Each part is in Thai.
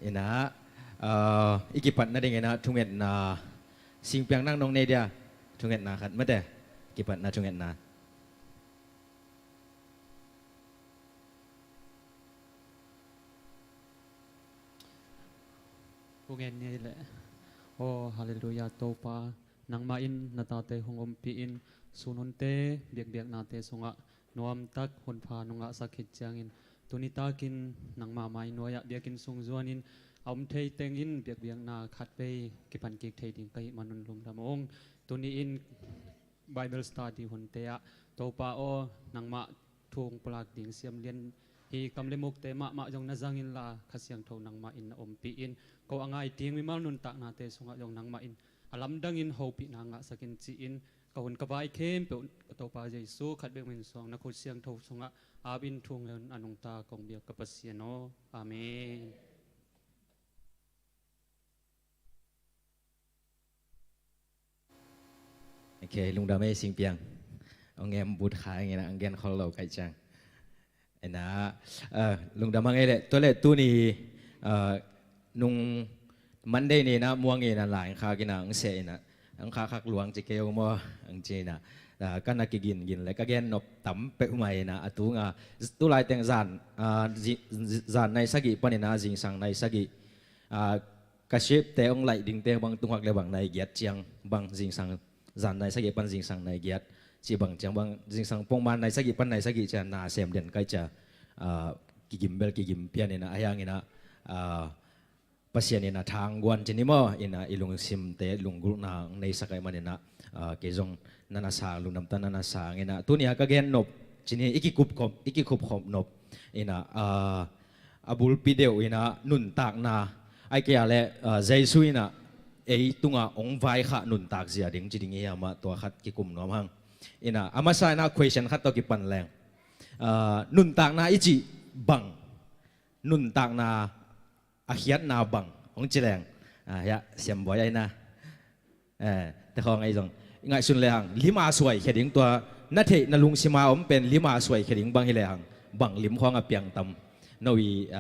ina ikipat na din ina tunget na singpiang nang nong nedia tunget na kat mate ikipat na tunget na Pungen niya ile. Oh, hallelujah to pa nang main natate hong umpiin sununte biak-biak nate sunga nuam tak hun pha nunga sakit jangin tunitakin nang mamai noya biakin sungzuanin thei tengin biak-biak na khat pe kipan kik thei ding kai manun lum damong tuniin Bible study hun te a to pa o nang ma thung plak ding siam lian hi kamlemuk te ma jong na zangin la khasyang tho nang ma in umpiin ko angai ting mi mal nun tak na te sunga jong nang ma in alam dangin hopi na nga sakin chi in kahun kabai kem pe to pa jesu khat bek min song na khu siang tho sunga abin thung leon anung ta kong bia kapasiano amen okay lung dame singpiang ông em bút khai nghe là anh gen khol lâu cái chăng ina lung damang ele toilet tu ni nung Monday ni na muang ina lain kha kina ang se ina ang kha khak luang chi keo mo ang chi na kan na kigin gin le ka gen nop tam pe umai na atu nga tu lai teng zan nai sagi panina jing sang nai sagi ka ship te ong lai ding te bang tung hak le bang nai giat chiang bang jing sang zan nai sagi pan jing sang nai giat chi bang chiang bang jing sang pong man nai sagi pan nai sagi cha na sem den kai cha kigim bel kigim pian ina ayang ina pasien ina thang guan chini mo ina ilung sim te lunggul na nei sakai manina ke jong nana sa lunam ta nana sa ina tunia ka gen nop chini iki kup khop nop ina abul pideu ina nun tak na ai ke ale jesu ina ei tunga ong vai kha nun tak zia ding chiding ya ma to khat ki kum nom hang ina amasa na question khat to ki pan leng nun tak na ichi bang nun tak na akhiat na bang ong chileng ya siam boy ai na te khong ai jong ngai sun le hang lima suai kheding to na the na lung sima om pen lima suai kheding bang hi le hang bang lim khong a piang tam noi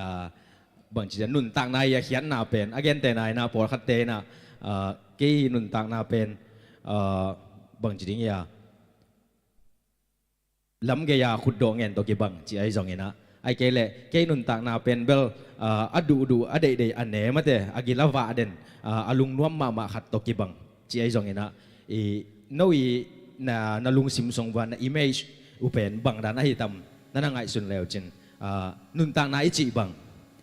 bang chi nun tak na ya khian na pen again te nai na por khat te na ke nun tak na pen bang chi ding ya lam ge ya khut do ngen to ki bang chi ai jong ina ai ke le ke nun tak na pen bel adu adei dei ane mate agila wa den alung nuam ma khat to ki bang chi ai jong ina noi na lung sim song wan na image upen bang dan ai tam na ngai sun leo chin nun tak na chi bang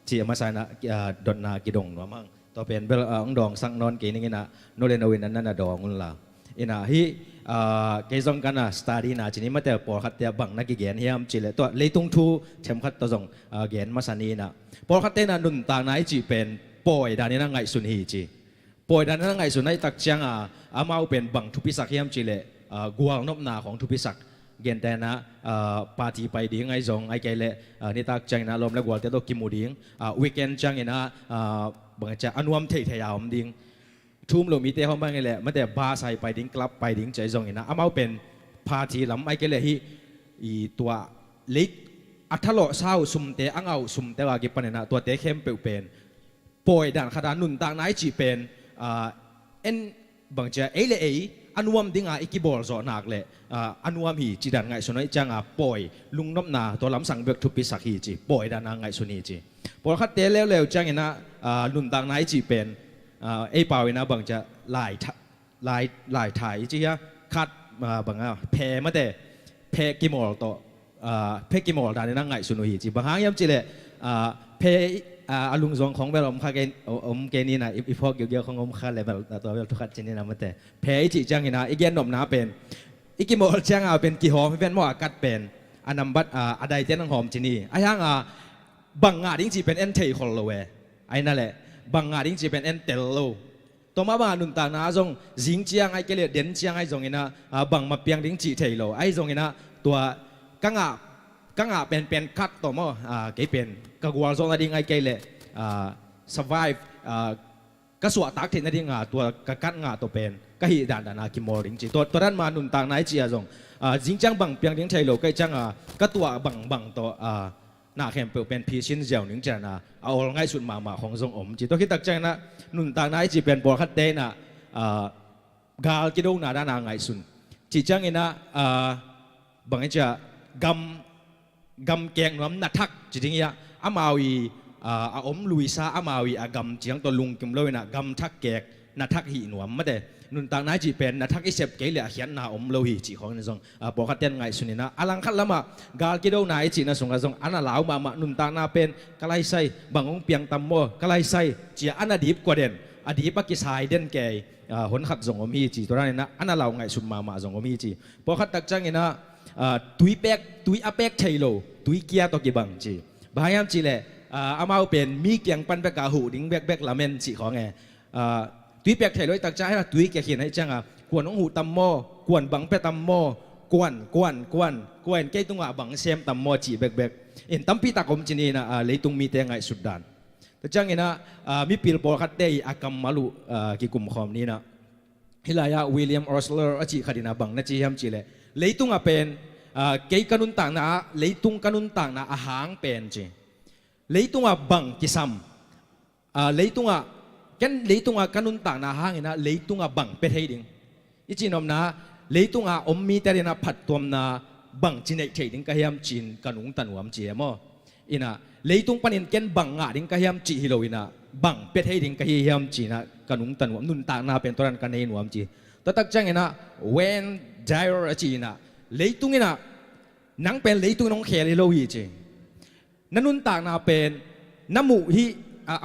chi ma sai na don na ki dong nuam hang to pen bel ong dong sang non ke ning ina no le no win nan na dong un la ina hi ke jong kana study na chini mate por khat te bang na ki gen hiam chile to leitung thu them khat to jong gen ma sani na por khat te na nun ta nai chi pen poi da ni na ngai sun hi chi poi da na ngai sun nai tak chang amau pen bang thu pi sak hiam chile gual nop naของthu pi sak gen te na party pai ding ngai jong ai ke le ni tak chang na lom la gwal te to ki mu ding weekend chang ina bang cha anuam thei thei ya om dingทุ่มลงมีเตะห้องบ้างไงแหละไม่แต่บาร์ใส่ไปดิ้งคลับไปดิ้งใจจงเห็นนะอามาเป็นพาทีลำไอ้แกเลยฮีตัวเล็กอัฐโลเศร้าสุ่มเตะอังเอาสุ่มเตะว่ากี่ปันเนี่ยนะตัวเตะเข้มเปลวเป็นป่วยด่านขดานนุ่นต่างนายจีเป็นเอ็นบางจะเลยอันวมดิ้งอีกบอลจอหนักเลยอันวมฮีจีด่านไงส่วนไอ้จังป่วยลุงน้ำนาตัวลำสั่งเบิกทุบปีสักฮีจีป่วยด่านไงส่วนนี้จีพอคัดเตะเร็วๆจังเห็นนะนุ่นต่างนายจีเป็นไอ้เปล่านะบางจะลายถ่ายจีฮะคัดบางเพมาแต่เพกิมอลต่อเพกิมอลด่านนั่งไงสุนุฮีจีบางครั้งย้ำจีเลยเพอลุงซองของเบลอมข้าเกนอมเกนี่นะอีพวกเกี่ยวของอมข้าเลยเบลตัวเบลทุกขัดจีนี่นะมาแต่เพจีจังนะอีเกนนมน้าเป็นอีกิมอลจังเป็นกี่หอมเป็นหม้อกัดเป็นอันนำบัดอะไรเจ้านังหอมจีนี่ไอ้ยังบางงาดิ้งจีเป็นเอ็นเทย์คนละเวไอ้นั่นแหละบางงานดิ้งจีเป็นเอ็นเตลโลตัวมาบางนุนตานาจงจิงเจียงไอ้เกลียเด่นเจียงไอ้จงเงินะบางมาเปียงดิ้งจีเทโลไอ้จงเงินะตัวกังอาเป็นคัดตัวมั้งเกเป็นกะกัวจงนั่นดิ้งไอ้เกลียsurvive กระสวตักเทนนั่นดิ้งตัวกะกัดงาตัวเป็นกะฮีด่านกิมอดิ้งจีตัวนั้นมานุนตานาไอ้จีจงจิงจังบางเปียงดิ้งเทโลไอ้จังกะตัวบางตัว นาเข้มเป็นพีชินเจ้าหนึ่งจ้ะนะเอาง่ายสุดมาของทรงอมจีตัวคิดตักใจนะนุ่นต่างนายจีเป็นบอลคัดเตนะกาลกิโดนาด้านง่ายสุดจีจังอินะบางทีจะกำแกงน้ำนัดทักจริงๆอามาวีอมลุยซาอามาวีกำเจียงตัวลุงกิมเลยนะกำทักแกกนัดทักหีหนวมไม่ได้นุ่นต่างนายจีเป็นนัดทักอิเซบเกลี่ยเขียนนาอมโลหิจีของนี่ทรงบอกคัดเต้นไงสุนินะอลังคัดละมากาลกิโดนายจีนะทรงกระทรงอันน่ะเหลามานุ่นต่างนาเป็นกะไลไซบางองเปียงตัมโมกะไลไซจีอันน่ะดีบกว่าเด่นอดีตปักกิสายเด่นแก่หนขัดทรงอมีจีตัวนั้นนะอันน่ะเหลาไงสุนมาทรงอมีจีบอกคัดตักจังนี่นะตุยอาเป็กไทโลตุยเกียตัวกี่บังจีบางอย่างจีเลยอามาเป็นมีเกียงปันเบกาหูดิ้งเบกลาเมนจีของไงตุยเป็กไทโลตักใจให้ตุยเกียเขียนให้จังกวนน้องหูตัมโมกวนบังเปตัมโมกวนเกยตุงบังเซมตัมโมจีเบกเอ็นตัมปีตากรมจีนี่นะเลยตุงมีเตียงไงสุดดันแต่จังไงนะมีปิลโปคัดเตยอากรรมมาลุกิกุมคอมนี้นะฮิลายาวิลเลียมออสเลอร์อจีคดีนะบังนะจีฮัมจีเลยเลยตุงเป็นเกยกันุนต่างนะเลยตุงกันุนต่างนะอาหางเป็นจีเลยตุงบังกิซัมเลยตุงกันเลยตุงกันุนต่างนะหางนะเลยตุงบังเป็นให้ดิ่งอีจีนอมนะเลยตุงอมมีแต่นะผัดตัวนะบังจีนเทดิ่งก็ยามจีนกันุงตันวมจีมออินะเลยตุงปนินเกนบังดิ่งก็ยามจีฮิโลอินะบังเป็นให้ดิ่งก็ยามจีนะกันุงตันวมนุนต่างนะเป็นตัวนั้นกันในนวมจีแต่ตักจังนะเวนไดอร์จีนะเลยตุงนะนังเป็นเลยตุงน้องเขยโลหิจีนันนุนต่างนาเป็นน้ำมูฮี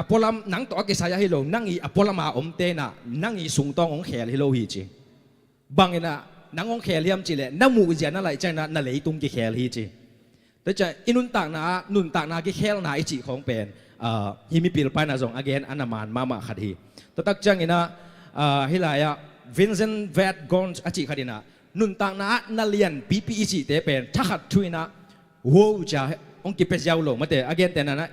อพอลนังตัวกิสายาฮิโลนังอีอพอลมาอมเตนะนังอีสุงตองของเขยฮิโลหิจีบางนะนังของเขยเลียมจีเลยน้ำมูเจนั่นไรจังนะนั่นเลยตุงกิเขยฮิจีแต่จะอินุนต่างนากิเขยนาอิจีของเป็นฮิมิปิลไปนะจง again อันนั้นมันมาขัดฮีแต่ตักจังอินะฮิลายาวินเซนต์แวดกอนอจิขัดนะนุนต่างนาเลียนปีปีอิจิเตเป็นทักขัดทุยนะโว้จะองค์กิเปเจ้าโลมาแต่ again แต่นั้นนะ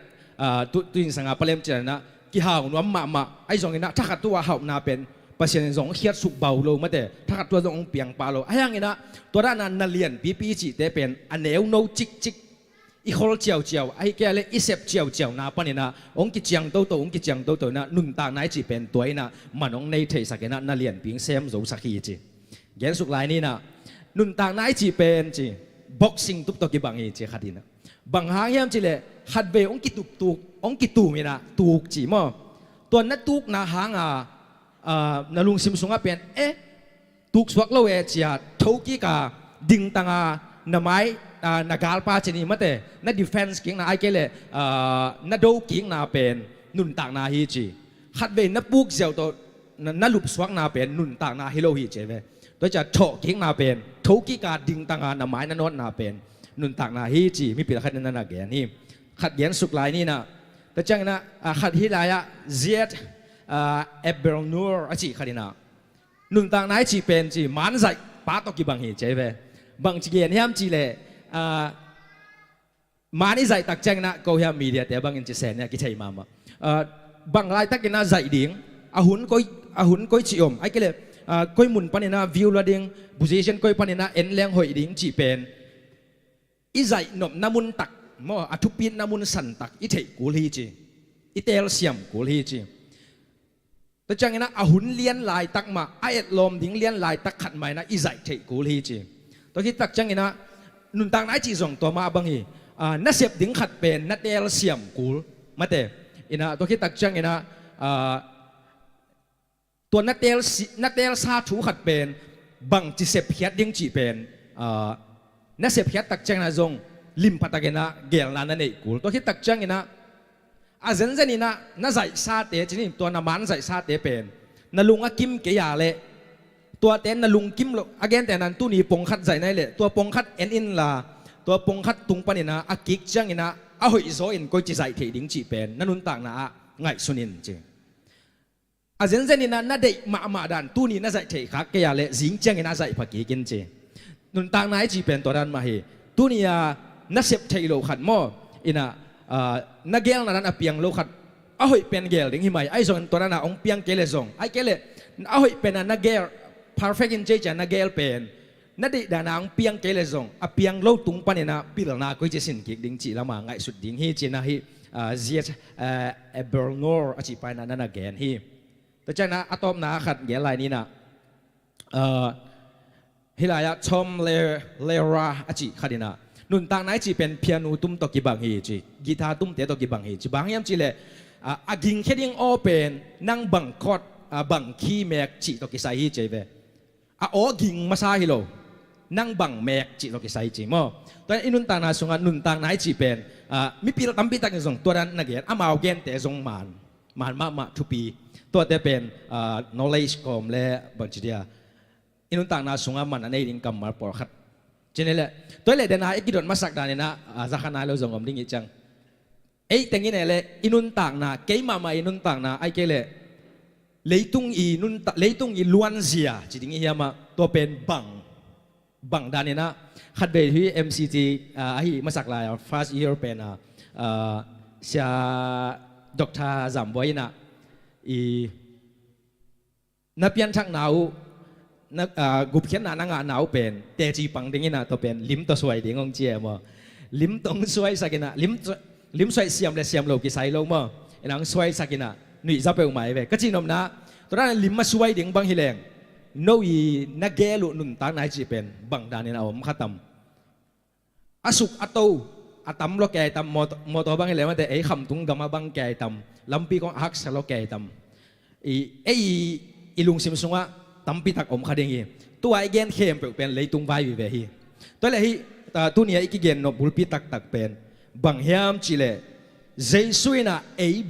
ตุยสังหาปเลมเจนะกิหาวนัวมาไอ้สองนะทักขัดตัวหาวนาเป็นประเสริฐสองเขียดสุกเบาโลมาแต่ทักขัดตัวองค์เปียงปาโลไอ้ยังไงนะตัวด้านนั้นนาเลียนปีปีอิจิเตเป็นอันเนวโนจิกอีโคลเจียวไอ้แกเลยอีเซบเจียวนาปนี่นะองค์กิจังโตองค์กิจังโตนะนุนต่างนายจีเป็นตัวนะมันองในเทสักนะนาเลียนปิงเซมโซสักฮีจีแกนสุกลายนี่นะนุนต่างนายจีเป็นจีบ็อกซิ่งตุบตกิบังฮีจีขัดดินะบางหางยามจีเลยขัดเบองกิองกิตูมีนะตูกจีมั้งตัวนั้นตูกนาหางนาลุงซิมซุงเป็นตูกสวักโลเอจีทุกิกาดิ่งตังนาไม้นักการป้าชนีมาแต่นักดิฟเฟนส์กิ้งนาไอเกล่นักดูกิ้งนาเป็นนุนต่างนาฮีจีขัดเบนักบุกเจ้าตัวนักลุบสวักนาเป็นนุนต่างนาฮิโลฮีเจเวตัวจะโฉกิ้งนาเป็นทุกิกาดิ่งตังนาไม้นนนนาเป็นนุนต่างนาฮีจีมีปีละขัดนั่นนะแกนี่ขัดเย็นสุกลายนี่นะแต่จังนะขัดฮิลายะเซียดเอเบรนูร์อจีขัดนะนุนต่างนาฮีจีเป็นจีมันใจป้าตกิบังฮีเจเวบางจีเย็นยามจีเลยมานี่ใจตักแจ้งนะก็ยังมีเดียแต่บางอินจิเซนเนี่ยกิจใจมาบางรายตักกินนะใจดิ่งอาหุนก็จีอมไอ้เกล่ก็หมุนปันนะวิวละดิ่ง position ก็ปันนะเอ็นเลี้ยงหอยดิ่งจีเป็นอีใจหนบน้ำมุนตักมั่วอทุปินน้ำมุนสันตักอีเทกูลีจีอีเตลเซียมกูลีจีแต่จังนะอาหุนเลี้ยนลายตักมาไอ้ลมดิ่งเลี้ยนลายตักขัดใหม่นะอีใจเทกูลีจีตัวที่ตักจังนะนุนต่างนายจีส่งตัวมาบางทีนักเสพดิ่งขัดเป็นนักเตลเซียมกูมาแต่อินะตัวที่ตักจังนะตัวนักเตลซาถูขัดเป็นบางจีเสพเพียดดิ่งจีเป็นนักเสพเพียดตักจังนะจงลิมพัตกันนะเกลนันนั่นเองกูตัวที่ตักจังนะอาเซนเซนี่นะนักใส่ซาเตจีนี่ตัวน้ำมันใส่ซาเตเป็นนัลุงอากิมเกียร์เลยตัวเต้นนลุงกิมโลอาเกนแต่นั้นตู้นี้ปงคัดใส่ในเลยตัวปงคัดเอ็นอินลาตัวปงคัดตุงปนินะอากิกจังอินะอาหอยโซอินก็จะใส่เทดิ้งจีเป็นนั่นนุนต่างนะไงสุนินจีอาเซนเซนี่นะน่าได้มาดันตู้นี้น่าใส่เทคักเกียร์เลยสิงจังอินะใส่ผักกีกินจีนุนต่างนะจีเป็นตัวนั้นมาเฮตู้นี้น่าเสพเทโลขัดหม้ออินะน่าเกลนั้นเปียงโลขัดอาหอยเป็นเกลดิ้งหิมายไอ้ส่วนตัวนั้นองเปียงเกลซงไอ้เกลอาหอยเป็นน่าเกลperfect in เจจานาเกลเป็น นั่นเด็ดานางเปียงเกลซงอเปียงเล่าตุงปันนะปิลนาก็จะสินกิกดิ้งจีละมาไงสุดดิ้งฮีจีน่าฮีเจียเบอร์นอร์อจิไปนั่นน่ะแกนฮีแต่จากนั้นอะตอมนาขัดแกนลายนี้นะฮิลายะชอมเลราอจิขัดนะนุนต่างไหนจีเป็นเปียโนตุ้มตอกิบังฮีจีกีตาร์ตุ้มเตะตอกิบังฮีจีบางยามจีเลยอากิงแค่ดิ้งโอเป็นนั่งบังคอดบังคีแมกจีตอกิไซฮีเจเวโอกิงมาซาฮิโลนั่งบังแมกจีตอกิไซจีมั้งตอนนี้นุนต่างนาสงนุนต่างไหนจีเป็นมิพิลตั้มพิตักยังส่งตัวนั้นนักเรียนมาเอาเกนแต่ส่งมันมาทุปีตัวแต่เป็นknowledge กรมและบางทีเดียอินุนต่างนาสงมันอันนี้ดิ้งกำมาปอร์ขัดเจนนี่แหละตัวเลยเดนายกิดอนมาสักดานนะจะขนาดเราส่งอมดิ้งอีจังแต่งี้เนี่ยเลยอินุนต่างนาเกย์มาอินุนต่างนาไอ้เกย์เลยเลยตุงอีล้วนเสียจริงๆเฮียมาตัวเป็นบังดานนะขัดเบยที่ MCT ไอ้มาสักลาย first year เป็นเสียดร.จำไว้นะนับยันชักหนาวนักกุบเขียนหน้างานหนาวเป็นเตจีปังดิ้งนะตัวเป็นลิมตัวสวยดิ้งองเจียมั้งลิมตรงสวยสักนะลิมสวยเสียมเลยเสียมโลกิไซโลมั้งนังสวยสักนะหนุ่ยจะไปอุมาเว้ก็จริงนมนะตอนนั้นลิมมาสวยดิ้งบังฮิเลงโน้ยนักเกลุนุนตางนายจีเป็นบังดานินาอมขัดตำอสุกอโตอตัมโลแกตำมอตัวบังฮิเลงว่าแต่คำตุงกามาบังแกตำลำปีของฮักสโลแกตำอีลุงซิมซุงว่าตั้มพิทักอมขัดยังไงตัวไอเกนเข้มเป็นเลยตุงไววิเวฮีตัวเลยฮีตัวนี้ไอกิเกนนบุลพิทักตักเป็นบังเฮียมจิเลเจสุยนะ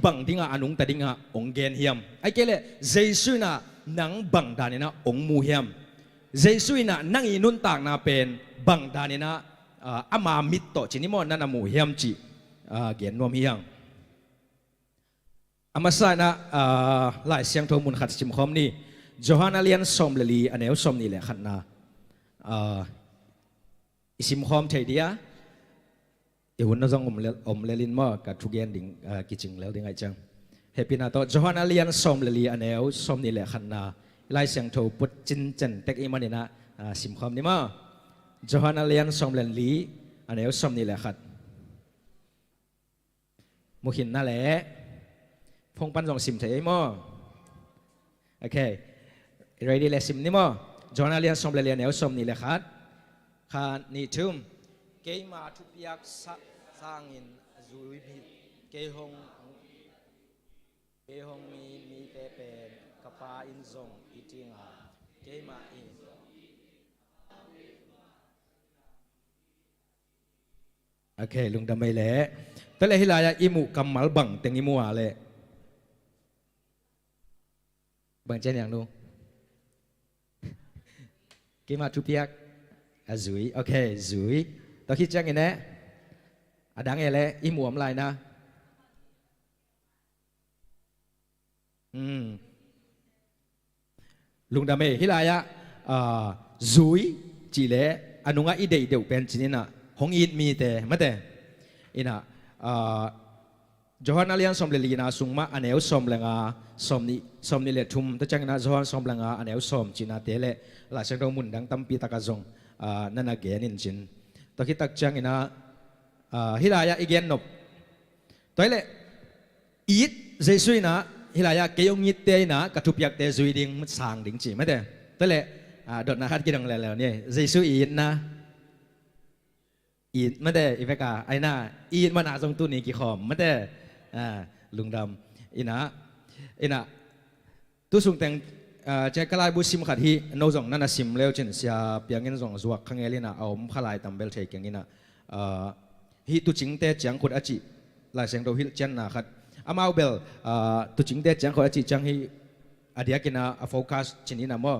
บังดิ้งอานุงตัดดิ้งอาองเกนเฮียมไอเกเลเจสุยนะนังบังดานินะองมูเฮียมเจสุยนะนังอินุนต่างนาเป็นบังดานินะอามามิตโตจินิมอนนันมูเฮียมจิเกนนวมเฮียงอามาสายนะหลายเสียงทมุนขัดจิมคอมนี่โจฮานาเลียนสมเลลีอันเอลสมนี่แหละขันนาอิสิมคอมเทียดีอะหุ่นน่าจะอมเลลินมากกับทุกอย่างดิ่งกิจงแล้วดิ่งไงจังเฮปินาโตโจฮานาเลียนสมเลลีอันเอลสมนี่แหละขันนาไล่เสียงโทปุดจินจันเต็กอีมันนี่นะสิมคอมนี่มั้งโจฮานาเลียนสมเลลีอันเอลสมนี่แหละขัดมุขินนั่นแหละพงปันส่งสิมเทียมั้งโอเคready lesim ni mo jonalian som le ne som ni le khat khan ni thum ke ma thu piak sangin zui bi ke hong mi te pen kapa in zong iting ha ke ma in okay lung da mai le ta le hilaya imu kamal bang teng imu a le bang chen yang nuกี่มาทุบยักจุยโอเคจุยตัวคิดจังไงเนี่ยดังไงเลยอีหมวมลายนะลุงดำเมฮิลายะจุยจีเล่อนุงะอีเดียวเป็นจีนี่นะหงอินมีแต่ไม่แต่อินะโจฮันนาเลียนสมเลลีนะสุงมาอันเอลสมเลงาสมนี่เลทุมแต่จังนะโจฮันสมเลงาอันเอลสมจีน่าเตเลหลายเสียงเราหมุนดังตั้มปีตะกะจงนั่นน่ะเกนินจินตะคิดตักจังอินะฮิลายะอีเกนนบตัวเลอีดเจสุยนะฮิลายะเกยงยิดเตยนะกระทุบยักเตจุยดิ่งมันสางดิ่งจีไม่แต่ตัวเลดดนะฮัดกินดังแล้วเนี่ยเจสุยอีดนะอีดไม่แต่อีเฟกาไอหน้าอีดมันอาจงตุนีกี่ขอมไม่แต่ลุงดำอินะตุสุงแต่งเจ้ากลายบุษิมขัดที่โนจงนั่นน่ะสิมเลวจนเสียเปียงเงินจงจวกขังเอลินะเอาขลายตำเบลเทกอย่างนี้นะฮิตุจิงเตจังขุดอจิลายเสียงเราฮิลเจนนะขัดอามาเบลตุจิงเตจังขุดอจิจังฮิอดียกินะโฟกัสชนิดนั้นมั้ง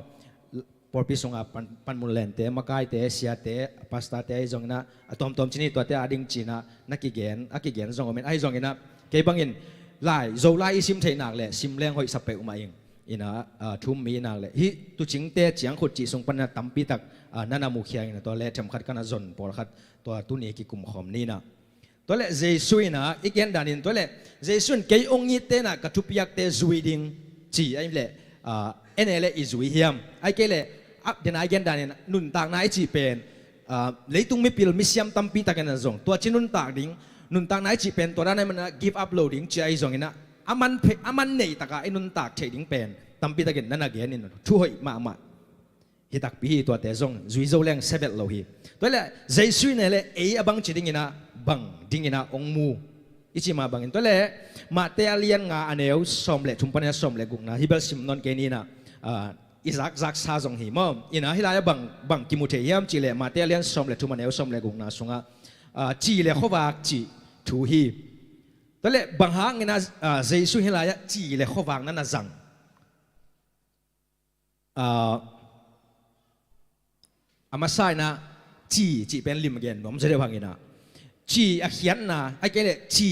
พอพิสงอาปันมุลเลนเตมาไกเตเสียเตพาสต้าเตจงนะตอมชนิดตัวเตอดิ่งจีนะนักกิเกนจงเอาเป็นไอจงเงินะเก็บบังเงินลายโจลายซิมเทนักเลยซิมแรงหอยสับเปอุมาเองอินะทุ่มมีนักเลยฮิตุจิงเตจียงขุดจีสงปันตั้มปีตักนั่นนามุขยังนะตัวเล่ทำขัดกันนะจนพอขัดตัวตุนีกิกุมขอมนี่นะตัวเล่เจสุยนะอีกอย่างดานินตัวเล่เจสุนเกยองยิเตนะกระทุบยักเตจุยดิงจีไอ้เล่เอ็นเอเล่อิจุยเฮียมไอ้เกเล่ เดนไอเกนดานี่นุนตากนายจีเป็นเลยตุงไม่ปิลมิเซียมตั้มปีตากันนะจงตัวจีนุนตากดิ้งนุนตากนายจีเป็นตัวนั้นมัน give up loading จีไอจงนี่นะอามันเนยตากไอ้นุนตากเฉยดิ้งเป็นตั้มปีตากันนั่นนะเกนี่ช่วยมาฮิตักปีตัวเตจงจุยโจเลี้ยงเซเบตโลฮีตัวเล่ใจสุยเนี่ยเลยบังจีดิ้งนะบังดิ้งนะองมูอิจิมาบังตัวเล่มาเตเลียนงาอันเอวสมเล็ทุมปัญญาสมเล็กุงนะฮิเบลซิมนนเกนี่นะอิซักซาจงหิมอินะฮิลายบังกิมุเทียมจีเลมาเตเลียนสมเล็ทุมปัญญาสมเล็กุงนะสุงะจีเลขวากจีทูฮีตัวเล่บังหางนะใจสุฮิลายจีเลขวากนั่นนะจังอามาไซนะจีเป็นลิมเกนผมจะได้ฟังนะจีอาเขียนนะไอ้เกล่จี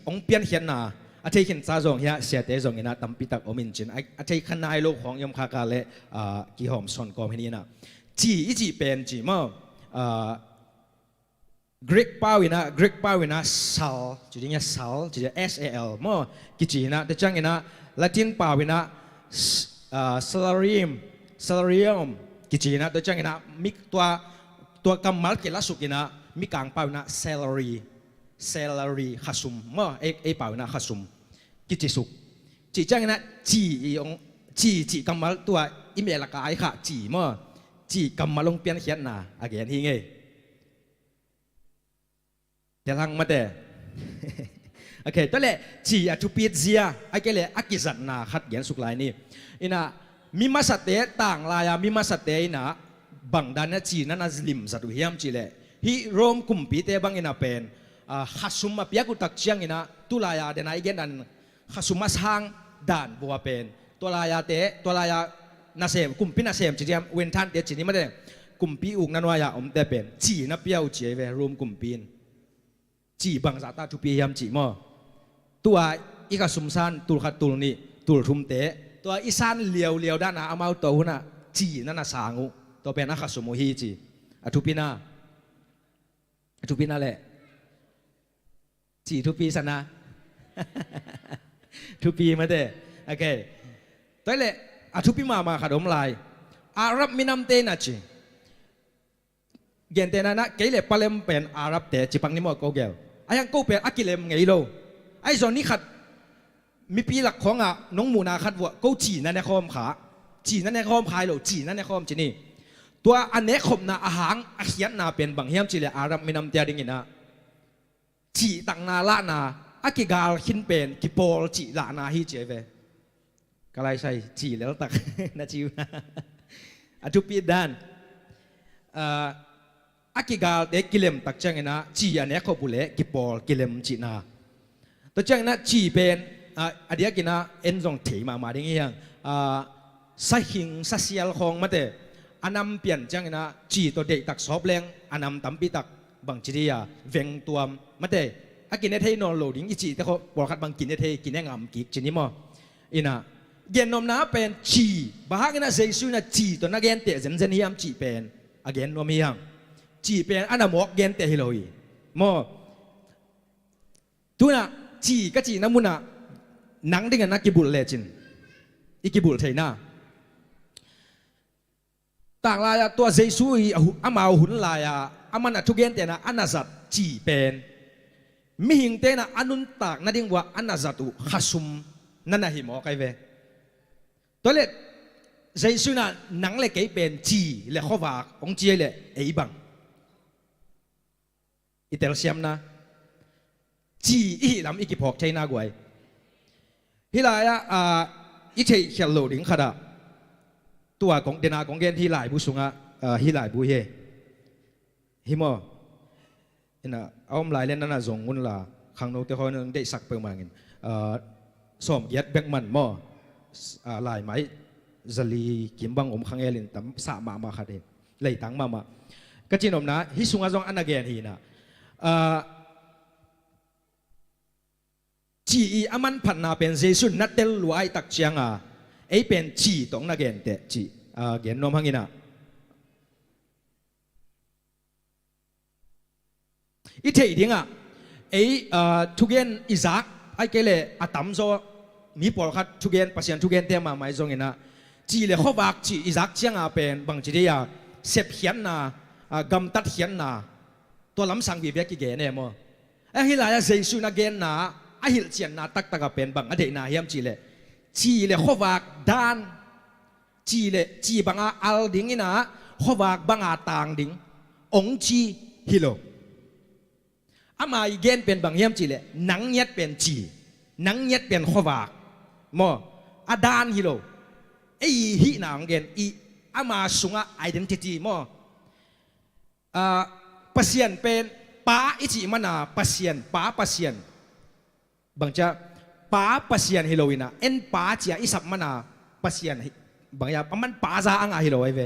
องเปียนเขียนนะอาเทขินซาจงเฮียเสียเตจงนะตั้มปิตักอมินจินอาเทขันนายโลกของยมคากาเลกิหอมสอนกอมเฮนี่นะจีเป็นจีมั้งกรีกปาวินะซัลจีนี่ซัลจีSAL มั้งกิจีนะแต่จังนะละตินปาวินะsalariumกิจีนะแต่จังนะมิกตัวกำมัลเกล้าสุกินะมีกลางเปล่านะ salary ขัสุมมั้งเปล่านะขัสุมกิจสุกจีจังนะจีกำมัลตัวอิเมลกายค่ะจีมั้งจีกำมัลลงเปลี่ยนเขียนนะอะไรอย่างนี้ไงเดี๋ยวลังมาเด้โอเคตัวเล่จีอะทุปีเซียไอ้เกล่อากิจัดนะขัดเขียนสุกลายนี่อินะมีมาสเตต่างลายมีมาสเตนะบังดานจีนั่นน่ะลิมสัตว์เฮียมจีเล่ฮิโรมกุมปีเตบังอินะเป็นขัดสุมมาเปียกุตักเชียงอินะตุลายาเดนไอเกนันขัดสุมมาสางด่านบัวเป็นตัวลายานาเซมกุมปีนาเซมจีเดียมเวนทันเตจีนี่มาเด้กุมปีอุกนันวายาอมเตเป็นจีนับเปียวจีเวรวมกุมปีนจีบังซาตาทุปีเฮียมจีมั้งตัวอีกสุมซานตุลขัดตุลนี่ตุลทุมเตตัวอีสานเลียวด้านน่ะอามาตัวหุ่นน่ะจีนั่นน่ะสางูตัวเป็นนักสมุฮีจีทุปีน่าแหละจีทุปีสันนะทุปีมาเด้โอเคตัวเละทุปีมาขัดอมลายอาหรับมินำเตน่ะจีเย็นเตน่ะนะเกลี่ยปเลมเป็นอาหรับเตจีปังนิมอโกเกลไอ้ยังโกเป็นอากิเลมไงโลไอ้ส่วนนี้ขัดมีปีหลักของน้องมูนาคัดว่าก็จีนั่นในคอมขาจีนั่นในคอมพายโลจีนั่นในคอมจีนี่ตัวอันเนคมนาอาหารอาเขียนนาเป็นบางเฮียมจีเลอารับไม่นำเตียดิ่งนะจีตังนาละนาอากิกาลขินเป็นกิโปลจีละนาฮิเจเวก็เลยใช่จีแล้วตักนาจิวนะทุกปีด้านอากิกาลเด็กกิเลมตักจังนะจีอันเนคบุเลกิโปลกิเลมจีนาตัวจังนะจีเป็นอดีตกินะเอ็นจงถีมาดิ่งยังสักหิงสักเสียลของมาเตอันนำเปลี่ยนจังนะจีตัวเด็กตักสอบแรงอันนำตั้มปีตักบางจีดียเวงตัวมาเตอากินเนเทนอนโหลดิ้งอีจีแต่เขาบอกขัดบางกินเนเทกินเนงามกิกจีนี่มั้งอินะเย็นนมน้าเป็นจีบ้ากันนะเซซุนะจีตัวนักเรียนเตะเซนเซนฮิมจีเป็นอาเกนนมยังจีเป็นอันนั้นหมอกเกนเตะฮิโลอีมั้งตัวน่ะจีก็จีน้ำมุนน่ะนังดิ่งนักกิบุลเลจินอีกิบุลเทน่าต่างลายตัวเจสุยอามาหุ่นลายอามันทุกเย็นเตนะอันนาจัดจีเป็นมิหิงเตนะอันุนตากนั่นดิ่งว่าอันนาจัตุขัสุมนั่นน่ะหิมอไกเวตัวเล็กเจสุน่ะนังเล็กเป็นจีเล็กข้อว่าองจีเล็กไอ้บังอิตาลีนะจีอีลำอีกิพอกใช้หน้ากวยฮิลายอีเชยเขียนโหลดิ้งขดาตัวของเดนาของเกนที่หลายบุษงฮิลายบุเฮฮิโมนะเอาหลายเล่นนั่นน่ะส่งเงินละครั้งโน้ตเขาเนี่ยได้สักเปิ่มมาเงินสมยัดแบงมันหม้อหลายไม้จลีกิมบังอมขังเอลินตั้มสามาขัดเองเลยตั้งมาก็จีนอมนะฮิสุงอาจงอันนักเกนฮีนะจีอามันพันนาเป็นเจสุนนัดเตลลวยตักเชียงไอเป็นจีตรงนักเกนเตจีเกนนมหังินะอีเทียดิ้งไอทุกเกนอิซักไอเกเลอตัมโซมีปอลคัดทุกเกนปัสยันทุกเกนเตมาไม่ทรงเงินะ จีเลยข้อวากจีอิจักเชียงอาเป็นบางจีเดียเสพเขียนนากำตัดเขียนนาตัวล้ำสังบีเบียกิเกเนี่ยมั้งไอ้ฮิลายเจสุนาเกนนาไอ้ฮิลเชียนนาตักตักเป็นบางอเดนาเฮียมจีเลยข้อวากดานจีบางอัลดิ้งนะข้อวากบางอาตางดิ้งองจีฮิโลอามาอีเกนเป็นบางเฮียมจีเลยนังเย็ดเป็นจีนังเย็ดเป็นข้อวากมั้งอาดานฮิโลไอ้ฮินางเกนอีอามาสุงะ identity มั้งpasien เป็นป้าอิจิมันนาpasien ป้า pasien บางจะป้า pasien ฮิโลวินะเอ็นป้าจีอิสับมันนา pasien บางอย่างมันป้าจะอ่างฮิโลไอเว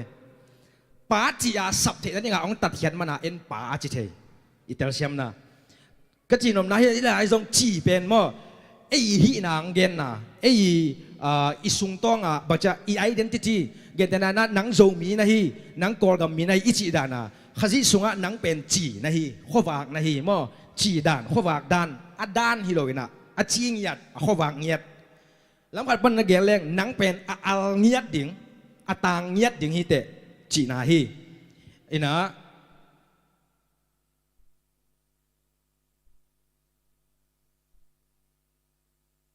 ป้าจีอาสับเทนั่นยังอ่างตัดเขียนมันนาเอ็นป้าจิเทอิตาลีนะก็จีนมนะที่อะไรทรงจีเป็นมั้งไอ้ฮินางเกนนะไอ้อิสุงตองบางจะอี identity เกนแต่นั้นนังโจมีนะฮีนังกอลกับมีนะอิจิดานะข้าศึกสุงะนังเป็นจีนะฮีข้อวากนะฮีมั่วจีดานข้อวากดานอดานฮิโลวินะอจีงยัดข้อวากเงียดแล้วก็ปันนักเรียนเลี้ยงนังเป็นอัลเงียดดิ่งอตางเงียดดิ่งฮิเตจีนะฮีอินะ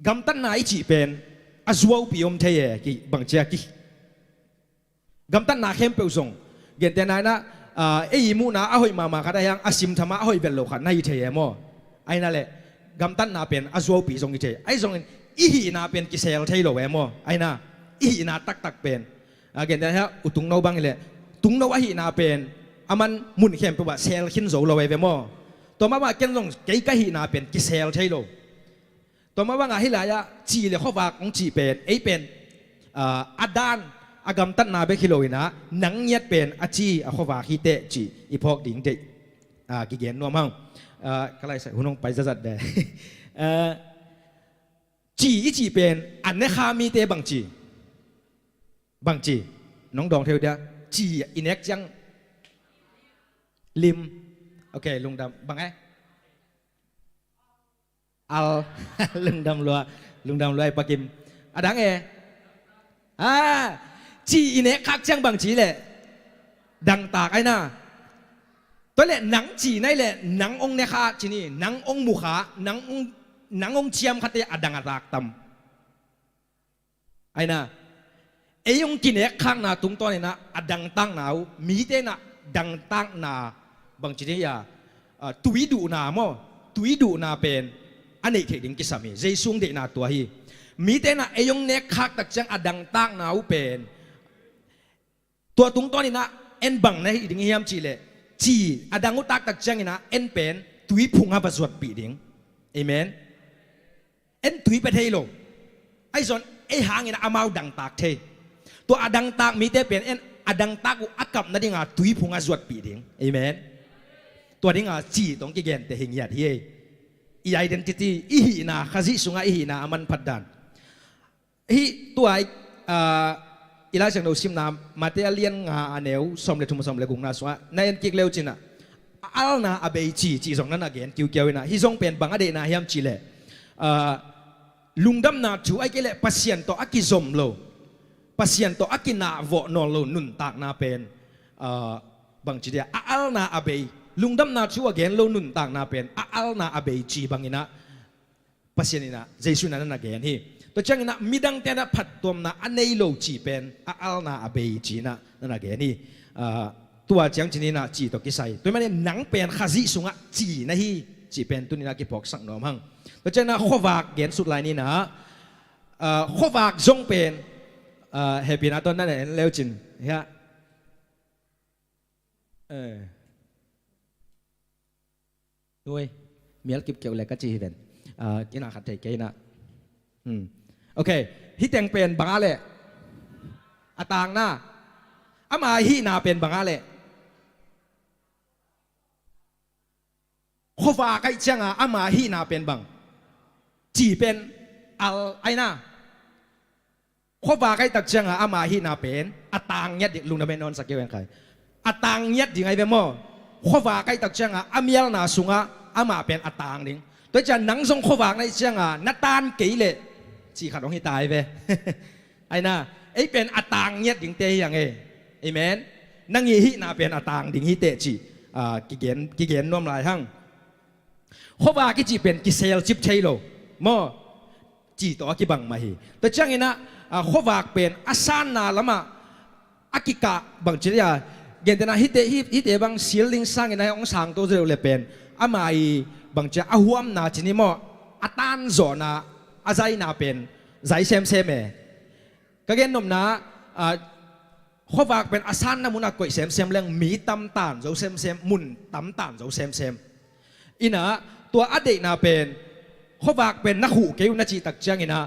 กำตันนายจีเป็นอาจวบพิอมเทียกีบางเจ้ากีกำตันนาเข้มเปลส่งเกณฑ์แต่นายนะไอ้ยีมูนะอ้อยมาก็ได้ยังอาศิมธรรมะอ้อยเป็นโลขันนายเทียมั่วไอ้นั่นแหละกำตันนาเป็นอาจวบพิส่งเทียไอ้ส่งอีหีนาเป็นกิเซลเทียโลเวมั่วไอ้น่ะอีหีนาตักเป็นเกณฑ์แต่ฮะอุตุงโนบังเลยตุงโนว่าหีนาเป็นอามันมุนเข้มเป็นว่าเซลขินโซโลเวเวมั่วตัวมาว่าเกณฑ์ส่งไก่ก็หีนาเป็นกิเซลเทียโลตัวมาว่าไงให้หลายจีเลยข้อวากของจีเป็นไอเป็นอาดานอากำตันนาเบคิโลวินะนังเงียดเป็นอาจีข้อวากฮิเตจีอีพอกดิ่งเตกิเกนนัวมั่งก็เลยใส่หุ่นลงไปจัดได้จีอีจีเป็นอันนี้ข้ามีเตบางจีน้องดองเทียวเดียจีอินเอ็กจังลิมโอเคลุงดำบางไงal lưng đâm loài pa kim đáng nghe chỉ nè khác chăng bằng chỉ lệ đằng tạc ai na tôi lệ nắng chỉ này lệ nắng ông nè khá chỉ ni nắng ông mù khá nắng ông chiêm khát tê đằng tạc tầm ai na ấy ông chỉ nè khác na tung to này na đằng tăng nào mỹ tê na đằng tăng na bằng chỉ này túi đủ na mo túi đủ na penอันนี้เทดิ่งกิสามีเจสุงเดนาตัวฮีมีแต่น่ะไอยงเน็กคักตักจังอดังตั้งน่าอุเป็นตัวตุงตัวนี้นะเอ็นบังนะดิ่งเฮียมจีเลยจีอดังอุตักตักจังนี่นะเอ็นเป็นตุยพุงฮาบสวดปีดิ่งเอเมนเอ็นตุยไปเทโลไอส่วนไอหางนี่นะอามาดังตากเทตัวอดังตากมีแต่เป็นเอ็นอดังตากอุอักกับนั่นดิ่งอ่ะตุยพุงฮาสวดปีดิ่งเอเมนตัวดิ่งอ่ะจีตรงกี่เกนแต่เฮียดเฮียอีidentity อีหีนาข้าศึกสุงะอีหีนามันพัดดันฮีตัวอีลาจังโดซิมนามาเตเลียนงาอันเอวสมเลทุมสมเลกุงนาสวะในอันกิกเลวจินะอัลนาอเบจีสองนั้นอเกนคิวเกียวนะฮิซงเป็นบางอเดนาเฮียมจีเลลุงดำนาจูไอเกเลปัสเซียนโตอากิซมโลปัสเซียนโตอากินาโวนอโลนุนตากนาเป็นบางจีเดียอัลนาอเบลุงดำนาชัวเกนโลนุนต่างนาเป็นอัลนาอเบจีบางอินะปัสยานินะเจสุนันนักเกนฮีตัวจังอินะมิดังเตนะพัดตัวนะอันนี้โลจีเป็นอัลนาอเบจีนะนั่นนักเกนฮีตัวจังจีนี่นะจีตัวกิไซตัวมันเนี่ยหนังเป็นข้าศึกสุงะจีนะฮีจีเป็นตัวนี้นะกิพอกสังนอมังตัวจังนะข้อวากเกนสุดลายนี่นะข้อวากจงเป็นเฮปีนะตอนนั้นเนี่ยเลวจินเฮียด้วยเมียลกิบเกี่ยวอะไรก็จีเป็นกินอาขัดใจกินนะโอเคฮิตแตงเป็นบางอะไรอาตางหน้าอามาฮินาเป็นบางอะไรข้อฟ้าใกล้เชียงอามาฮินาเป็นบางจีเป็นอัลไอน่าข้อฟ้าใกล้ตักเชียงอามาฮินาเป็นอาตางเงียดลุงดำเนินนอนสักเกี่ยวกับใครอาตางเงียดยังไงเป็นมั่วข้อฟ้าใกล้ตักเชียงอาเมียลนาสุงอามาเป็นอาตางนิ่งโดยจะหนังทรงข้อฟ้าในเชียงนัตตานกี่เละจีขัดของให้ตายไปไอ้น่าไอ้ อ้เป็นอัตางเงียดดิ่งเตยอย่างเอเอเมนนั่งยี่หินาเป็นอัตางดิ่งหิเตจีกิเกนน้อมลายหั่งเขาว่ากิจีเป็นกิเซลจิบใช่โลมอจีตัวกิบังมาฮีแต่จังเงินะเขาว่าเป็นอาสานนาละมาอากิกะบางทีอะเกินแต่นะฮิตบางสิลิงสังเงินะองสังตัวเร็วเลยเป็นอามาอีบางทีอาหัวมนาจีนี่มออาตันโซนาอาใจนาเป็นใจเซมเอก็เกินนมนะเขาว่าเป็นอาสานนะมุนักก๋วยเซมเรื่องมีตำตานเจ้าเซมมุนตำตานเจ้าเซมอินะตัวอดีตนาเป็นเขาว่าเป็นนักหูเกี่ยวนักจีตักเจียงอินะ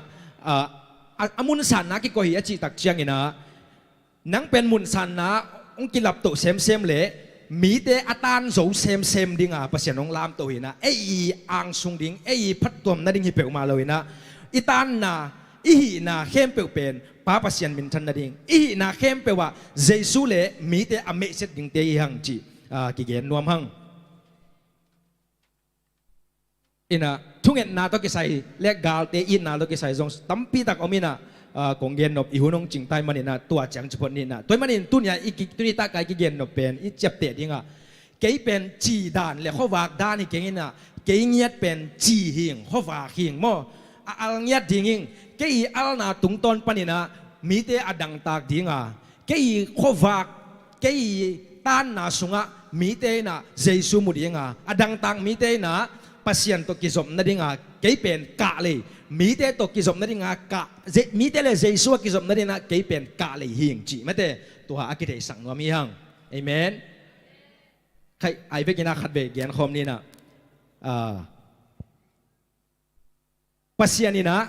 อามุนสันนะกิโกหิอาจีตักเจียงอินะนังเป็นมุนสันนะองกิลับตัวเซมเลยมีแต่อาตานโจเซมดิ่งภาษาน้องลามตัวหินะไอ้อังสุงดิ่งไอ้พัดตัวนั่นดิ่งหิเปลมาเลยนะอีตานนะอีหินะเข้มเปลเป็นป้าภาษามินทันนั่นดิ่งอีหินะเข้มเปลว่าเจสุเลยมีแต่อเมเซตดิ่งเตยหังจีกิเกนนวมหังอินะทุกเงินนาตัวกิใส่เล็กกาลเตอินนาตัวกิใส่ทรงตั้มปีตักอมินะกงเกนนบอีหุนงจิงไตมันนี่นะตัวจังจุพนี่นะตัวมันนี่ตุนยาอีกตุนิตากายกิเกนนบเป็นอีเจ็บเตะดิ่งเกยเป็นจีดานและข้อวากดานนี่เกยนะเกยเงียดเป็นจีหิงข้อวากหิงมั่วอัลเงียดดิ่งเกยอัลนาตุงตอนปนี่นะมีแต่อดังตากดิ่งเกยข้อวากเกยตานนาสุงมีแต่นะเจสุมุดิ่งอดังตากมีแต่นะpasien to kizom na dinga keipen ka le mi te to kizom na dinga ka mi te le jesu kizom na dinga keipen ka le hing chi mate to ha akite sang no mi hang amen khai ai be kina khat be gian khom ni na pasien ni na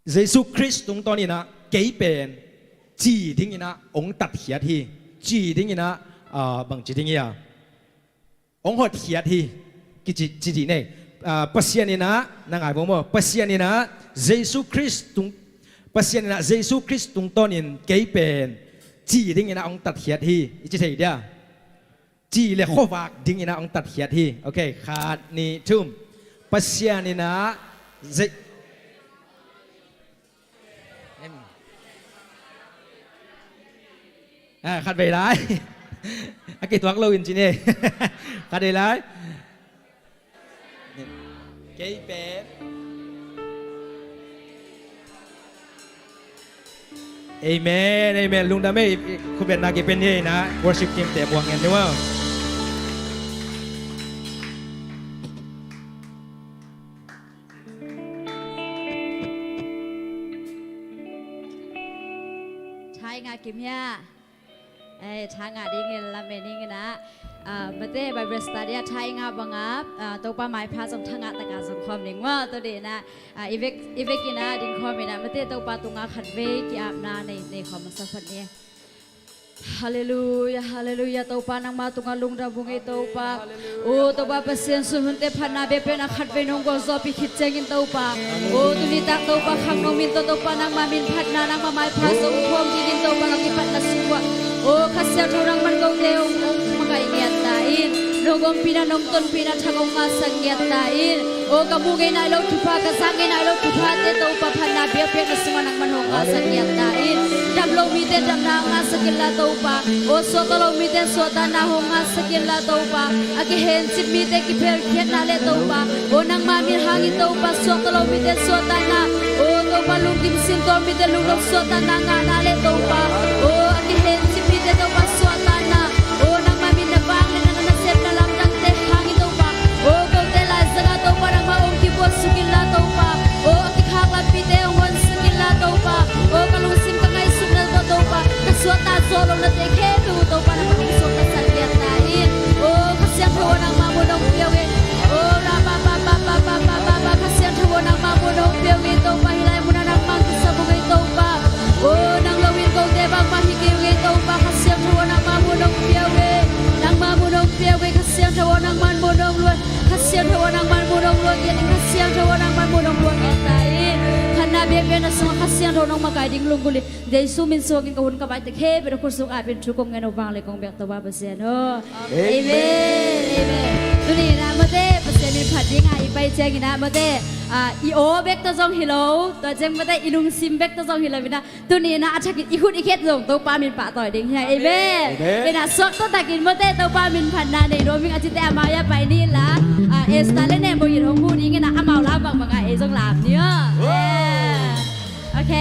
jesu christ tung to ni na keipen chi ding ina ong tat hiat hi chi ding ina bang chi ding ya ong hot hiat hiจีเนี่ยปัสยานีนะนางไอ้ผมว่าปัสยานีนะเยซูคริสต์ตุงปัสยานีนะเยซูคริสต์ตุงต้นนี่เกยเป็นจีดิ้งนะองตัดเขียดที่อีจะใช่เดียจีเลยข้อวากดิ้งนะองตัดเขียดที่โอเคขาดนี่ทุ่มปัสยานีนะขาดไปไรอากิตัวเราอินจีเนี่ยขาดไปไรเกยเป็นเอเมนเอเมนลุงดาไม่คุณเป็นนักเก็บเป็นนี่นะ worship team แต่บวงเงินด้วยว่าใช่งากิมยาช้างาดิ้งลำเมนิ่งนะมาเต้ใบเบรสตาเดียไทยงาบังอาตัวป้าไม้พาสมทางตะการสมความนิ่งว่าตัวเดนะอีเวกินะดิ้งความมีนะมาเต้ตัวป้าตัวงาขัดเวกิอาบนาในความมันสัพเนี่ยฮาเลลูยาฮาเลลูยาตัวป้านางมาตัวงาลุงดาบุงไอตัวป้าโอ้ตัวป้าเปเซียนสุนเตพันนาเบเป็นขัดเวนงกอซอปิคิดเจงินตัวป้าโอ้ตุนิตักตัวป้าขังนมินตัวป้านางมามินพัดนานางมาไม้พาสมความดินตัวป้าลักกิพัดนัสวะโอ้ข้าเสียorang man gong deo makai ngiatain nogong pina nongton pina thagong nga sang ngiatain o kamu gay na ilo tupa kasangay na ilo tupa te to papan na biya na sumanang manong nga sang ngiatain damlo mite dam na nga sakil la to pa o sotolo mite sota na ho nga sakil la to pa aki hensip mite ki per kiat na le to pa o nang mamir hangin to pa sotolo mite sota na o to pa lungkim sinto mite lungok sota na nga na le to pa o aki hensip mite to pa sota na o nang mamin na bang na naset na lam nang te hangin to pa o go te la zaga to pa nang maong kibo sugil la to pa o aki khaklat mite hon sugil la to pa o kalusim ka ngay sugal ko to pa kaswata solo na te ketu to pa nang maong sota sa kiyatain o kasyang ko nang mamunong piyawin o rapa pa pa pa pa pa pa pa kasyang ko nang mamunong piyawin to pa hilay mo na nang magkasabong ito pa o nang lawin ko te bang mahikiw ito pa kasyang ko nang mamunong piyawin nang mamunong piyawin kasyang ko nang manmunong luwan kasyang ko nang manmunong luwan yan kasyang ko nang manmunong luwan kiyatain Nabi na sa kasyan ro nang magaling lungguli dahil suminsogin kahun kabay tekhe pero kusong apin chukong ngano bang lekong biak tawa basyan ho Amen Amen ตัวนี้นะมาเต้เปอร์เซ็นต์มีผัดยังไงไปเจงนะมาเต้อีโอเบกตัวจงฮิโลตัวเจงมาเต้อีลุงซิมเบกตัวจงฮิโลวินะตัวนี้นะอาชักอีคุดอีเคสจงตัวปลามินปะต่อยเด้งใช่เอเบ้เป็นนะสดตัวตะกินมาเต้ตัวปลามินพันนาในโรมิงอาทิตย์แต่มายาไปนี่ละเอสตาเล่นแนมโบยินของผู้นี้ไงนะอาเมาลาบังบังเอจงหลามเนี่ยโอเค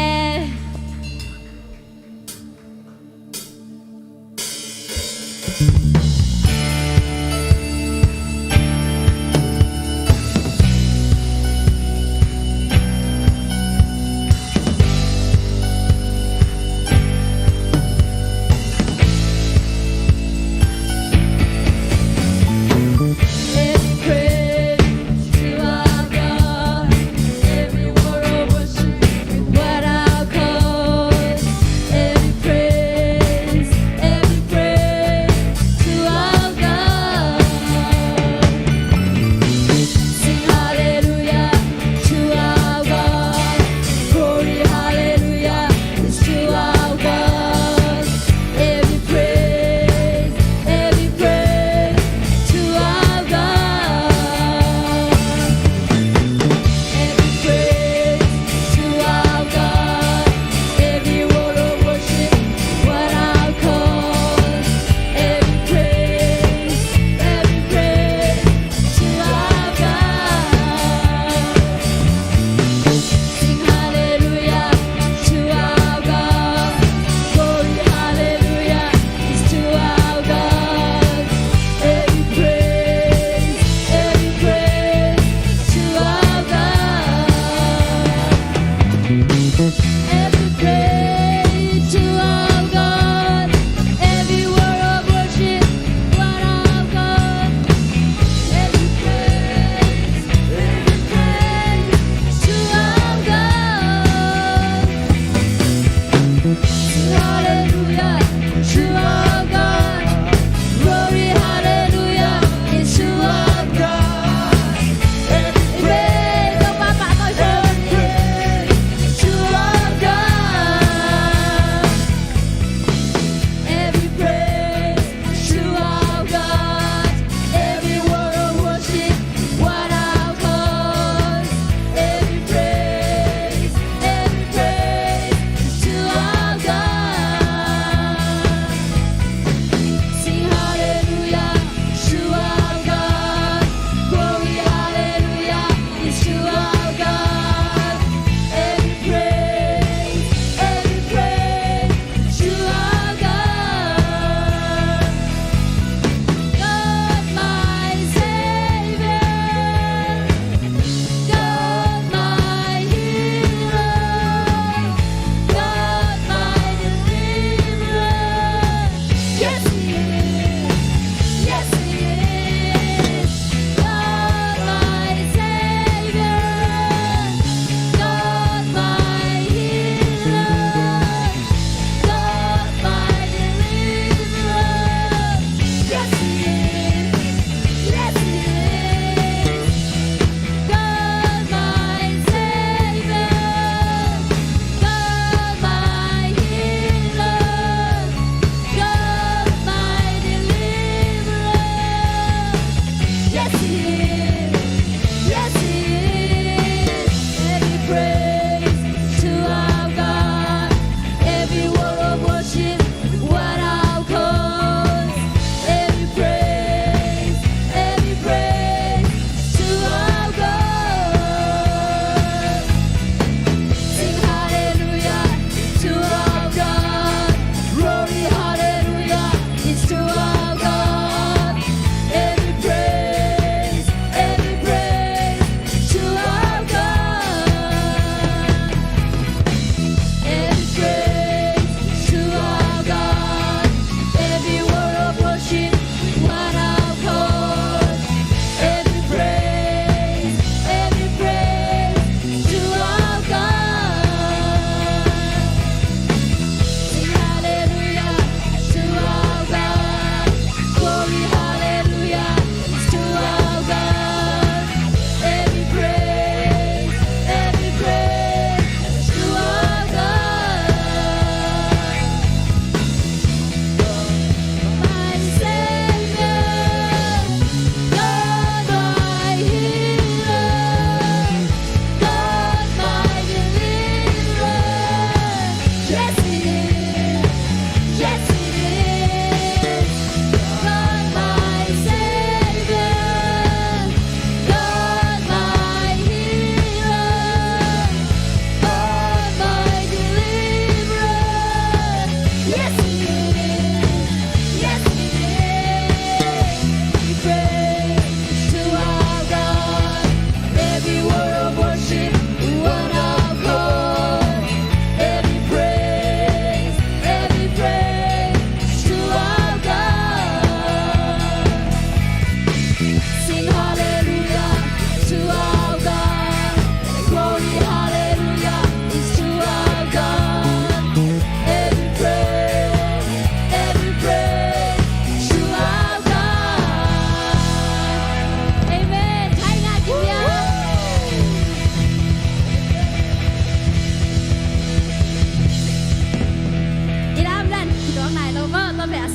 God.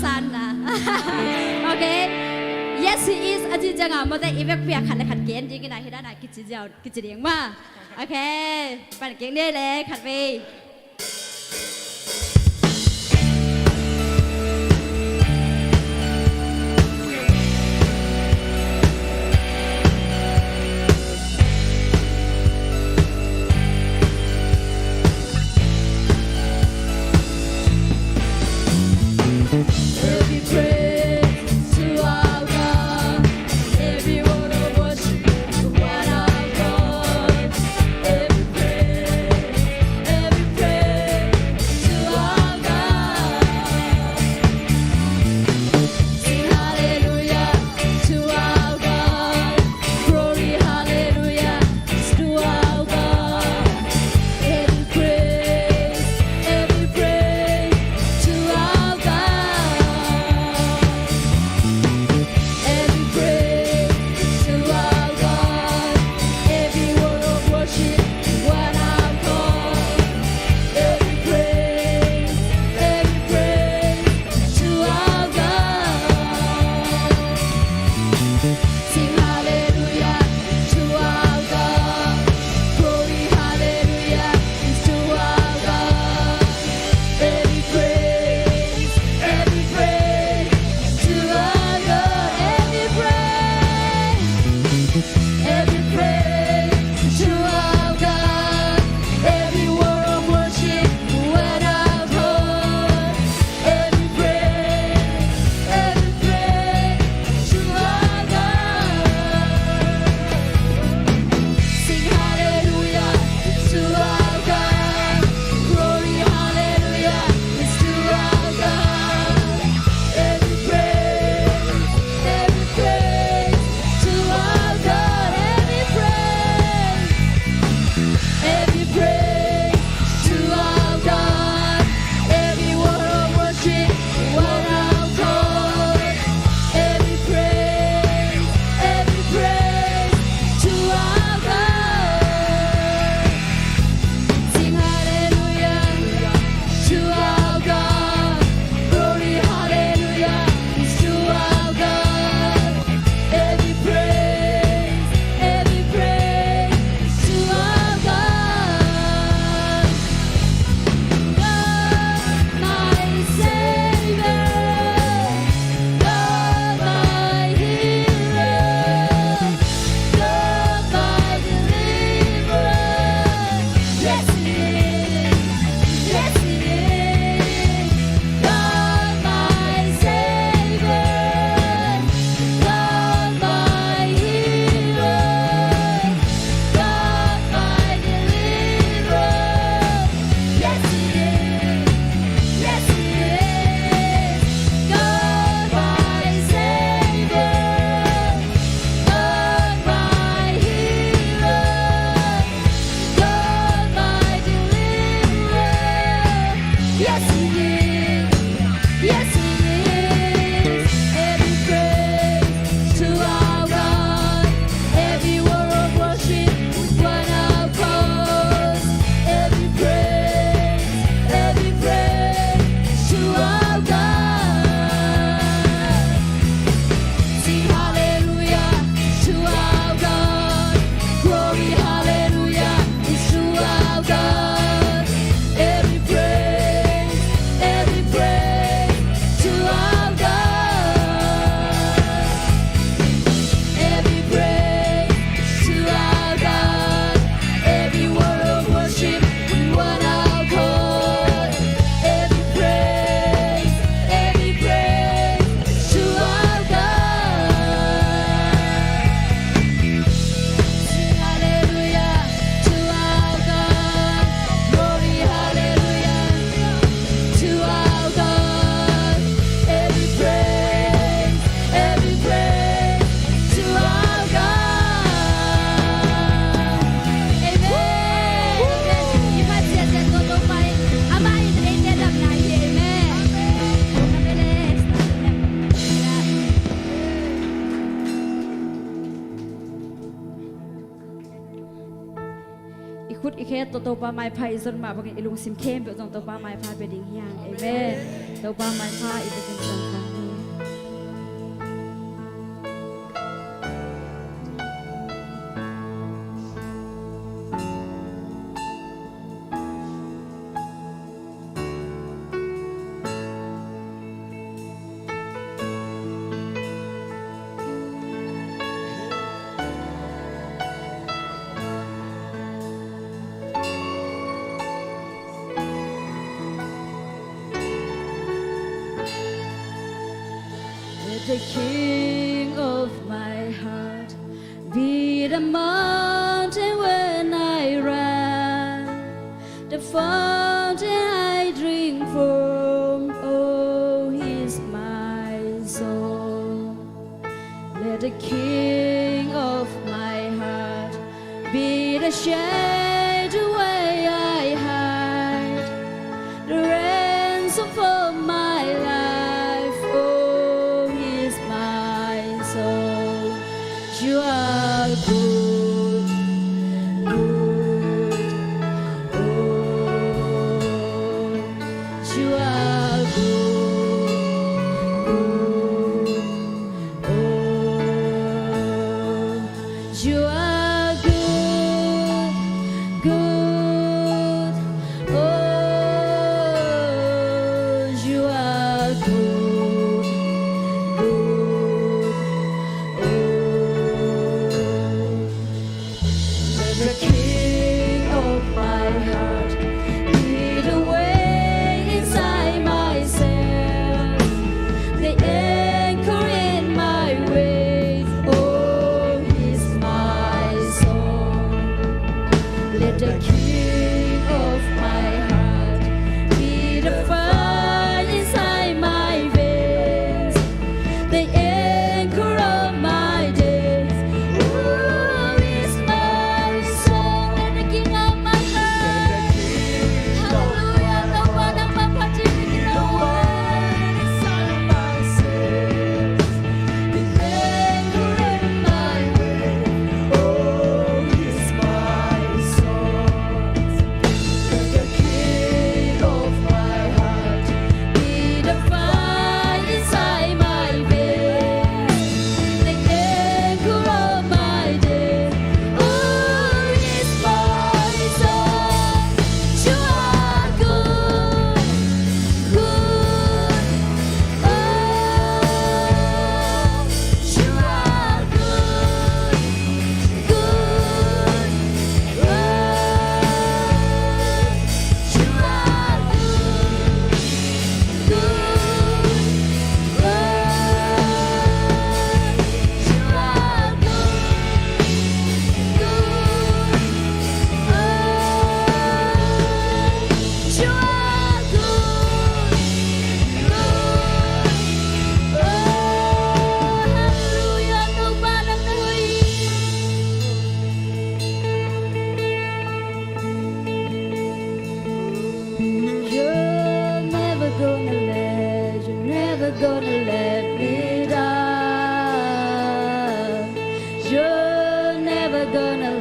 son นะ โอเค yes he is อาจจะงามาแต่อีเวกเปียขันขัดเกณฑ์จริงๆนะเฮ็ดได้นะกิจเจ้ากิจเลี้ยงมาโอเคปั่นเก่งได้เลยขัดไป Every praise to our God, every word of worship to what our God. Every praise ตัวปาไม้พายส่วนมาบังอิลุงซิมเข้มเปียตรงตัวปาไม้พายไปดิ้งยังเอเมนตัวปาไม้พายอีกเป็นสำคัญนี้ Let the King of my heart be the mountain when I run, the fountain I drink from. Oh, He's my soul. Let the King of my heart be the shade where I hide, the ransom for my life. Oh, He's my soul. You are good, good. Oh, you are good, good. Oh, you are good, good. Oh, you are good, good. Oh, let the King of my heart lead the way inside myself, the anchor in my way. Oh, He's my soul. Let the King of my heart be the fire inside my veins, the anchor of my days. Oh, He's my soul. Let the King of my heart. Hallelujah. Lord, ang mapatibig na word inside my sails, the anchor in my way. Oh, He's my soul. Let the King of my heart be the fire inside my veins, the anchor of my day. Oh, He's my soul. You are good, good. Oh, you are good, good. Oh, you are good, You're never gonna let me down. You're never gonna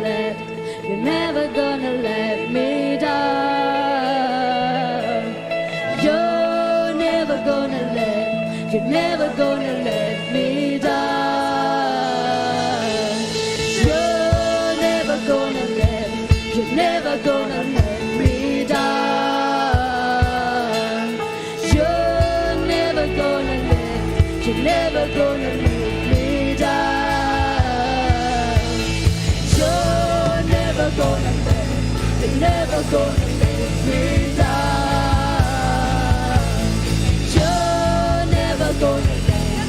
let me down. You're never gonna let me down. You're never gonna let me down. You're never gonna let me down. You're never gonna let me down. You're never gonna let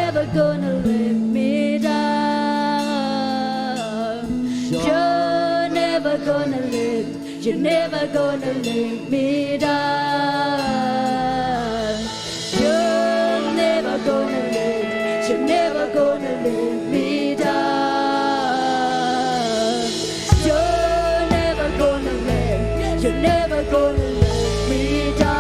never gonna let me down. You're never gonna let, you're never gonna let me down. You're never gonna let, you're never gonna let me down. You're never gonna let, you're never gonna let me down.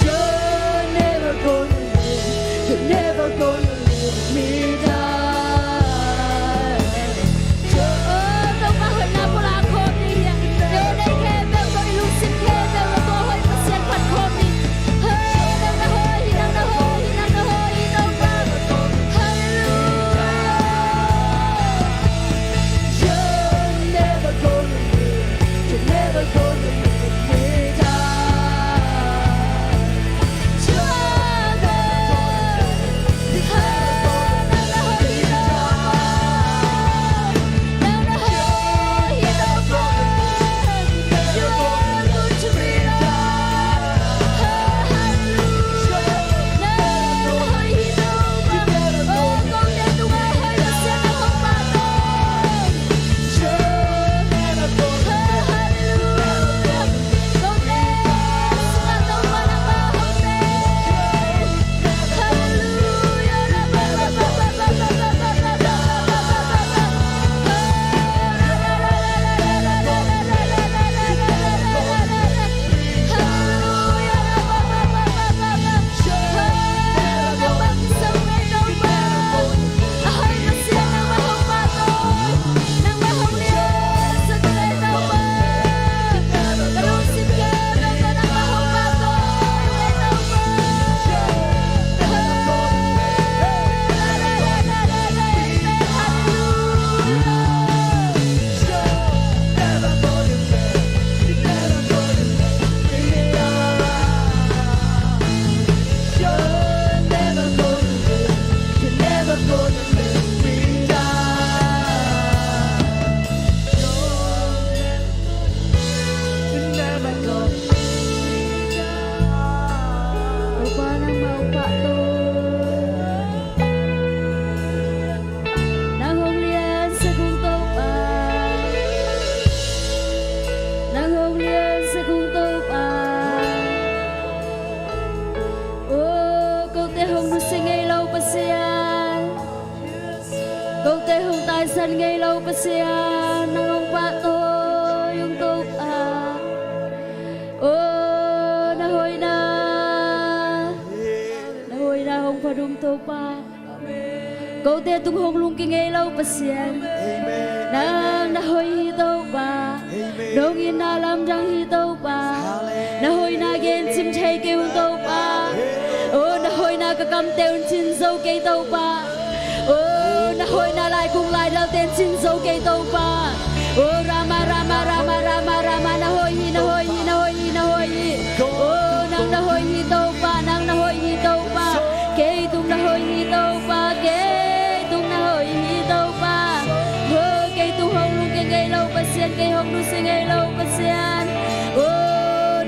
You're never gonna let, you're never gonna let me down. Đâu có hình nào của là khôn đi hiện. Về đây khe bèo tôi lúc xin khe bèo là tôi hơi mà xiên quạt khôn đi. Hơi đang đã hơi, đang đã hơi, đang đã hơi, đâu có. Hallelujah. You're never gonna let, you're never gonna let me down. You're never sân ngay lâu bát xia nang ông ba tôi yung tục na hoi na hong pha dung tô pa câu te tung hong lung kinh ngay lâu bát xia nang na hoi hi tô pa dong in na lam jang hi tô pa na hoi na gen chim chai kêu tô pa na hoi na ka kam teun chin zo kei tô pa na hoi na lại cùng lại lao tên xin dấu cây tàu pa rama rama rama rama rama na hoi hi na hoi hi na hoi hi na hoi hi nang na hoi hi tàu pa nang na hoi hi tàu pa cây tung na hoi hi tàu pa cây tung na hoi hi tàu pa cây tung hong lung cây gây lâu pa xiên cây hong lung xiên gây lâu pa xiên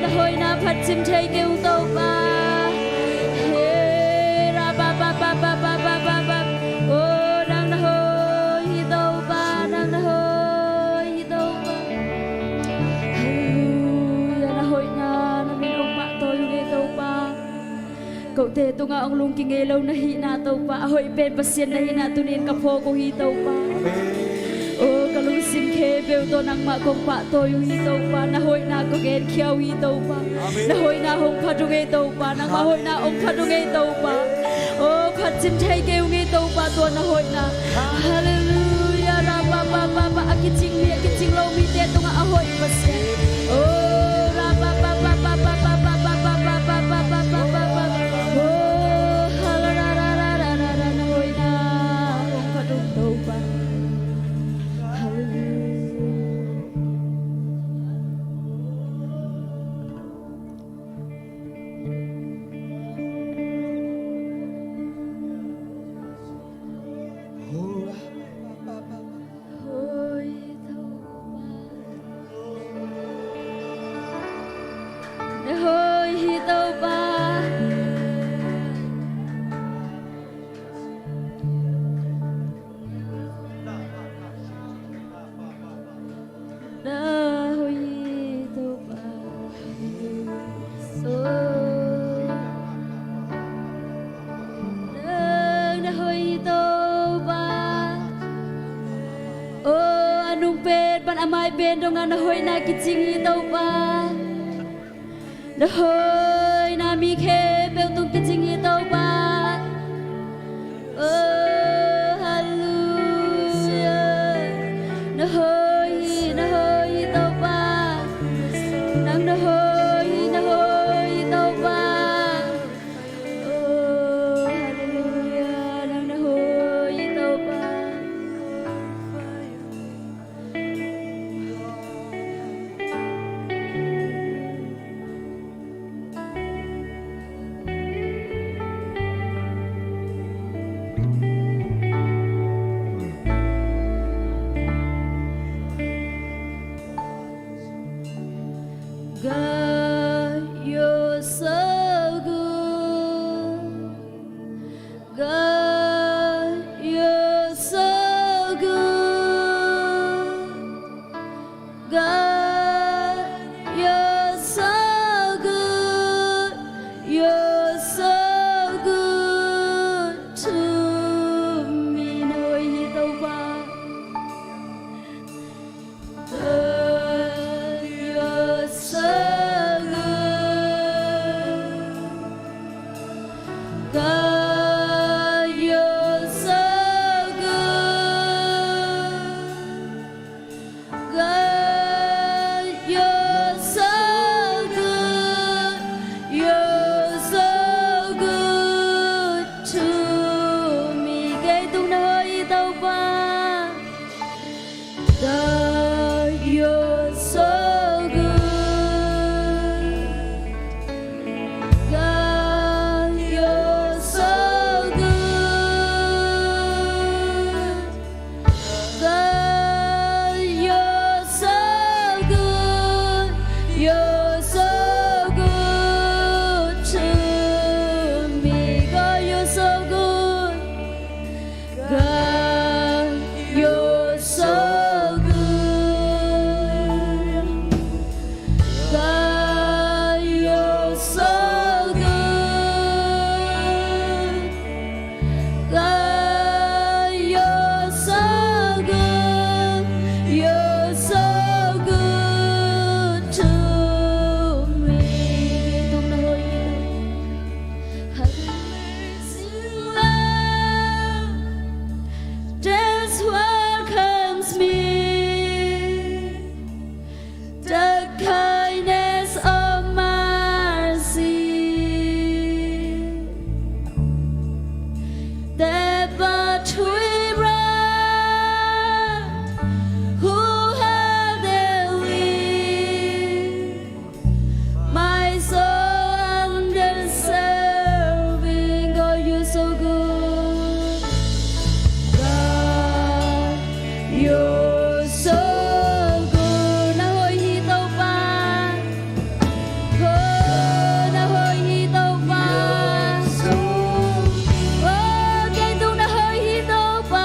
na hoi na phát chim chơi kêu tàu pa ra ba ba ba ba ba ba ba ba cậu thế tu ngã ông lung kinh nghe lâu na hi na tàu pa hội bên pasien na hi na tu nin kapo ko hi tàu pa kalung sim khe beo to nang ma kong pa to yu hi tàu pa na hội na ko gen khiao hi tàu pa na hội na hong pha tu nghe tàu pa nang ma hội na ông pha tu nghe tàu pa pha chim thai kêu nghe tàu pa to na hội na hallelujah ra ba ba ba ba akiching lâu mi te tu ngã hội pasien ra ba ba ba ba ba ba ba ba ba ba ba ba ba ba mai ben dong na hoi na ki ching hi to pa na hoi na mi khe pe tung ki ching hi to pa oh hallelujah na hoi to pa nang na hoi to pa oh hallelujah nang na hoi to pa God, you're so good. God, you're so good. God, you're so good. You're so good to me. No, he don't want. God, you're so good. God, you're so good. God, you're so good. You're so good to me. Kể tung nơi tàu qua. God, you're so good. God, you're so good. God, you're so good. You're so good to me. God, you're so good. God, you're so good. God, you're so good. God, you're so good. You're so good to me. Tung na hoi have mercy, love. Just welcomes me. The kindness of mercy that between who had lived my soul undeserving. God, you're so good. God, you're so good. Na hoi hi tàu pa. Na hoi hi tàu pa. Kể tung na hoi hi tàu pa.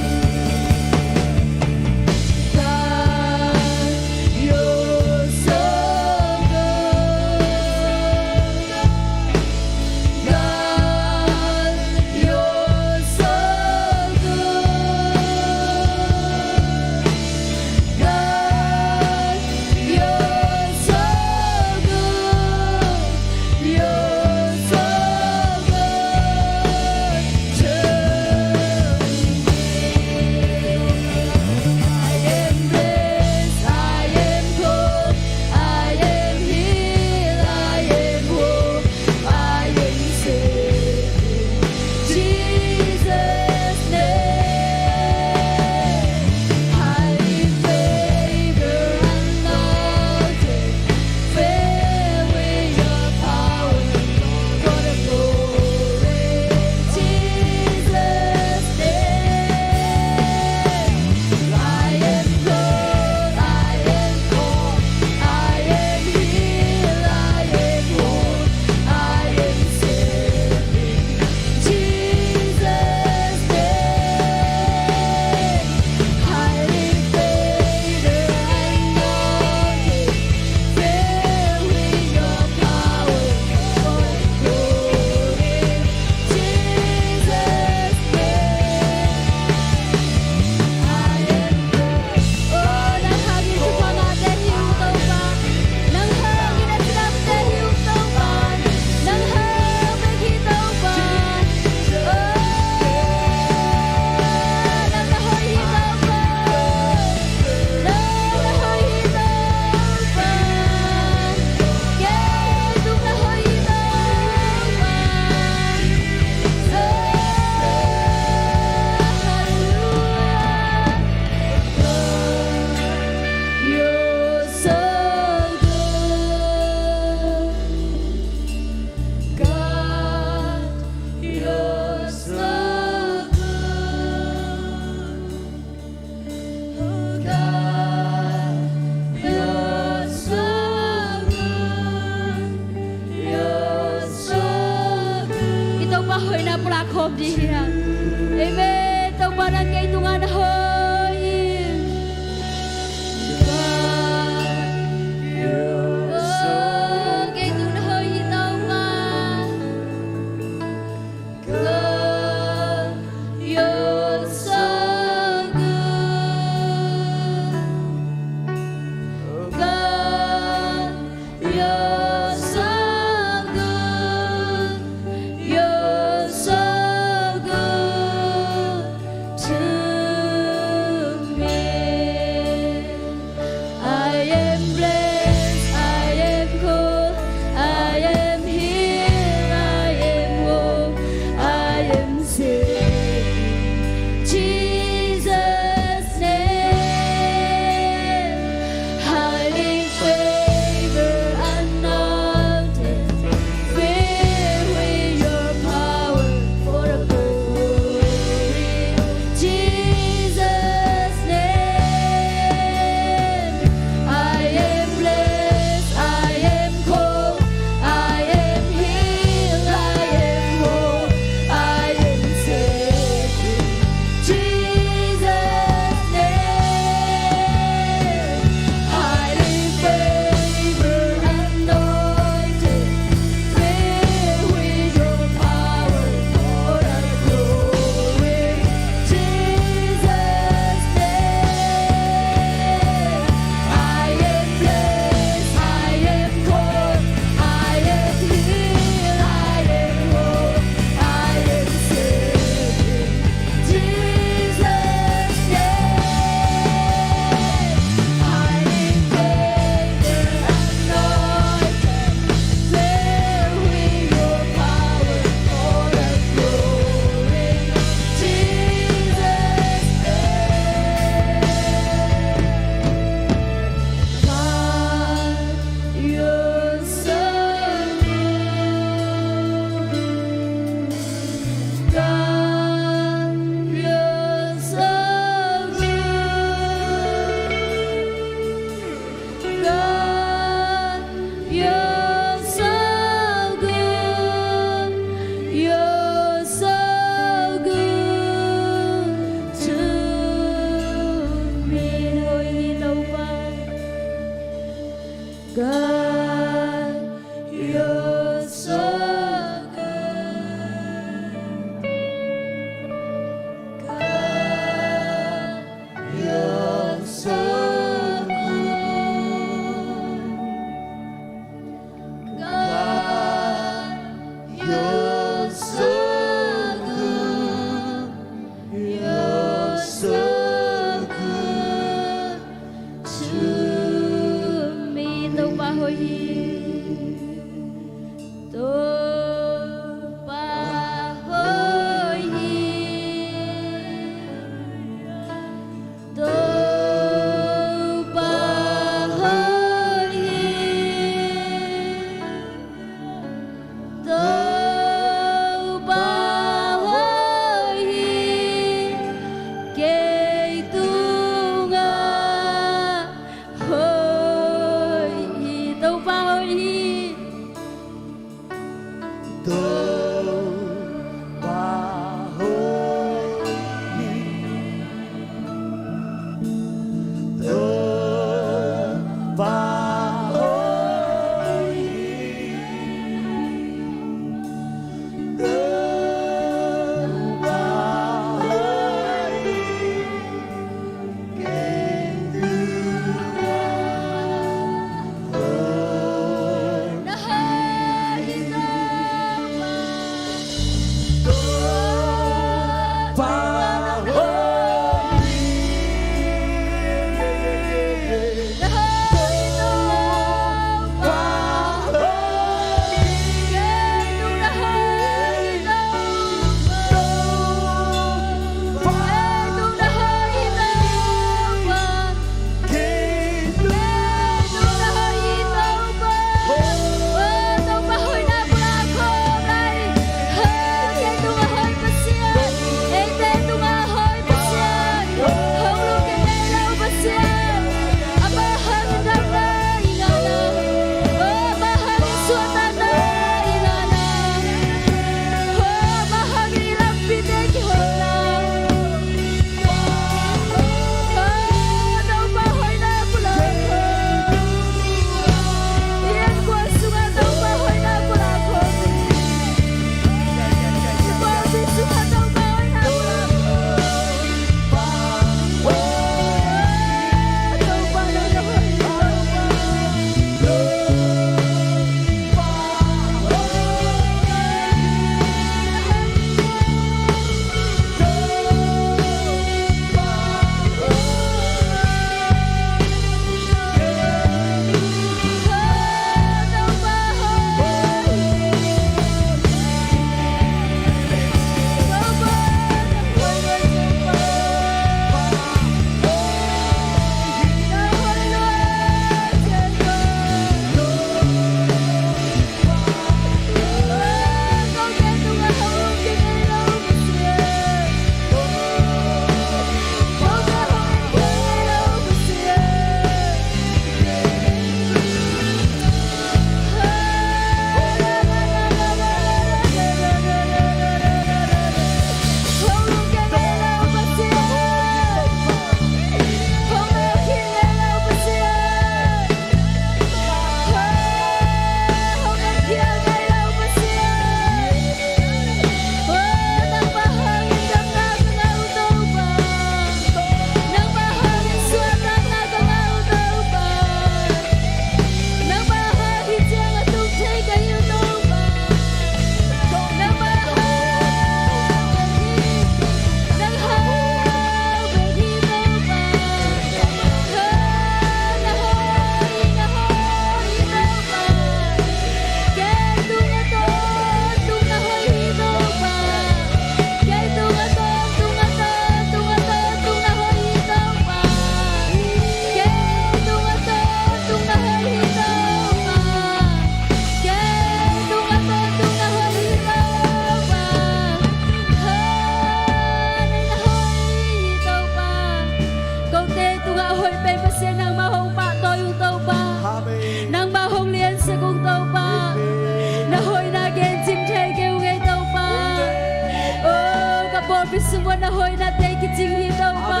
na hoy na te kiching hi tau pa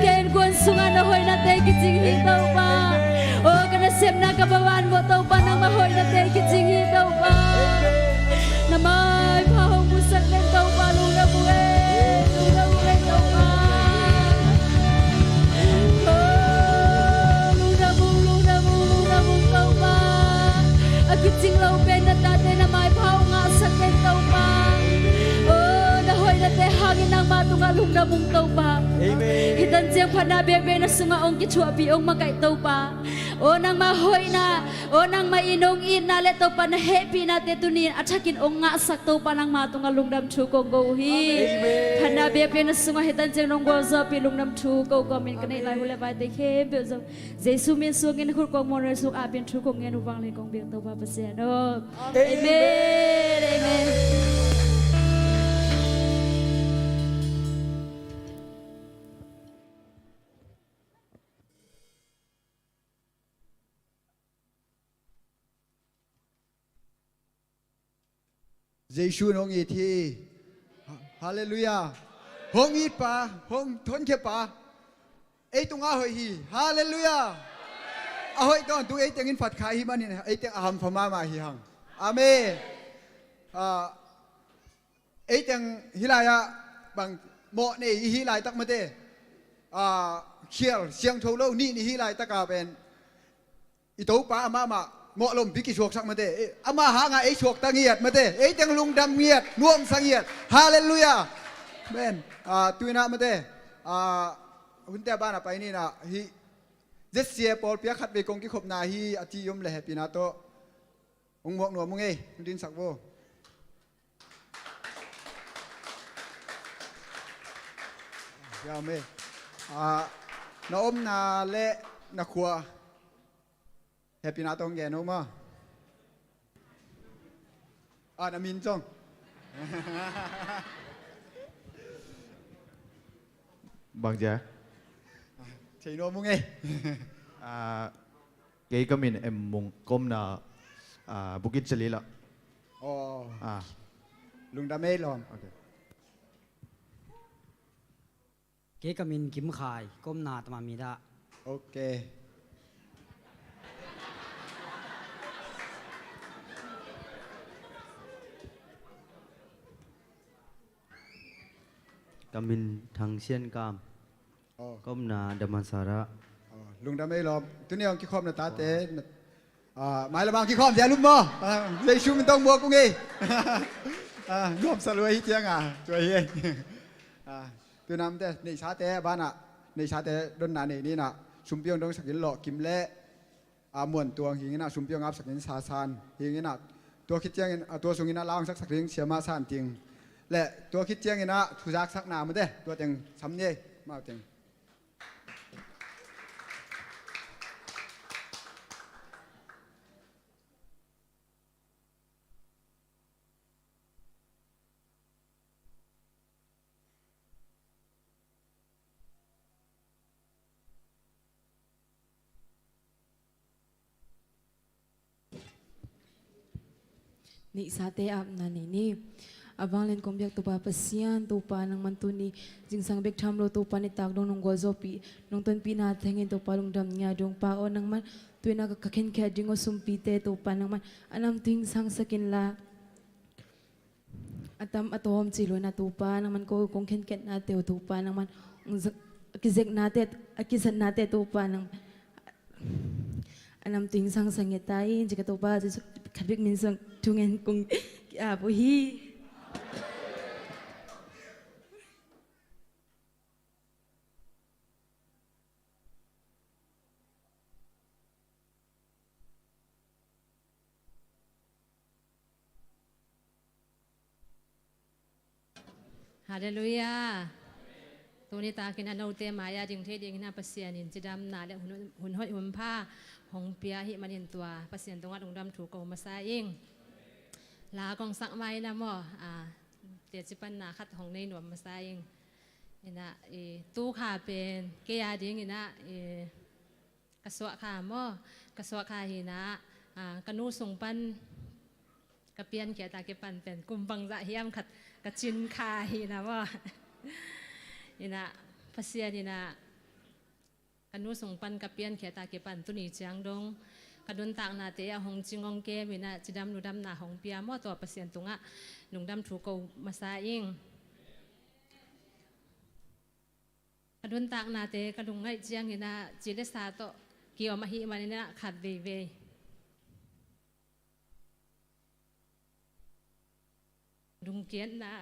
ken kun sunga na hoy na te kiching hi tau pa o kana sem na kabawan mo tau pa nang ma hoy na te kiching hi tau pa na mai pa hong musak len tau pa lu na bu e tau pa kiching lau pen na tate na mai phao nga saken tau pa na hoy na te hangin nang matunga lung na mung tau pa hitan jeng phana bek bek na sunga ong ki chua pi ong makai tau pa nang ma hoy na nang ma inong in na le tau pa na happy na te tunin athakin ong nga sak tau pa nang matunga lung dam thu ko go hi phana bek bek na sunga hitan jeng nong go zo pi lung dam thu ko ko min kanai lai hule bai te khe be zo jesu min sungin khur ko mon su a bin thu ko ngen wang le kong bek tau pa pa se no amen amen Giêsu hong i thi Hallelujah hong i pa hong thon ke pa ei tunga hoi hi Hallelujah a hoi ton tu ei tengin phat khai hi manin ei teng aham phama ma hi hang amen ei teng hilaya bang mo ne hi lai tak mate khiel siang tho lo ni hi lai taka ben i to pa ama ma ngọ lom biki chuộc sắc mà thế, ama há ngài ấy chuộc ta nghiệt mà thế, ấy tiếng lung đam nghiệt, nuông sang nghiệt, Hallelujah, men, tuy na mà thế, hun te ba na pai ni na hi, rất xe Paul pia khát về công cái khop na hi, ati yom le happy na to, ông mọc nuông mông ấy, tin sắc vô, ya me, na om na le na khua. Happy na tong gen ma na min chong Bang ja thầy nó mong nghe cái mình em mong com na Bukit Jalila lung đam mê lom cái mình kiếm khai com na tama mi da ok Kamin thang xiên cam com na Damansara lung đam mê lom tu niang ki khom na ta te mai la bang ki khom ja lum mo dei shu min tong mo ku ngi lom sa loi tiang choi hi tu nam te nei sa te ba na nei sa te don na nei ni na sum piang dong sakin lo kim le muan tuang hi na sum piang ap sakin sa san hi naตัวคิดเจียงตัวสุงินะลาวสักเรื่องเสียมาสานจริงและตัวคิดเจียงนะทุจักสักนามันเด้ตัวเต็งซ้ำเย่มาเต็งni sate ap na ni abang len kombiak tu pa pasian tu pa nang mantuni jingsang bek tham lo tu pa ni tak dong nong gozopi nong ton pina thengin tu pa lung dam nya dong pa o nang man tuina ka khen kha ding o sumpi te tu pa nang man anam ting sang sakin la atam atom chilo na tu pa nang man ko kong khen ket na te tu pa nang man kizek na te akisan na te tu pa nang anam ting sang sangetai jika tu pa kabik min sang tungen kung po hi Hallelujah. Tuni ta kin anau te maya jing the ding na pasian in chidam na le hun hoi hun pha hong pia hi manin tua pasian tonga dong dam thu ko ma sa ing la kong sak mai na mo te chipan na khat hong nei nuam ma sa ing ina tu kha pen ke ya ding ina kaswa kha mo kaswa kha hi na kanu sung pan kapian kia ta ke pan pen kumbang za hiam khat kachin kha hi na mo นี่นะภาษานี่นะกันนู้ส่งปันกับเปียนเขียตาเก็บปันตุนีเจียงดงกระดุนต่างนาเตะหงจิงงเกมินะจิดำหนูดำนาหงเปียมอตัวภาษาตุงะหนุ่งดำถูกกูมาซาอิงกระดุนต่างนาเตกระดุงไงเจียงนี่นะจิเลสาโตเกี่ยวมาหิมันนี่นะขัดเวเวดุงเกียนนะ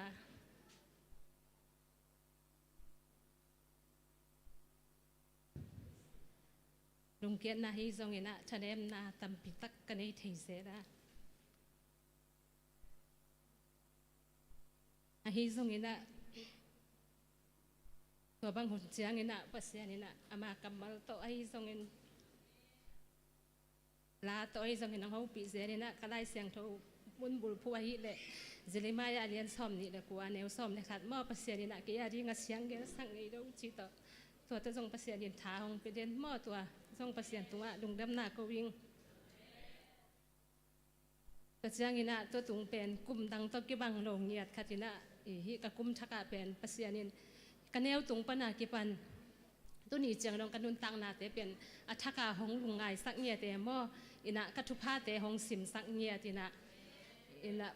ลุงเกียรตินาฮีทรงเงินะชะเนมนาตำปิตักกันในทีเสนะนาฮีทรงเงินะตัวบางหุ่นเสียงเงินะปัสเสียนี่นะอามากำมัลโตไอทรงเงินลาโตไอทรงเงินเขาปีเสียนี่นะก็ไล่เสียงโทมุนบุลผู้อาฮิเลยจิลิมายาเลียนซ้อมนี่แหละกูอันแนวซ้อมเลยค่ะมอปัสเสียนี่นะกี่อาดีงัดเสียงเกสังไงดูจีโตตัวจะทรงปัสเสียนี่ท้าของไปเดินมอตัวส่งประเสียนตัวดุงดำหน้าก็วิ่งประเสียงินะตัวตุงเป็นกลุ่มดังตัวกิบังลงเงียดคตินะฮิกะกุมทักะเป็นประเสียนินกันแนวตุงปนากิปันตัวนี้เจียงลงกันนุนตังนาเตเป็นอัฐกาหงลุงไงสักเงียเตมออินะกัทุพาเตหงสิมสักเงียตินะอินะ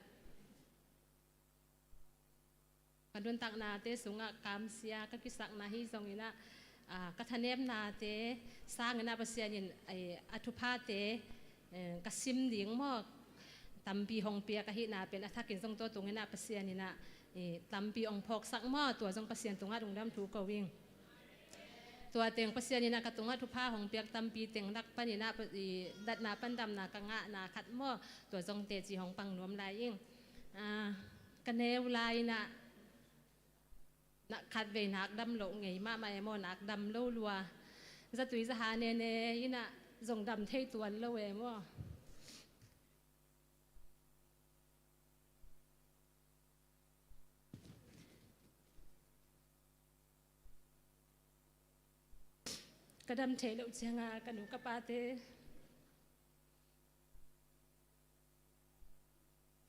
กันนุนตังนาเตสุงะกามเสียกักิสักนาฮิทรงอินะกัทเนมนาเตสร้างนาประเสียนินไออัทุพาเตกสิมดิ่งมอกตัมปีหงเปียกะหินาเป็นอัฐกินทรงตัวตรงนาประเสียนินะตัมปีองพอกสักมอตัวทรงประเสียนตรงอาดงดำถูกกวิ่งตัวเตียงประเสียนินะกตรงอาทุพาหงเปียกตัมปีเตียงรักปนินะดัดนาปันดำนากะงะนาขัดมอตัวทรงเตจีหงปังนวมลายยิ่งกันเนวลายนะนักขัดเวนักดำโลงไงมาไม่มอนักดำโลลัวจะตุยจะหาเนเนยินะส่งดำเทตัวโลเวมอกระดำเทโลเชียงากระหนูกระปาเต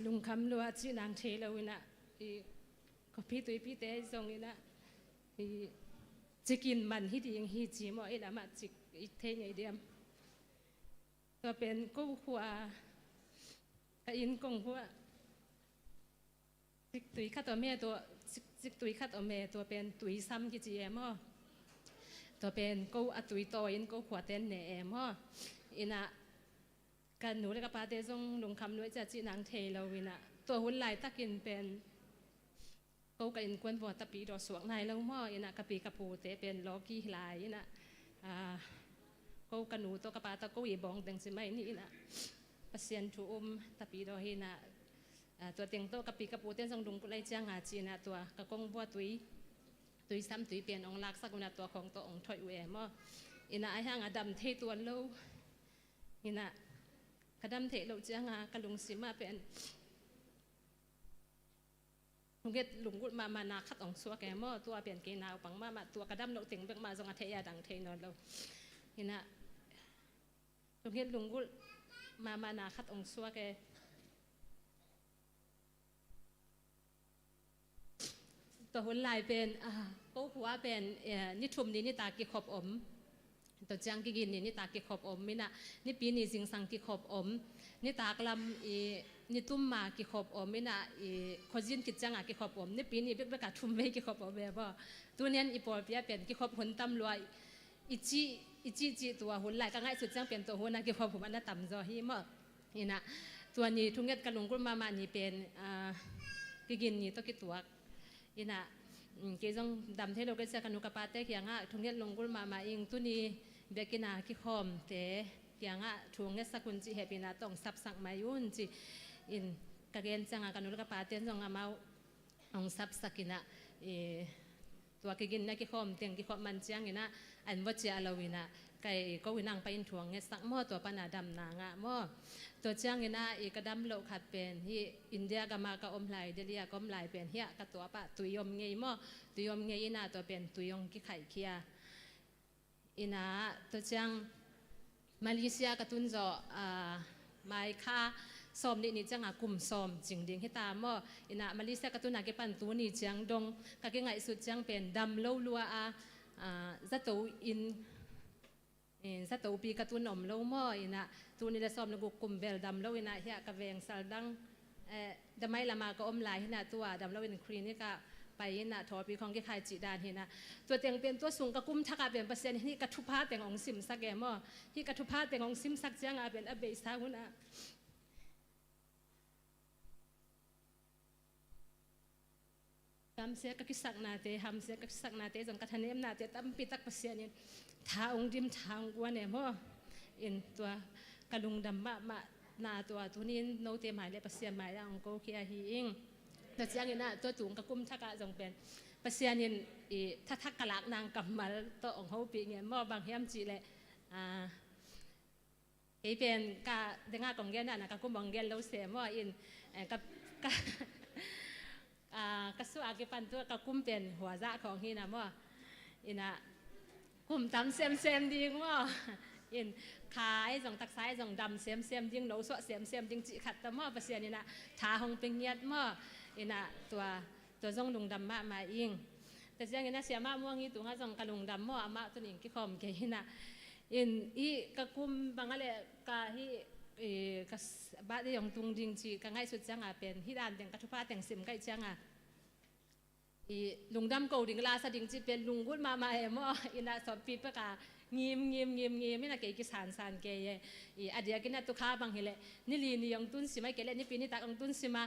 ลุงคำลัวจีนางเทโลวินะก็พี่ตุยพี่เตะส่งนี่นะจะกินมันที่ดีอย่างฮีจีมอเอละมาจิกอีเทนไอเดียมตัวเป็นกู้ขัวอินกงขัวจิกตุยขัดตัวแม่ตัวจิกตุยขัดตัวแม่ตัวเป็นตุยซ้ำกิจีเอมอตัวเป็นกู้อตุยโตอินกู้ขัวเต้นเนเอมออินะกันหนูเลยกับปาเตส่งลงคำด้วยจะจีนางเทเราวินะตัวหุ่นไหลตะกินเป็นกูก็อินควนบัวตะปีดอสวงในแล้วมั่วอินะกะปีกะปูเตเป็นล้อกี้ลายอินะกูกะหนูตัวกะปาตะกูอีบองแต่งสิไม่นี่อินะปัสเซียนถูอมตะปีดอหินะตัวเตียงโตกะปีกะปูเต้นทรงดุงกุไลเจียงหาจีนะตัวกะกงบัวตุยซ้ำตุยเปลี่ยนองลักสักนะตัวของตัวองถอยเวมั่วอินะไอ้ห่างดำเทตัวโลอินะกระดำเทโลเจียงหากะลุงสิมาเป็นลุงเกตลุงกุดมานาคัดองสัวแกมอตัวเปลี่ยนเกนาวปังมาตัวกระดำเราติ่งเบิกมาจงอาเทียดังเทนอนเราเห็นนะลุงเกตลุงกุดมานาคัดองสัวแกตัวหุ่นลายเป็นก็หัวเป็นนิทุมนี้นิตากิขบอมตัวจังกิกินนี่ตากิขบอมมินะนี่ปีนี้สิงสังกิขบอมนี่ตากลำนี่ตุ้มมากิขบอมมินะขจินกิจังกิขบอมนี่ปีนี้เบิกประกาศทุ่มไม่กิขบอมแบบว่าตัวนี้อีปอเปียเป็นกิขบหุ่นตำรวจอีจีตัวหุ่นลายก็ง่ายสุดจังเป็นตัวหุ่นนะกิขบผมอันนั้นต่ำจอฮีมอนี่นะตัวนี้ทุ่งเงินกระลุงกุมานี่เป็นกิกินนี่ตัวกิตัวนี่นะเกี่ยงดำเทโลกเสียกันนุกปาเตเกี่ยงทุ่งเงินลงกุมาอิงตัวนี้เบกินาคิคอมเตยังช่วงนี้สักุลจีเฮปินาต้องซับสังมายุนจีอินกระเกนจังกันนุลกปาเตียนจงอามาองซับสักินะตัวกินนักคิคอมเตียงคิคอมมันจังอินะอันวัชยาลาวินะไก่ก็วินังไปอินช่วงนี้สักหม้อตัวปนาดำนางะหม้อตัวจังอินะอีกระดำโลขัดเป็นที่อินเดียกามากะอมไหลเดลียกอมไหลเป็นเฮียกะตัวปะตุยมเงยหม้อตุยมเงยอินะตัวเป็นตุยงกิไข่เคียอินะตัวจังมาเลเซียกตุนจอไม่ค่า ซ้อมนี่จังกลุ่มซ้อมจริงดิ่งให้ตามว่าอินะมาลิเซียกตุนาเก็ปันตัวนี่จังดงกะเกงไงสุดจังเป็นดำเล่าลัวจะตัวอินจะตัวปีกตุนอมเล่าม่ออินะตัวนี้จะซ้อมในกลุ่มเบลดำเล่าอินะเฮียกะเวงสัลดังดำไม่ละมาก็อมลายอินะตัวดำเล่าอินครีนี่ก็ไปนะทอปีของที่ขายจีดานเห็นนะตัวเตียงเป็นตัวสูงกะกุ้มทักอาเป็นเปอร์เซ็นต์นี่กระทุพาเตียงองซิมสักแกมอที่กระทุพาเตียงองซิมสักจังอาเป็นอเบสาหุนะทำเสียก็คิดสักนาเตทำเสียก็คิดสักนาเตจงกระทันเนมนาเตตั้มปีตักเปอร์เซ็นต์นี่ท้าองดิมทางกวนเนี่ยมออินตัวกระลุงดำมานาตัวนี้โนเตหมายเลยเปอร์เซ็นต์หมายแล้วองโกเคียฮีอิงแต่เสียงนี่นะตัวจุงกระกุ้มทักจงเป็นเปอร์เซ็นต์นี่ถ้าทักกะลักนางกำมาตัวองเขาปีเงี้ยมอบางเฮียมจีเลยเป็นกาเด้งากองเกนนะกะกุ้มบางเกนเราเสียมออินกับกระสู้อาเกปันตัวกะกุ้มเป็นหัวจ่าของฮีนะมออินะกุ้มตำเสียมดีมออินขายส่งตักซ้ายส่งดำเสียมยิงโหนสวะเสียมยิงจีขัดตะมอเปอร์เซ็นต์นี่นะทาหงเป็นเงียดมออินะตัวจงลุงดำมาอิงแต่เสียงนี่นะเสียมาม่วงนี่ตัวงั้นจงกะลุงดำมออามาตัวนี้กี่คอมเกี่ยนะอินกะกุ้มบางอะไรกะฮีกะบ้านที่ยองตุงดิงจีกะง่ายสุดจังเป็นที่ด้านเตียงกะทุพาเตียงซิมใกล้จังลุงดำเกาดิงลาสดิงจีเป็นลุงกุดมาเอมอินะสอบปีประกางีมไม่น่าเกยกิสานเกยอดีตกินตุขาบางเฮเลนี่ลีนี่ยองตุนสิมาเกลนี่ปีนี่ตากองตุนสิมา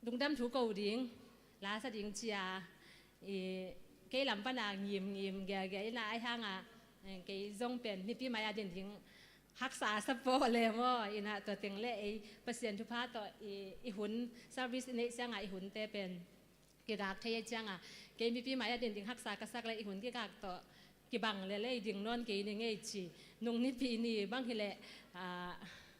ลุงดำถูกเกาดิงลาสดิงจีเกยลำปนางีมเกยน่าไอ้ห่างเกยจงเป็นนี่ปีมายาเด่นดิงฮักษาสปอเลยว่าอินะตัวเต็งเล่เปอร์เซ็นต์ทุพาตัวหุ่นซาร์วิสนี่จังหุ่นเตเป็นกีรักเทียจังเกยมีปีมายาเด่นดิงฮักษากษักเลยหุ่นกีรักตัวกีบังเลยดิงนอนเกยนี่ไงจีนุ่งนี่ปีนี่บางทีเลย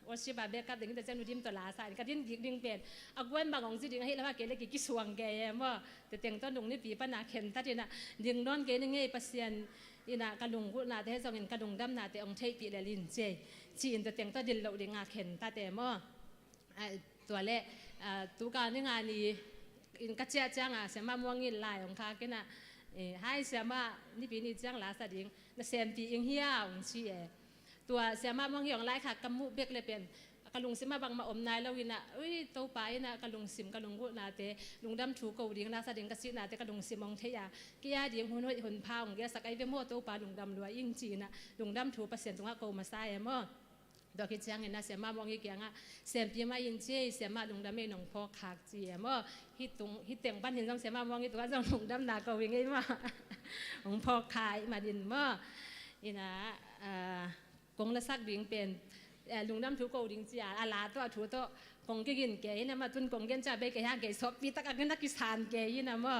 ว่าชิบะเบกับดิงแต่เจ้าหนุ่มตัวลาสายกับดิงเป็นอากวนบางองจีดิงให้แล้วว่าเกยเลยกี่สวงเกยว่าแต่เต็งต้นนุ่งนี่ปีปนาเข็นตัดนะดิงนอนเกยนี่ไงเปอร์เซ็นต์อินะกระดุงกุนาเทศงินกระดุงดำนาเตองเทปีเลลินเจจีนแต่เตียงตัวดินเหลวดิงาเข็นตาเตมอตัวเล่ตัวการนี่งานนี้อินกัจเจจังเสียมาม่วงอินลายของข้ากันนะให้เสียมานี่ปีนี้จังลาสดิงนั่นเสียมปีอิงเฮียองชีตัวเสียมาม่วงเฮียงลายค่ะกำมุเบกเลยเป็นกระลุงซิมาบางมาอมนายแล้ววินะโตไปนะกระลุงซิมกระลุงกุนาเตลุงดำถูกดิงลาสดิงกสินาเตกระลุงซิมองเทียกิยาดิงหุ่นพาวของแกสักไอเวโมโตปาลุงดำด้วยยิ่งจีนะลุงดำถูกเปอร์เซ็นต์ตรงว่าโกมาไซเอมอดอกคิดจังเห็นนะเสียมามองยี่เกียงเสียมปีมายินเจเสียมาลุงดำไม่หนองพอขากจีเอมอฮิตรงฮิตเตียงบ้านเห็นจังเสียมามองยี่ตัวจังลุงดำนาเกวิงไงมาของพอขายมาดินมอนี่นะกงละซักดิงเป็นลุงดำถูกโกดิงจีอาลาตัวถูกตัวกงกินเกยนะมาตุนกงเกนจะไปเกยเกยสอบปีตะกันนักกิสานเกยนะมา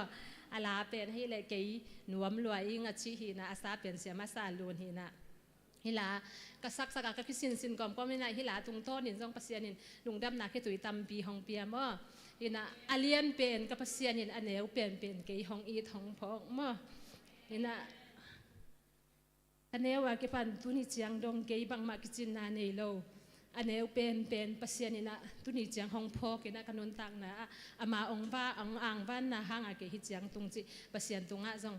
อาลาเป็นให้เลยเกยหนวมรวยงัดชีหินะอาซาเป็นเสียมาซาลูนหินะฮิลากษักสักกะคิสินก่อมก็ไม่นายฮิลาตรงโต้นินจงปัสยานินลุงดำนักแค่ตุยตำปีห้องเปียมอฮินะอาเลียนเป็นกับปัสยานินอันเนวเป็นเกยห้องอีห้องพอกมอฮินะอันเนวว่าเก็บปันตุนิจังดงเกยบังมากิจินนาเนโลอันเนวเป็นปัสยานินะตุนิจังห้องพอกนะกันนตังนะอามาองบ้าอ่างบ้านนะห้างอาเกหิจังตรงจีปัสยานตรงอ่ะจง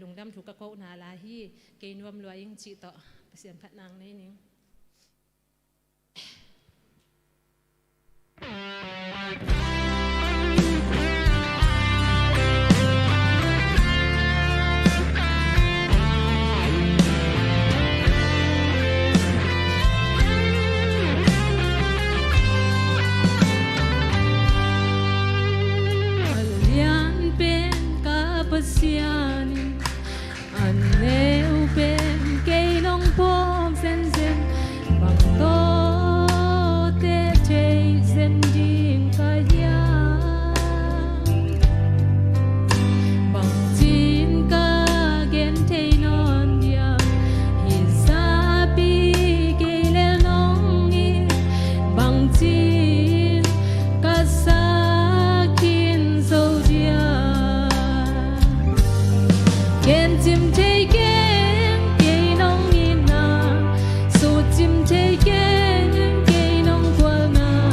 ลุงดำถูกกะโกนาลาฮีเกยนวมรวยยิ่งจีต่อเสียงพัดนางนี่นิ่งHãy subscribe cho kênh Ghiền Mì Gõ để không bỏ lỡ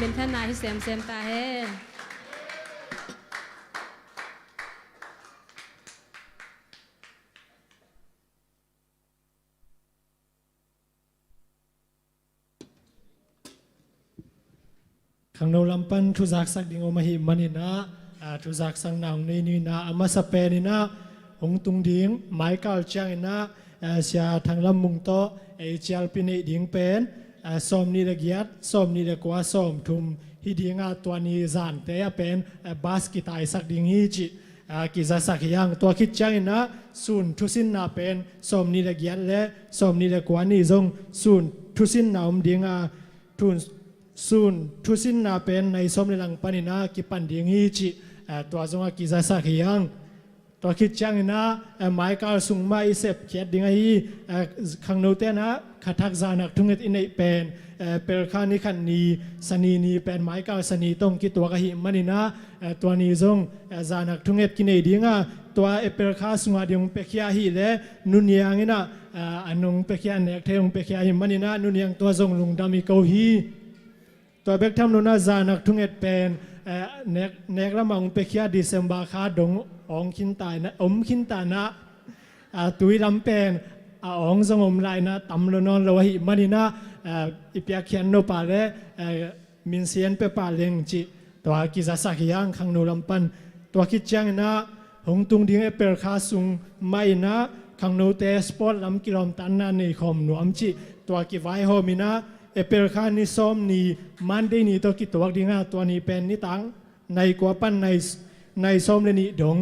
มินท่านนายที่เสียมเสียมตาเฮขังโนลำปันทุจักสักดิ่งอมาหิมันนี่นะทุจักสังนางนี่นะอามาสเปนี่นะหงตุงดิ่งไม้กาลจังนะเสียทางลำมุงโตเอเจลปินดิ่งเป็นสมนี่ละเกียรสมนี่ละกว่าสมทุมฮิดิ่งตัวนี้จานแต่เป็นบาสกิตายสักดิ่งฮิจิกิจสักอย่างตัวคิดจังนะส่วนทุสินนาเป็นสมนี่ละเกียรและสมนี่ละกว่านี่จงส่วนทุสินนาดิ่งทุนส่วนทุสินนาเป็นในสมในหลังปนินากิปันดิ่งฮิจิตัวจงกิจสักอย่างตัวคิดจังนะหมายการสุงมาอิเสพเขียดดิ่งฮีขังโนเตนะขัดทักษานักทุ่งเอ็ดอินเอเป็นเปรคานิขันนีสนีนีเป็นหมายการสนีต้องกิตัวกะหิมันนี่นะตัวนี้จงจานักทุ่งเอ็ดกินเอดิ่งตัวเปรคาสุงอาดิงเปขียฮีเลนุนยังนะอันนงเปขียเนกเทงเปขียหิมันนี่นะนุนยังตัวจงลุงดามิเกาฮีตัวเบกทำนุนาจานักทุ่งเอ็ดเป็นเนกละมังเปขียดิเซมบาคาดงองคินตายนะคินตานะตุยลำเป็นองสงมลายนะตำลนนลวหิมันนี่นะอิปยาเขียนโนปาเลมินเซียนเปปาเลงจิตัวกิจสักยังขังโนลำปันตัวคิดจังนะหงตุงดิ่งเปรคาสุงไม่นะขังโนเตสปอร์ตลำกิโลมตันนันในคอมหนูอัมจิตัวกิไวโฮมินะเปรคานิซอมนี่มันได้นี่ตัวกิตัวดิ่งตัวนี้เป็นนิตังในกว่าปันในสมเลนิดง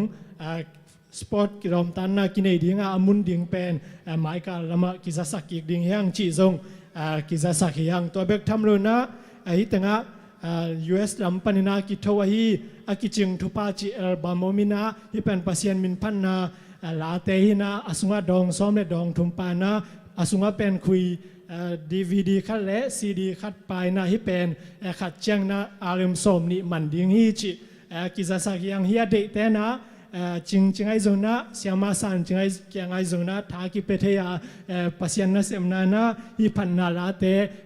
สปอร์ตกิรอมตันนากินเอดิ่งอามุนดิ่งเป็นหมายการละมากิจสักกิดิ่งยังจีจงกิจสักยังตัวเบกทำลุนะฮิตงะUS ลำปันนากิทวะฮีอากิจิงทุปาจิเอลบามอมินาฮิเป็นปัสยันมินพันนาลาเตหินาอสุงะดองสมเลดองทุมปานาอสุงะเป็นคุยDVD คัดและ CD คัดไปนะฮิเป็นขัดเจียงนะอารมณ์สมนี่มันดิ่งฮีจิกิจสักยังเฮียเดเตนะจิงไอโซนะเสียมาสันจิงไอโซนะทากิเปเทียปัสยันนะเสมนานะฮิพันนาลาเต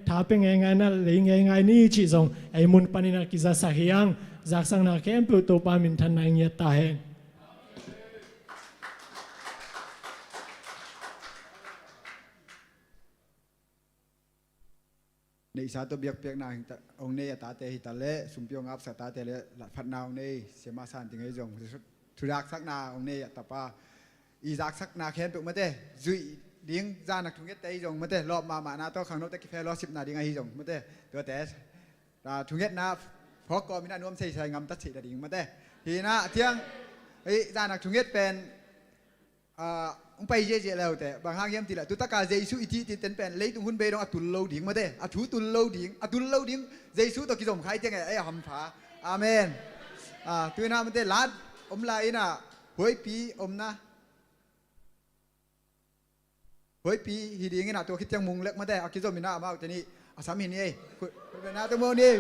ทาเป็นไงนะเลยไงนี่จิจงไอมุนปานินากิจสักยังจากสังนาเข้มปุตโตปามินทันนายเงียตาเฮในสาตัวเบียกเปียกนางองค์นี้ตาเตหิตาเล่สุมเปียงอับสตาเตเล่พัดนาองค์นี้เสียมาสันจิงไอจงทุรักสักนาองค์นี้แต่ป้าอีจักสักนาแค้นตุกมาเต้จุยดิ้งจานักทุ่งเอตไอจงมาเต้รอบมานาโต้ขังโนตะกิเฟรอ10 นาดิ้งไอจงมาเต้ตัวแต่ทุ่งเอตนาพอกอมินานวมใส่งำตัดสิดิ้งมาเต้ทีน่ะเที่ยงไอจานักทุ่งเอตเป็นองไปเจแล้วแต่บางครั้งยังทีละตุตกาเจสุอิทีติเต็นเป็นเลยตุงหุ่นเบรองตุลโลดิ่งมาเต้ตุตุลโลดิ่งเจสุตัวกิจสมใครจังไงไอ้หำผาอาเมนตัวน่ะมาเต้ลาดอมลายน่ะหวยปีอมนะหวยปีฮีดีงี้น่ะตัวคิดจังมุงเล็กมาเต้กิจสมมีน่ามาเอาแต่นี่สามีนี่คุณเป็นน่าตัวโมนี่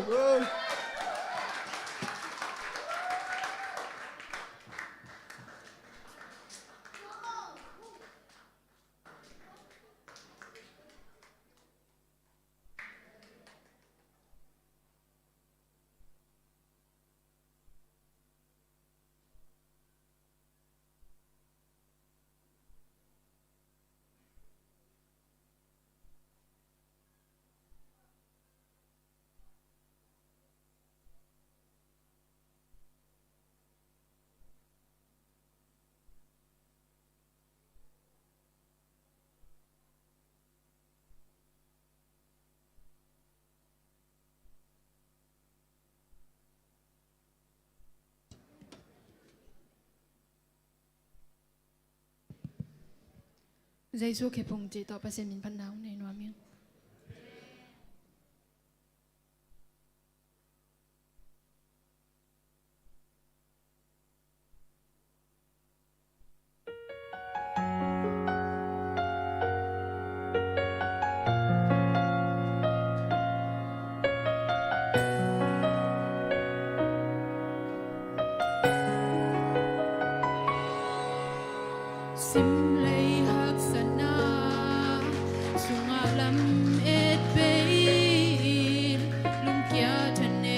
ใจสู้เขพงจีต่อเปอร์เซ็นต์มินพันดาวในนัวเมียง สิมเลยหักสนาสุงาลำเอ็ดเบยลุงเกียทันเอ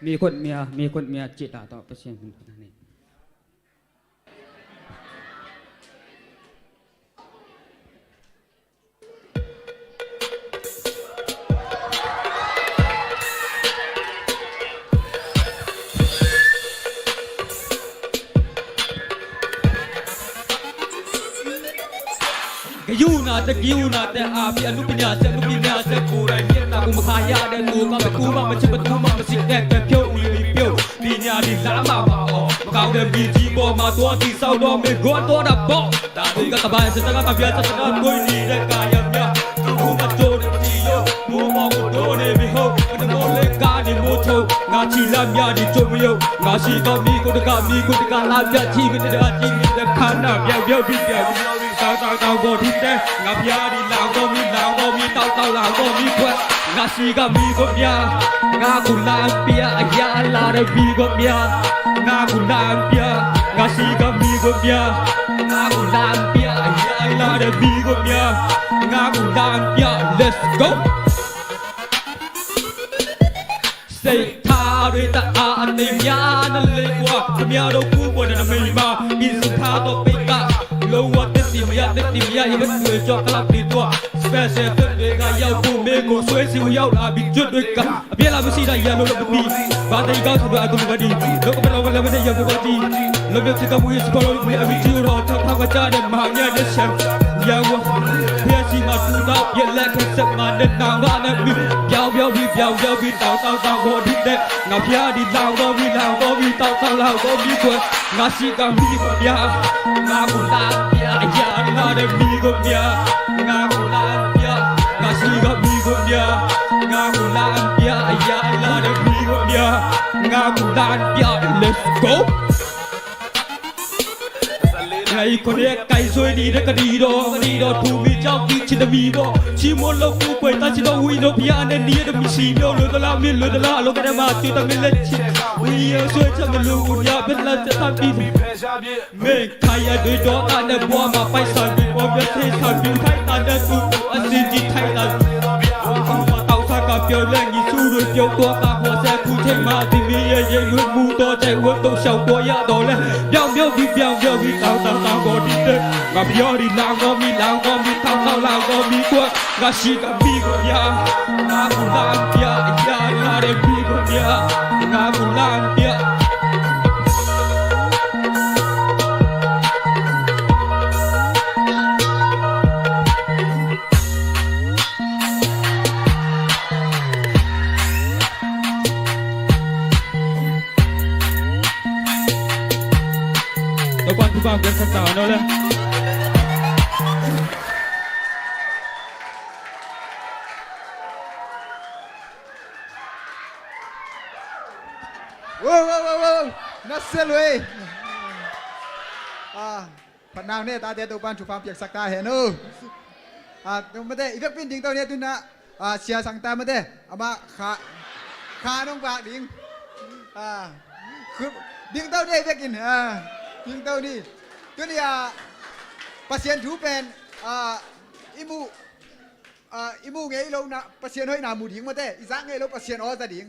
มีคนเมียจิตต่อเปอร์เซ็นต์นี่ยูนาแต่กิวนาแต่อาบีอนุปิญญาเสนุปิญญาเสกูไรเมียนากูมาขายาเดินกูมาไปกูมาไม่ใช่ประตูมาไม่ใช่แดกแต่เพียวมีเพียวปีญาดีล้ามาอ๋อมาเก่าเดินบีจีบอมาตัวที่เศร้าดอมไม่กวนตัวดับบ่ตาดูกับตาบานเสตกับเบียร์จะตะกุยดีได้กายามยากูมาโจนจีโยมูมองกูโดนเอวิโฮมันโมเลกาดิโมโชงาชีลามยาดิโจมโยงาชีก็มีกูตะกาลาบยาชีก็จะจีมีแต่ขันหน้าเบี้ยวบิดเบี้ยวตาวโบทิเตงาพยาดีลาวก็มีตาวลาวก็มีควันงาชีก็มีก็มีงากุลาเปียอายาลาเรบีก็มีงากุลาเปียงาชีก็มีก็มีงากุลาเปียอายาลาเรบีก็มีงากุลาเปีย let's go say ท่าด้วยตาอันในยานั่นเลยว่าทำยาเราคู่บนนั้นไม่มาอีสุดท้าต่อไปกะโลว่าเต็มที่ไม่อยากยังไม่เคยจอกกลับดีตัวสเปเชียลเกิดด้วยกันยาวกูเมฆกูสวยสิวยาวลาบิจุดด้วยกันเบี้ยลาไม่ใช่ได้ยาโลกแบบนี้บ้านที่เขาทำอะไรกูไม่ดีโลกเป็นเราไม่ได้ยังไม่ดีโลกที่เขาไม่ใช่คนเราไม่เอาวิจิโรทำทางกระจายเดินมาเนี่ยเดชยาวเพียชีมาสุดาเย็นแรกแค่สักมาเดินนางร้านนั้นมียาวบีตาวโบดิเด็กงาพยาดีลาวก็มีตาวลาวก็มีคนงาชีก็มีคนยางาบุลาอยาลาเดมีก็มีงาบุลาอยาชีก็มีก็มีงาบุลาอยาลาเดมีก็มีงาบุลาอยา let's goไอ้คนเนี้ยไก่สวยดีได้ก็ดีดอทูมีเจ้ากินชินมีดอชิมอนเราคู่ไปตาชิดอวิโนพิอาเนนี่เดมิชิโนเลือดลามิลเลือดลาโลกันมาจุดตั้งเล็ดชิวิยสวยจังลูกยาเป็นลาจะทำดีเมฆไทยด้วยดอตาเนบัวมาไปสันบิวเบียเทสันบิวไทยตาเนตูอันซีจีไทยตากับเปียวแรงยิ่งสู้ด้วยเปียวตัวปากหัวแสบคู่เทมาที่มีเย่เงือกมูตัวใจหัวตัวเฉาตัวยาโดเลยเบี้ยวบีตาวก็ดีเด็กกับยอดีลาวก็มีตาวลาวก็มีกวนงาชีก็มีก็ยางาบุลานเปียยาลาเรบีก็ยางาบุลานเปียบางเกินสักหน่อยนั่นแหละว้าวนัสเซลเวยพันนางเนี่ยตาเดียตัวปันชูความเปียกสักตาเห็นนู่ตัวมาเด้อีกเป็นดิ่งตัวเนี้ยตุนนะเสียสังตามาเด้เอามาขาน้องปากดิ่งคือดิ่งตัวเนี้ยเปียกินดิ่งตัวนี้ตัวนี้pasien thu pen imu ngai lo na pasien hoi na mu ding ma te izak ngai lo pasien o za ding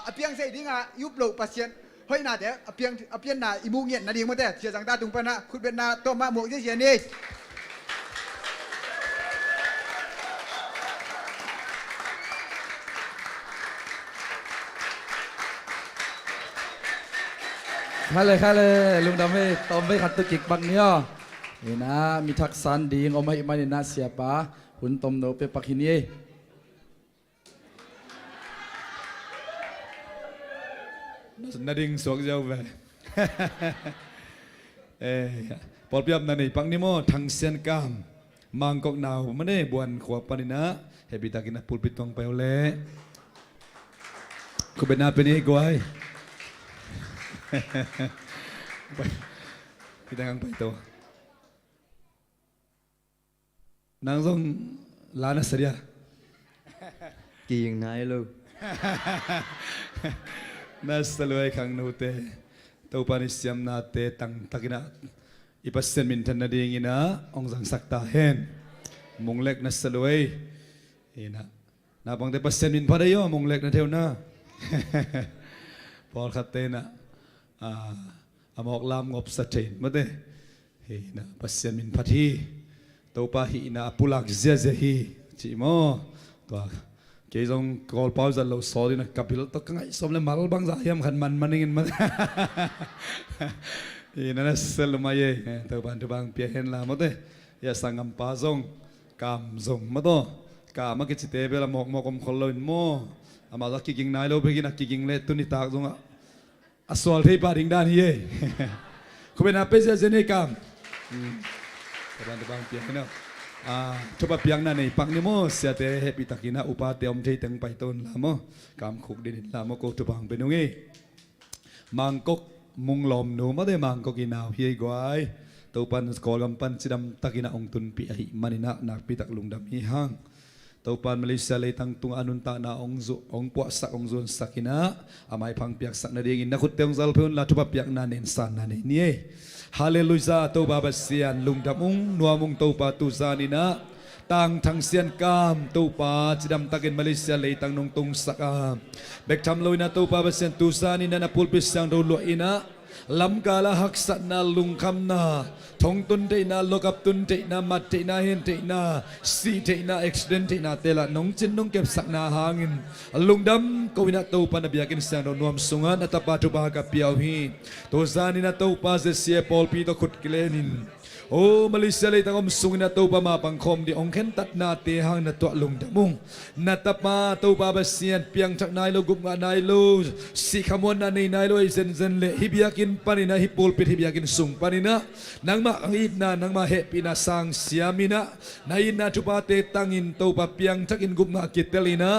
apiang sei ding yup lo pasien hoi na de apian na imu ngiet na ding ma te sia jang ta tung pa na khut ben na to ma mo je sia ni Khale lung dam he tom be khat tu kik bang nia ina mi thak san ding omai mani na siapa hun tom no pe pakhini nading sok jau ve pol piap na nei pang ni mo thang sian kam mang kok naw mane buan khwa panina hebita kina pulpit tong pe ole ku bena pe ni goai kita ngang pai to nang zong lana saria kieng nai lo nasaloi khang no te to pani siam na te tang takina ipasen min than na ding ina ong jang sakta hen monglek nasaloi ina na bang te pasen min phadayo monglek na theu na พอขัดเตนะอามอกลามงบสะเทนมาเด้เฮนะปัสยามินพัทีตัวปะฮีนะปุลักเจเจฮีจิโมตัวเกยงกอลปาวจะเราสอดีนะกับพิลตัวกังไอสมเลยมาลบังจะยามขันมันเองมันเฮนะเซลมาเย่ตัวบันตัวบางเปียเห็นละมาเด้ยาสังกัมปาซงกามซงมาตัวกามากิจิเตเบลมอกมคนลอยโมอามาจากกิงนายเราไปกินกิงเล็ตุนิตากซงอ่ะสวลที่ปาริงด้านเย่คุณเป็นอาเปเซเจเนกามตัวบันตัวบางเปียเห็นละทุบเปียงนั่นในปังนิโมเสียเตะปิตากินะอุปาเตอมเทตังไปต้นลามกามขุกดินลามโกทุบังเป็นงงี้มังกกมุงลมหนูมาได้มังกกินาวเฮียกวายตัวปันสกอลกัมปันสิดำตะกินะองตุนปีอหิมันนะนักปิตักลุงดำฮีฮังตัวปันมาเลเซียเลยตั้งตุงอนุนตานาองจุองปวสักองจุนสักินะอามัยพังเปียกสักนาเดียกินนักขุดเตียงซัลเพื่อนลาทุบเปียกนันเอนสันนันนี่ฮาเลลูยาตัวบาบเซียนลุงดำองนัวมุงตัวปาตุซานินะตั้งทั้งเสียนกามตัวปาจิดำตะกินมาเลเซียเลยตั้งนงตุงสักเบกทำลอยนะตัวปาบเซียนตุซานินะนับพูลพิสังโดลอินะลำกาลหักสัตนาลุงคำนาทงตุนเตนาโลกับตุนเตนามัดเตนาเฮนเตนาสีเตนาเอ็กซ์เดนเตนาเตละน้องจินน้องเก็บสักนาหางินลุงดำก็วินาตัวปนบิยากินเสียงนวมสุงานอัตปาทุบากับเปียวฮีตัวซานินาตัวปาเซเซียปอลปีตัวขุดกิเลนินโอ้มาเลเซียเลยตั้งอมสุงนาตัวปามาปังคมดีองเข็นตัดนาเตหังนาตัวลุงดำมุงนาตปาตัวปาเบเซียนเปียงจากนายโลกุมงานายโลสีขมวนนายนายโลเซนเซนเลฮิบิยากินปานินะฮิปูลปิดฮิบิยากินสุงปานินะนางมาอังอิดนานังมาเฮปินาสังเสียมินะนายนาทุปาเตตังอินตัวปาเปียงทักอินกุมงากิเตลินะ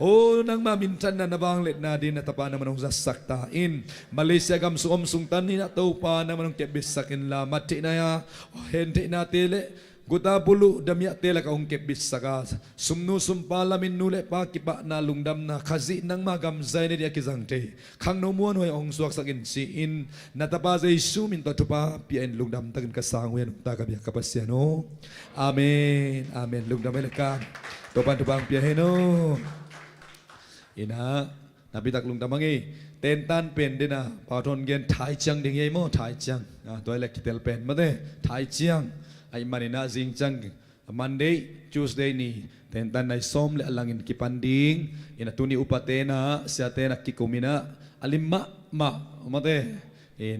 โอ้นังมามินทันนาบางเล็ดนาดินาตปานามันองจัสักตาอินมาเลเซียกำสุอมสุงตันนี่นะตัวปานามันองเก็บบิสักอินลามัดเทนายาเห็นนาเตเลกุตาบุลุดำยะเตละกองเก็บบิสกาสุมนูสุมปาลามินนูเลปากิปะนาลุงดำนาขจินังมากำใจในเดียกิจังเตขังนมวนหวยองสวกสักินซีอินนาตาปาเจซูมินตัทุปาเปียนลุงดำตักินกษางเวียนตากับยากับเสียโนอาเมนอาเมนลุงดำเมลกาตัวปันทุบังเปียเฮโนอินะนาบิตักลุงดำมังเอเต้นตันเป็นเดนะปาทนเกนถ่ายจังเดียงยัยโมถ่ายจังตัวเล็กกิเตลเป็นมาเด้ถ่ายจังไอ้มันน่าจริงจังมันเดย์ทูสเดย์นี่เต้นตันในส้มเลอลังอินกิปันดิงอินะตุนีอุปเตนะเสียเตนะกิคุมินะอลิมะมาเด้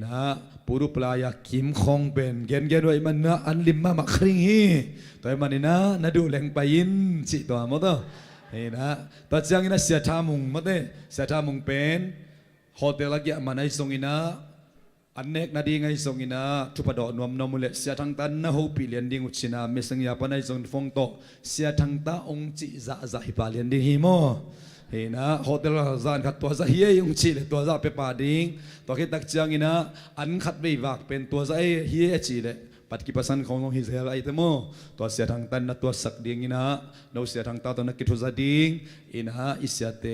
นะปุรุปลายกิมคงเป็นเกนด้วยมันนะอันลิมะมาคริงฮีตัวมันนะนาดูแรงไปยินจิตัวมาเด้นะตัดจังอินะเสียทามุงมาเด้เสียทามุงเป็นโฮเทลกี้มันไอส่งอินะอันเนกนาดีไงส่งอินะทุบดอกนวมนมุเลเสียทั้งตันนะฮูปีเลียนดิ้งอุชินาเมสังยาปนัยส่งฟงโตเสียทั้งตาองจิจะฮิปาเลียนดิ้งฮิโมเห็นนะโฮเทลจานขัดตัวจะเฮียองจิเลยตัวจะเปปาดิ้งตัวคิดตักจังอินะอันขัดไม่วักเป็นตัวจะเฮียจิเลยปัดกิปัสันของน้องฮิเซลไอเตโมตัวเสียทั้งตันนะตัวสักดิ้งอินะโนเสียทั้งตาตัวนักกิทุจะดิ้งอินะอิเสียเต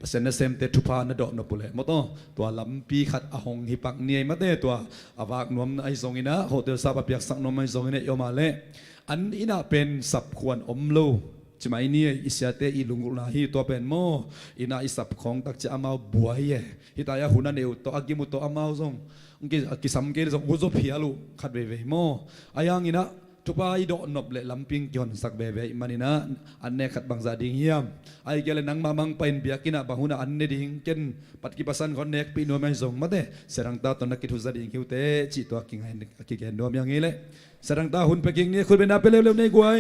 ภาษาเนเซมเตทุพานดอกนปุเลมโตตัวลำปีขัดอาหงฮิปักเนียมาเตตัวอาวากนวมไอซงอินะโฮเทลซาบะเปียกสักนวมไอซงอินะยอมาเลอันอินะเป็นสับควรอมโลจะไม่เนี่ยอิสยาเตอิลุงกุลาฮีตัวเป็นโมอินะอิสับของตักจะอามาบวยเยฮิตายาหุนันเอวตัวอากิมุตัวอามาซงกิสัมเกลซงอุโซพิอาลูขัดเวเวโมอายังอินะทุบายดอกนบเละลำพิงยอนสักเบเบมันนี่นะอันเนขัดบางซาดิงเฮียมไอเกลนังมามังเป็นเบียกินะบางหุนอันเนดิงเกนปัดกิปัสันคนเนกปีนัวไม่ส่งมาเตะเสรังตาตอนนักกิทุซาดิงคิวเตจิตัวกิงให้กิเกนนัวอย่างนี้เลยเสรังตาหุ่นไปกิงนี่คุณเป็นนับไปเร็วๆในกวย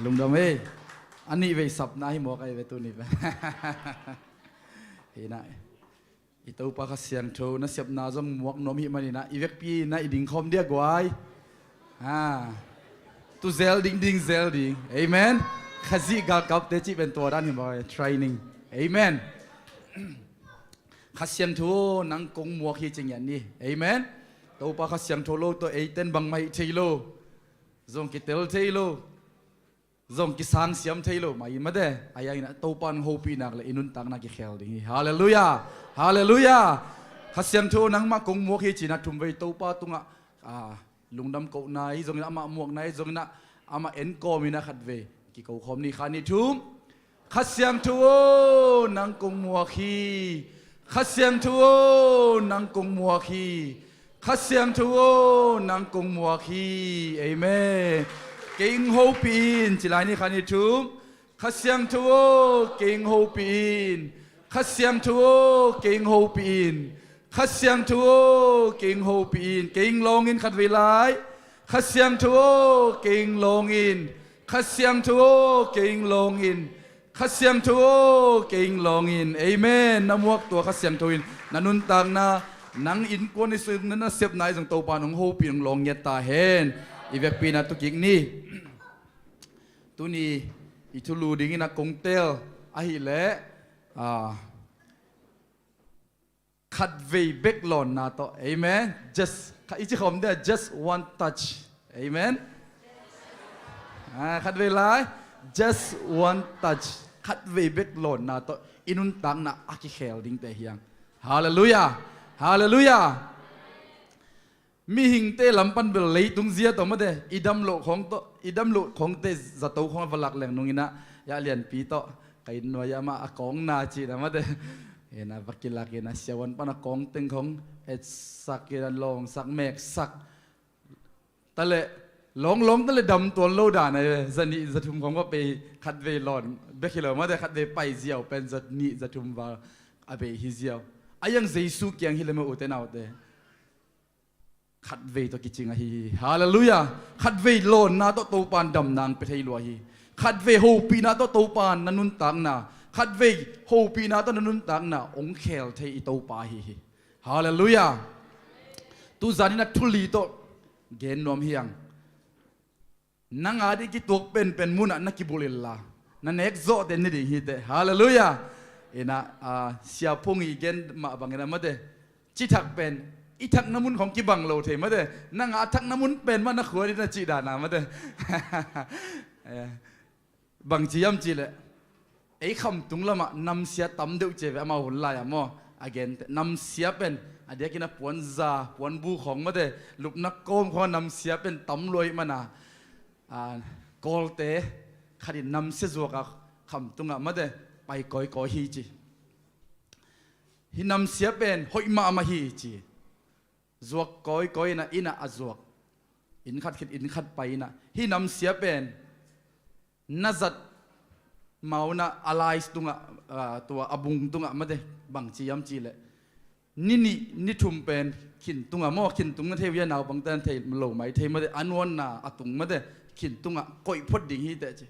ลุงดำเอ้อันนี้ไปสับนายหมอกไอ้เวตุนี่ไปเห็นไหมอีตัวปากเสียงโชว์นะเสียบนาจมหมวกนมหิมันนี่นะอีเวกปีนะอีดิ่งคอมเดียกไว้ตัวเซลดิ่งเซลดิ่งเอเมนข้าซีกักับเตจิเป็นตัวด้านหิมะ training เอเมนข้าเสียงโชว์นังกงหมวกฮีจริงอย่างนี้เอเมนตัวปากเสียงโชว์โลตัวเอเต้นบังไม่เทโลซงกิเตลเทโลจงกิสังเสียมเทโลมาอินมาเดอายาอินะตัวปันโฮปีนักเลยอินุนตักนักกิเขลดิ่งฮาเลลูยาฮาเลลูยา ขัดเสียงทูนังมากงมัวขี้จีนัดทุ่มไปตัวป้าตุงอ่ะลุงดำเกาไหนจงนะมาหมวกไหนจงนะมาเอ็นโกมีนะขัดเวกี่เกาคอมนี่ขานี่ทุ่มขัดเสียงทูนังกงมัวขี้ขัดเสียงทูนังกงมัวขี้ขัดเสียงทูนังกงมัวขี้เอเมนเก่งโฮปีนจิลายนี่ขานี่ทุ่มขัดเสียงทูเก่งโฮปีนขัดเสียงทูเก่งโฮปีนขัดเสียงทูเก่งโฮปีนเก่งลงอินขัดเวลาขัดเสียงทูเก่งลงอินขัดเสียงทูเก่งลงอินขัดเสียงทูเก่งลงอินเอเมนน้ำมวกตัวขัดเสียงทูอินนันนุนตังนานังอินกวนในซึ่งนั้นเสียบนายสังโตปานของโฮปีนลงเงียตาเห็นอีเวกปีนัตุกิกนี่ตัวนี้อิทุลูดิ้งนักกงเตลอาหิเละขัดเวเบกหลอนนาโตเอเมน just อีจิคอมเดีย just one touch เอเมนขัดเวลา just one touch ขัดเวเบกหลอนนาโตอินุนตังนาอากิเคลดิ้งเตเฮียงฮาเลลูยาฮาเลลูยามีหิงเตลำปันเบลเลยตุงเสียต่อมาเดอิดัมโลของโตอิดัมโลของเตจะโตของฝรั่งแหล่งนุ่งนะยาเลียนปีโตไก่หน่วยมาอากองนาจีนะมาเดเห็นนะพักกิลากินะเสียวันปนอากองตึงของเอ็ดสักกินลงสักเมกสักตะเลลงตะเลดำตัวโลดานเลยจะนี่จะทุ่มของว่าไปขัดเวลอนเบกิโลมาเดขัดเวไปเสียวเป็นจะนี่จะทุ่มว่าอาไปฮิเสียวอายังเจสุเกียงฮิเลมาอุเตนเอาเดขัดเวตัวกิจงฮีฮาเลลูยาขัดเวโลนนาโตโตปานดำนางไปไทยลัวฮีขัดเวโฮปีนาโตโตปานนันุนตังนาขัดเวโฮปีนาโตนันุนตังนาองเคลเทอิโตปาฮีฮาเลลูยาตูจานินัทุลีโตเกนนอมเฮียงนังอาดิกิตัวเป็นมุนักนักกิบุลิลลานั่นเอกโซเดนนี่ดีฮีเตฮาเลลูยาเอ็นะเสียพงอีเกนมาบังเงินมาเดจิทักเป็นอีทักน้ำมุนของกิบังโลเทมาเดนั่งอาทักน้ำมุนเป็นมันนักขวดินาจีดานามาเดบังจียมจีเลยไอ้คำตุงละมานำเสียตำเดือดเจ็บมาหุ่นลายอ่ะมั่วagain นำเสียเป็นอันเดียกินปวนซาปวนบูของมาเดลูกนักโกมเขานำเสียเป็นตำลอยมานะโกลเตขัดนำเสียจวกคำตุงอ่ะมาเดไปก้อยฮีจีฮินำเสียเป็นหอยมาฮีจีจวกก้อยนะอินะอจวกอินขัดไปนะฮินำเสียเป็นนัจัดเมานะอะไรตุงตัวอบุงตุงมาเดบังจียมจีเลยนี่ทุ่มเป็นขินตุงมอขินตุงเทวียนาวบังเตนเทมโลไม่เทมาเดอันวันน่ะอตุงมาเดขินตุงก้อยพดดิ่งฮีเตจี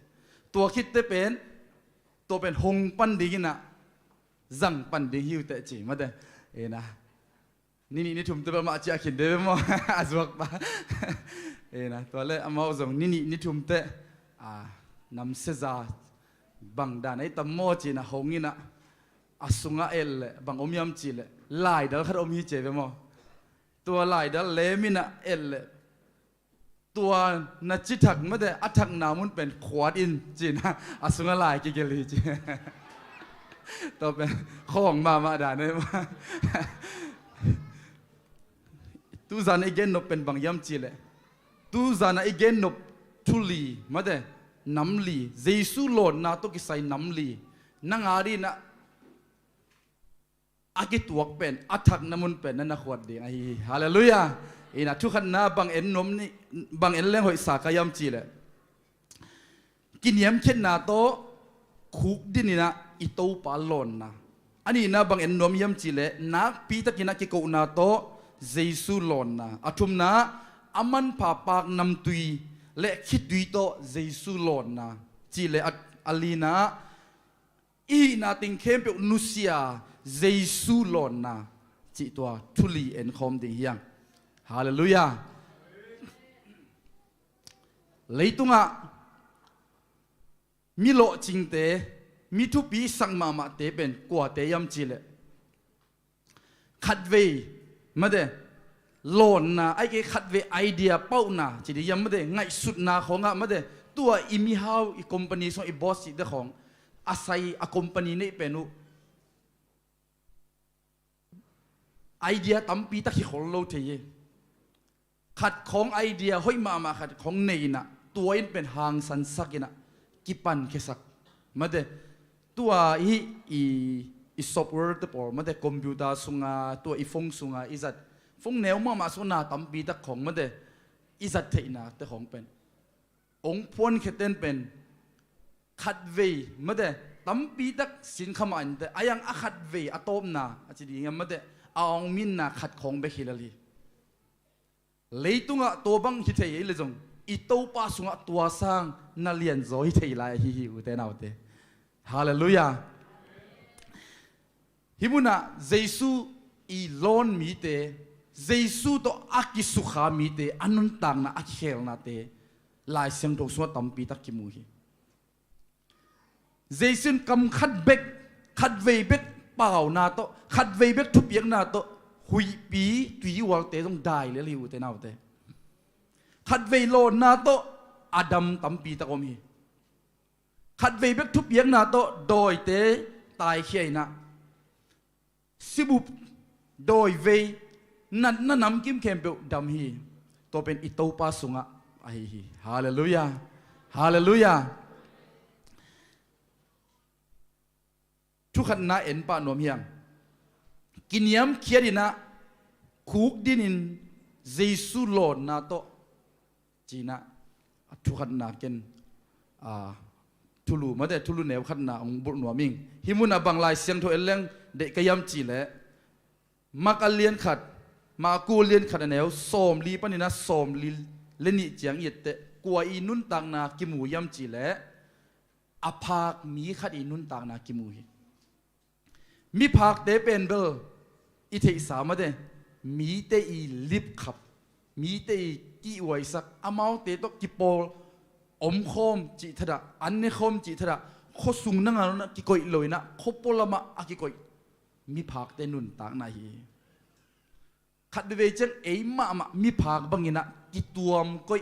ตัวคิดเตเป็นตัวเป็นหงปันดิ่งนะจังปันดิ่งฮิวเตจีมาเดเอ็นะนี่ทุ่มตัวมาจีขินเดบมออาจวกปะเอ็นะตัวเลยอามาส่งนี่ทุ่มเตนำเสจาบังดานไอ้ตำโมจีนะหงงินะอาสุงะเอลเลยบังอมยำจีเลยลายดัลขัดอมฮิเจเวมอตัวลายดัลเลมินะเอลเลยตัวนัจิทักไม่ได้อัทักนามุนเป็นขวดอินจีนะอาสุงะลายกิเกลีจีตัวเป็นของมาดานเลยมาตูจานไอเกนนบเป็นบังยำจีเลยตูจานไอเกนนบทุลีมาได้น้ำลีเจสุโลนนาตุกิไซน้ำลีนังอารีนะอากิตวกเป็นอัทักน้ำมุนเป็นนั่นนักขวดดีไอฮาเลลูยาอีนะทุกขันนาบังเอ็นนมนี่บังเอ็นเลี้ยงหอยสากายำจีเลยกินยำเช่นนาโตคุกดินี่นะอิโตปาลอนนะอันนี้นะบังเอ็นนมยำจีเลยนักปีตะกินักกิโกนาโตเจสุโลนนะอาทุมนะอามันผ่าปากนำตุยและคิดดูโตเจสุโลนนะจีเลอลีนาอีนาติงเข้มเปนุเซียเจสุโลนนะจีตัวทุลีเอ็นคอมดิเฮียงฮาเลลูยาเลยตุงะมิโลจิงเตมิทุปีสังมาเตเป็นกว่าเตยมจีเลขัดเวมาเดโลนนะไอ้เกขัดเวไอเดียเป้านะจีดียังไม่ได้ไงสุดนาของอ่ะไม่ได้ตัวอิมิฮาวอีคอมพานีส่งอีบอสสิเดของอาศัยอะคอมพานีนี่เป็น ไอเดียตั้มปีตะขี้ขลโลเทียขัดของไอเดียห้อยมาขัดของเนยนะตัวเองเป็นหางสันสักนะกิปันเคสักมาเดตัวอีซอฟต์แวร์ตัวปอมาเดคอมพิวเตอร์สุงาตัวอีฟงสุงาอีจัดฟงแนวมาสุนาตั้มปีตะของมาเดอีจัดเทนะแต่ของเป็นองค์พวนเขตเป็นขัดเวมาเดตั้มปีตะสินขมันแต่อายังขัดเวอตอมนาอาจจะดีงั้นมาเดเอามินนาขัดของเบคิลลีเลยตุงะตัวบังฮิตเฮเลยจงอีโตป้าสุงะตัวสร้างนาเลียนโซฮิตเฮลายฮิฮิอุเตนเอาเตฮาเลลูยาฮิมุนะเยซูอีลอนมีเตเยซูโตอากิสุขามีเตอันนุนตังนะอาคิเฮลนาเตลายเสียงตกสุงะตัมปีตักกิมูฮิเยซูกำขัดเบกขัดเวเบกเปล่านาโตขัดเวเบกทุบยังนาโตหุยปีตุยวอลเตต้องได้เลยลิวเตนาเตขัดเวโลนาโตอาดัมตัมปีตะกมีขัดเวเบกทุบยังนาโตโดยเตตายเขียนะสิบุโดยเวนั่นนำกิมเคมเปดัมฮีตัวเป็นอิโตปาสุงะไอฮีฮาเลลูยาฮาเลลูยาทุกขันนาเอ็นปานวมเฮียงกินยำเขียดินะคุกดินินเยซูโลนาโตจีนะทุกขันนาเกนทุลูมาแต่ทุลูเนวขันนาองบุญนวมิงฮิมุนาบังลายเสียงโทเอลเลงเด็กยำจีเละมักเลียนขัดมากูเลียนขัดแนวสมลีปนินะสมลีเลนิเจียงเยตเตกัวอีนุนตังนากิมูยำจีเละอภากมีขัดอีนุนตังนากิมูฮีมีภาคเตเป็นเบลอิเทสามาเดมีเตอีลิบขับมีเตอีกิไวสักอามาเตตกิโปอมคมจิตระอันเนคมจิตระโคสุงนังนะกิโกยลอยนะโคโปลมาอากิโกยมีภาคเตนุนตากนาฮีขัดเวเจนเอมามีภาคบังยินะกิตัวมโกย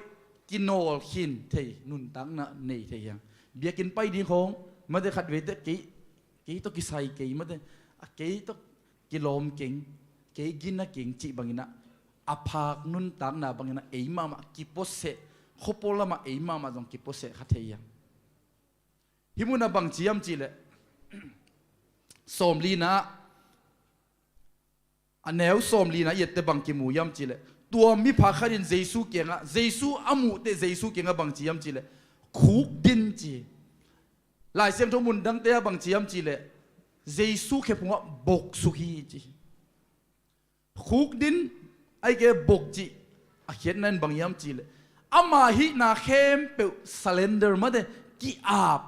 กิโนลขินเทนุนตากนะเนเทียงเบียกินไปดีของมาเดขัดเวเตกิตกิไซกิมาเดกิตกิลมเก่งกิกินนะเก่งจีบังนะอาภากนุนตังนาบังนะเอมากิโปเสโคโปลามาเอมาจงกิโปเสขัดเทียงฮิมุนาบังจียมจีเลสมลีนะอันแนวสมลีนะเยตบังกิมูยมจีเลตัวมีภาคดินเยซูเก่งอะเยซูอามุเตเยซูเก่งอะบังจียมจีเลคุกดินจีหลายเสียงทุมุนดังเตะบังจียมจีเลเยซูแค่พูดว่าบกสุขีจีคุกดินไอเกบกจีอาเขียนนั่นบางยามจีเลยอามาฮินาเข้มเปิลสเลนเดอร์มาเดกีอาบ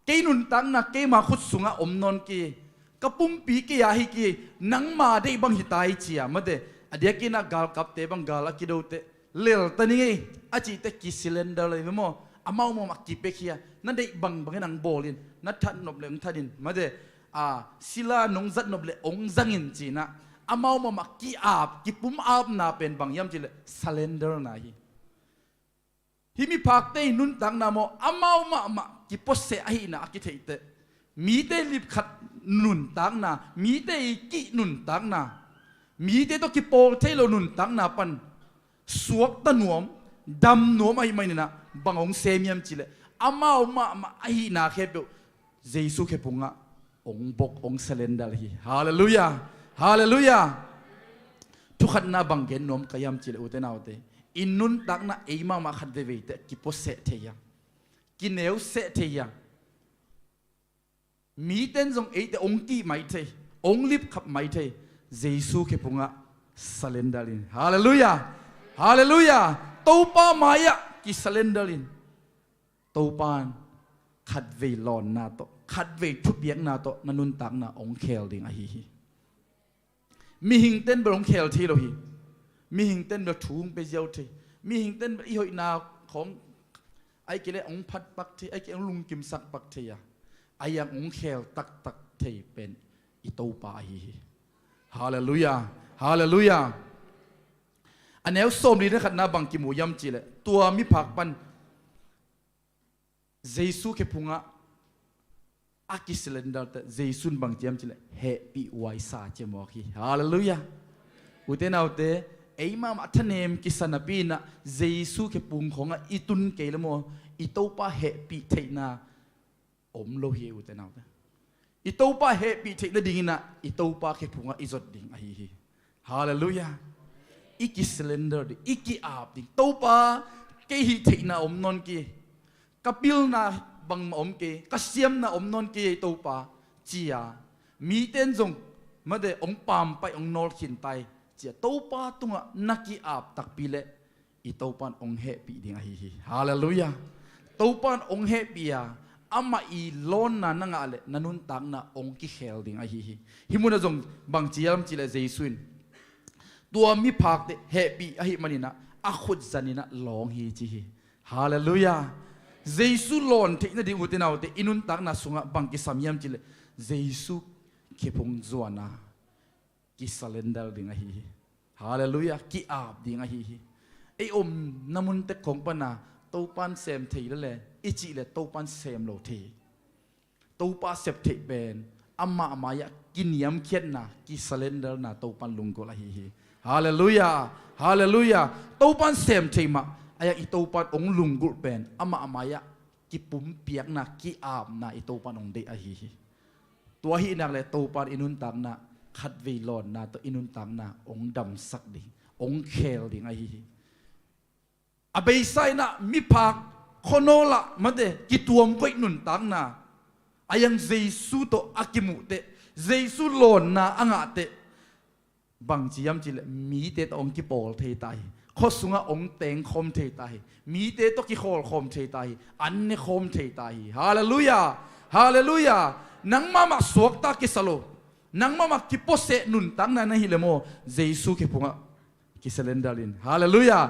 เกนุนตังนักเกมาขุดสุงะอมนนกีกระปุ่มปีกียาฮิกีนังมาได้บางฮิตายจีอะมาเดอเดียกินักกาลกับเตบังกาลกิโดเตเลลตันนี่อาจีเตกีสเลนเดอร์เลยมั้งอามาโมมักกีเปคียนั่นได้บังนังโบลินนัททันนบเลงทัดินมาเดศิลานงจัดนบเลองจังอินจีนะอามาโมมักกีอาบกีปุ่มอาบนาเป็นบางยามจีเลสเลนเดอร์นาฮีฮิมีภาคเตนุนตังนาโมอามาโมมักกีโปเสไอนะกิเทเตมีเตลิบขัดนุนตังนามีเตกีนุนตังนามีเตตกิโปเทโลนุนตังนาปันสวกตะนวมดำนวมไอไม่นะบางองเซมียมจีเลอามาโมมักไอนาเคเบเยซูเคปุงะองบกองเซเลนดาลีฮาเลลูยาฮาเลลูยาทุกขันนาบังเกนนวมกายามจิเลอุเตนาอุเตอินนุนตักนาเอมาขัดเดวิเตกิโปเสเทียกินเอวเสเทียมีเต้นจงเอเตองกีไม่เทองลิบขับไม่เทเยซูเคปุงะเซเลนดาลินฮาเลลูยาฮาเลลูยาตูปามายะกิเซเลนดาลินตูปานขัดเวลอนนาโตขัดเวทุบเบียงนาโตนันุนตักนาองเคลดิงอะฮีมีหิงเต้นบองเคลที่เราฮีมีหิงเต้นแบบถุงไปเจียวที่มีหิงเต้นแบบอีหอยนาของไอ้เกล้องพัดปักที่ไอ้เกล้องลุงกิมสักปักที่อะไอ้ยังองเคลตักที่เป็นอิโตปาฮีฮาเลลูยาฮาเลลูยาอันแนวส้มดีนะขัดนาบังกิมูยำจีเลยตัวมีผักปันเยซูเคพุงะอากิสเลนดาร์เตเยซูบังเจียมจิเลเฮปีไวซาเจมอคีฮาเลลูยา อุเทนเอาเตไอ้มาทะเนมกิสนาปีนะเยซูเคปุงของอีตุนเกลโมอีโตปาเฮปีเทนาอมโลเฮอุเทนเอาเตอีโตปาเฮปีเทนดิ่งนะอีโตปาเคปุงอีจดดิ่งไอฮีฮาเลลูยาอีกิสเลนเดอร์ดิอีกิอาบดิ่งโตปาเกฮิเทนาอมนนกีกับบิลนาบังมาอมเกกัสเซียมนาอมนนกีโตปาจียามีเต้นจงมาเดองปามไปองนอลขินไตเจียโตปาตุงะนักกีอาบตักปีเละอีโตปานองเฮปีดิ่งไอฮีฮาเลลูยาโตปานองเฮปียาอามาอีลอนนานังอาเลนันุนตังนาองกิเขลดิ่งไอฮีฮิมุนจงบังจียมจีเลเจสุนตัวมีพักเตเฮปีไอฮีมันนี่นะอาขุดจันนี่นะลองฮีจีฮาเลลูยาเจสุลอนเทนดิ่งอุตนาอุตอินุนตังนาสุงะบังกิสามยามจีเลเจสุเคพงจวนากิสเลนเดลดิ่งไอฮีฮาเลลูยากิอาบดิ่งไอฮีไออมนามุนเตของปนาโตปันเซมเทแล้วแหละอิจิเลโตปันเซมโลเทโตปันเซมเทเป็นอามาอยากกินยำเขียนนะกิสเลนเดลนะโตปันลุงกุลาฮีฮาเลลูยาฮาเลลูยาโตปันเซมเทมาอายะอิโตปันองลุงกุลเป็นอามาอยากกิปุ่มเปียกนะกิอาบนะอิโตปันองเดอฮีตัวฮีนักเลยโตปันอินุนตังนะขัดวีลอนนะตัวอินุนตังนะองดำสักดิ่งองเคลดิ่งไอฮีอเบย์ไซนะมีพักโคโนละมาเดกิตัวมก็นุนตังนะอายังเจสุโตอากิมุเตเจสุโลนนะอ่างเตบางจียมจีเลมีเตตองกิโปลเทไตข้อสุงะองเตงคอมเทไตมีเตตกิโคลคอมเทไตอันนี้คอมเทไตฮาเลลูยาฮาเลลูยานังมาสวกตากิสโลนังมากิโปเซนุนตังนะนะฮิเลโมเจสุกิพุงะกิสเลนดาลินฮาเลลูยา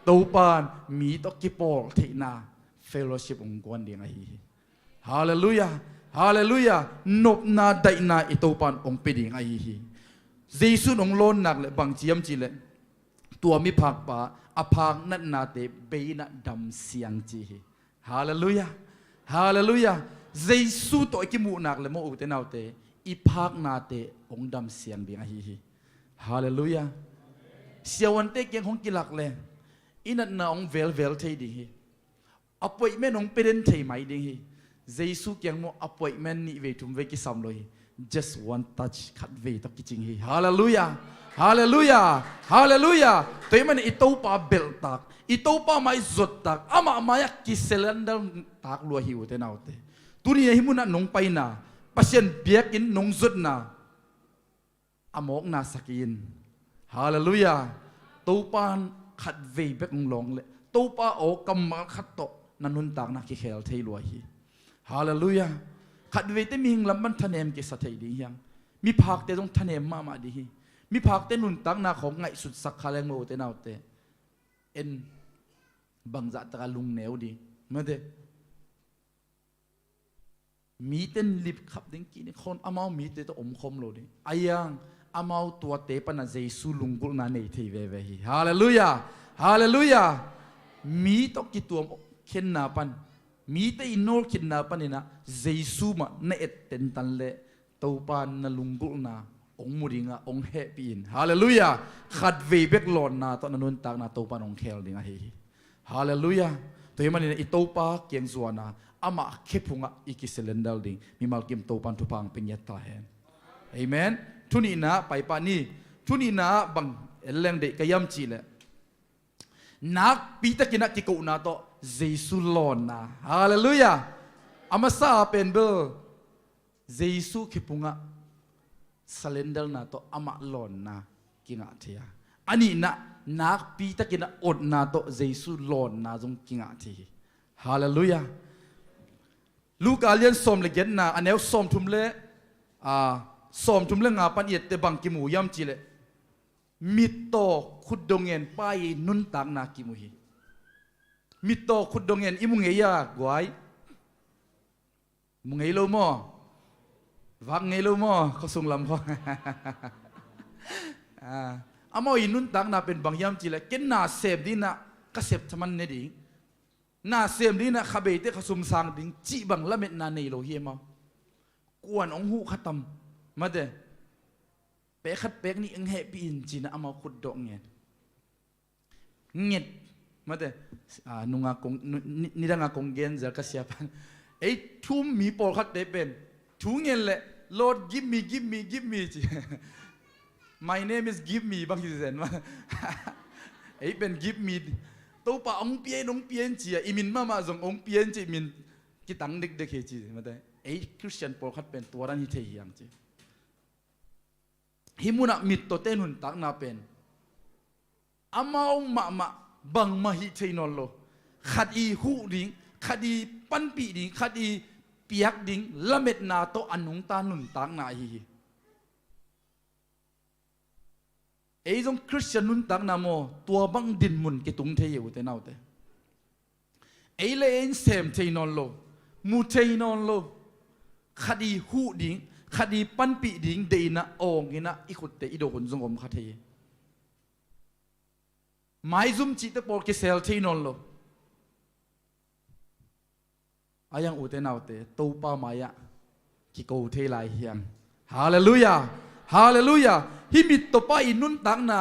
ตูปานมีตกิปอลที่นาเฟลโลชิปองค์กรเดียงไอฮีฮาเลลูยาฮาเลลูยานบนาได้นาอิตูปานองค์ปีดีงไอฮีเจสุนองโลนนักเลบางจียมจีเลตัวมีพักป่าอภางนัดนาเตเบยนัดดำเสียงจีฮาเลลูยาฮาเลลูยาเจสุตัวกิมูนักเลโมอุเตนเอาเตอีพักนาเตองดำเสียงเดียงไอฮีฮาเลลูยาเสียวันเตเกียงของกิลักเลอินัดนาองเวลเทดีฮีอป่วยแม่นองเป็นเทไหมดีฮีเจสุเกียงโมอป่วยแม่นี่เวทุมเวกิสามโลฮี just one touch ขัดเวตักกิจิงฮีฮาเลลูยาฮาเลลูยาฮาเลลูยาตัวมันอิโตปาเบลตักอิโตปาไม่จดตักอามาอยากกิเซลันเดลตักลัวหิวเตนเอาเตตัวนี้หิมุนันนงไปนาปัศยันเบียกินนงจดนาอามอกนาสกินฮาเลลูยาตัวปานขัดเวเบกงลงเลยตัวป้าโอกำมาขัดโตนันนุนต่างนักกิเคลเทลวยฮีฮาเลลูยาขัดเวทมีหิงลำมันทะเนมกิสัตย์ดียังมีพักแต่ต้องทะเนมมาดีฮีมีพักแต่นุนต่างนักของไงสุดสักคาเลงโมเตนเอาเตเอ็นบังจัตตะลุงเหนียวดีเมื่อเดมีเต้นลิบขับดิ้งกินคนอามามีเตตอมคมโลดีอายังอามาตัวเตปนันเจสุลุงกุลนันเอทีเวเวฮีฮาเลลูยาฮาเลลูยามีตกิตัวเข็นนาปันมีแต่อินโนเข็นนาปันนี่นะเจสุมาเนเอตเต็นตันเลตัวปานนลุงกุลนาองมุริงะองเฮปีนฮาเลลูยาขัดเวเบกหลอนนาตอนนั้นตากนาตัวปานองเคลดิงะเฮฮาเลลูยาตัวมันนี่อิโตปาเกียงสวนาอามาเคพุงะอิกิเซเลนดัลดิงมีมาลกิมตัวปานทุพังเป็นยัตตาเฮนเอเมนทุนีนะไปปานี่ทุนีนะบังเอลเลงเดกยามจีเลนักปีตะกินักกิโกนาโตเจสุลอนนะฮาเลลูยาอามาซาเป็นเบลเจสุเคพุงะสเลนเดลนาโตอามาลอนนะกิงะเทียอันนี้นะนักปีตะกินักอดนาโตเจสุลอนนะจงกิงะทีฮาเลลูยาลูกอาเลียนสมเลเกนนาอันเอลสมทุมเลสมทุมเลงาปันเอียดเตบังกิมูยามจีเลมิตโตขุดดงเงินไปนุนตังนากิมุฮีมิตโตขุดดงเงินอิมุงเงียกวยมุงเงียโลมอวักเงียโลมอเขาส่งลำเขาอามาอินุนตังนาเป็นบางยามจีเลเกนนาเสพดีนะก็เสพทมันเนดีนาเสพดีนะขบเบยเตเขาสุ่มสางดิ้งจีบังละเม็ดนาเนโลเฮียมากวนองหูขัดตำมาเด เป๊ะขัดเป๊กนี่เอ็งเฮปีนจีน่ะเอามาขุดดอกเงี้ยมาเถอะนุ่งกงนี่ดังกงเกนจะกระเสียพันไอ้ทุ่มมีปอขัดเตเป็นทุ่งเงี้ยแหละ Lord give meจี My name is give me บางทีเห็นว่าไอ้เป็น give me ตัวป่าองเปียนจีอิมินมาส่งองเปียนจีมินกิตังเด็กๆจีมาเถอะไอ้คริสเตียนปอขัดเป็นตัวนั้นที่เทียงจีฮิมุนักมิดตัวเต้นุนตักนาเป็นอามาองมาบังมาฮิเทนอลโลขัดอีหูดิ้งขัดอีปันปีดิ้งขัดอีเปียกดิ้งละเม็ดนาโตอันนุงตานุนตักนาฮีไอ้จงคริสเตียนนุนตักนาโมตัวบังดินมุนกิตุงเทียวเตนเอาเตไอ้เลนเซมเทนอลโลมูเทนอลโลขัดอีหูดิ้งคดีปันปีดิ่งเดนะโองกินะอีขุดเตอีโดคนจงอมคดีไม่ซุ่มจิตเตปอลกิเซลที่นนโลอายังอุเตนเอาเตตูปามายะกิโกเทลายเฮียงฮาเลลูยาฮาเลลูยาฮิมิตตปาอินุนตังนา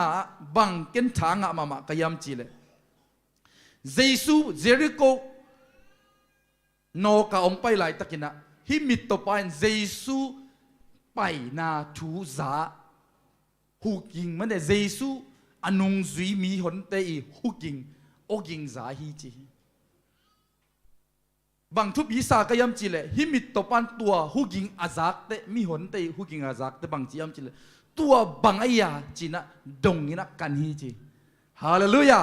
บังเกนทางะมามะกยามจิเลเยซูเจริโกโนกาองไปหลายตะกินะฮิมิตตปาอินเยซูไปนาทูซาฮูกิงมันเดเยซูอนุงซุยมีหนเตอีฮูกิงโอกิงซาฮีจีบางทุบยิสากยามจิเลฮิมิตตปันตัวฮูกิงอาซักเตมีหนเตฮูกิงอาซักเตบางจียามจิเลตัวบางอายาจีนะดงนี่นะกันฮีจีฮาเลลูยา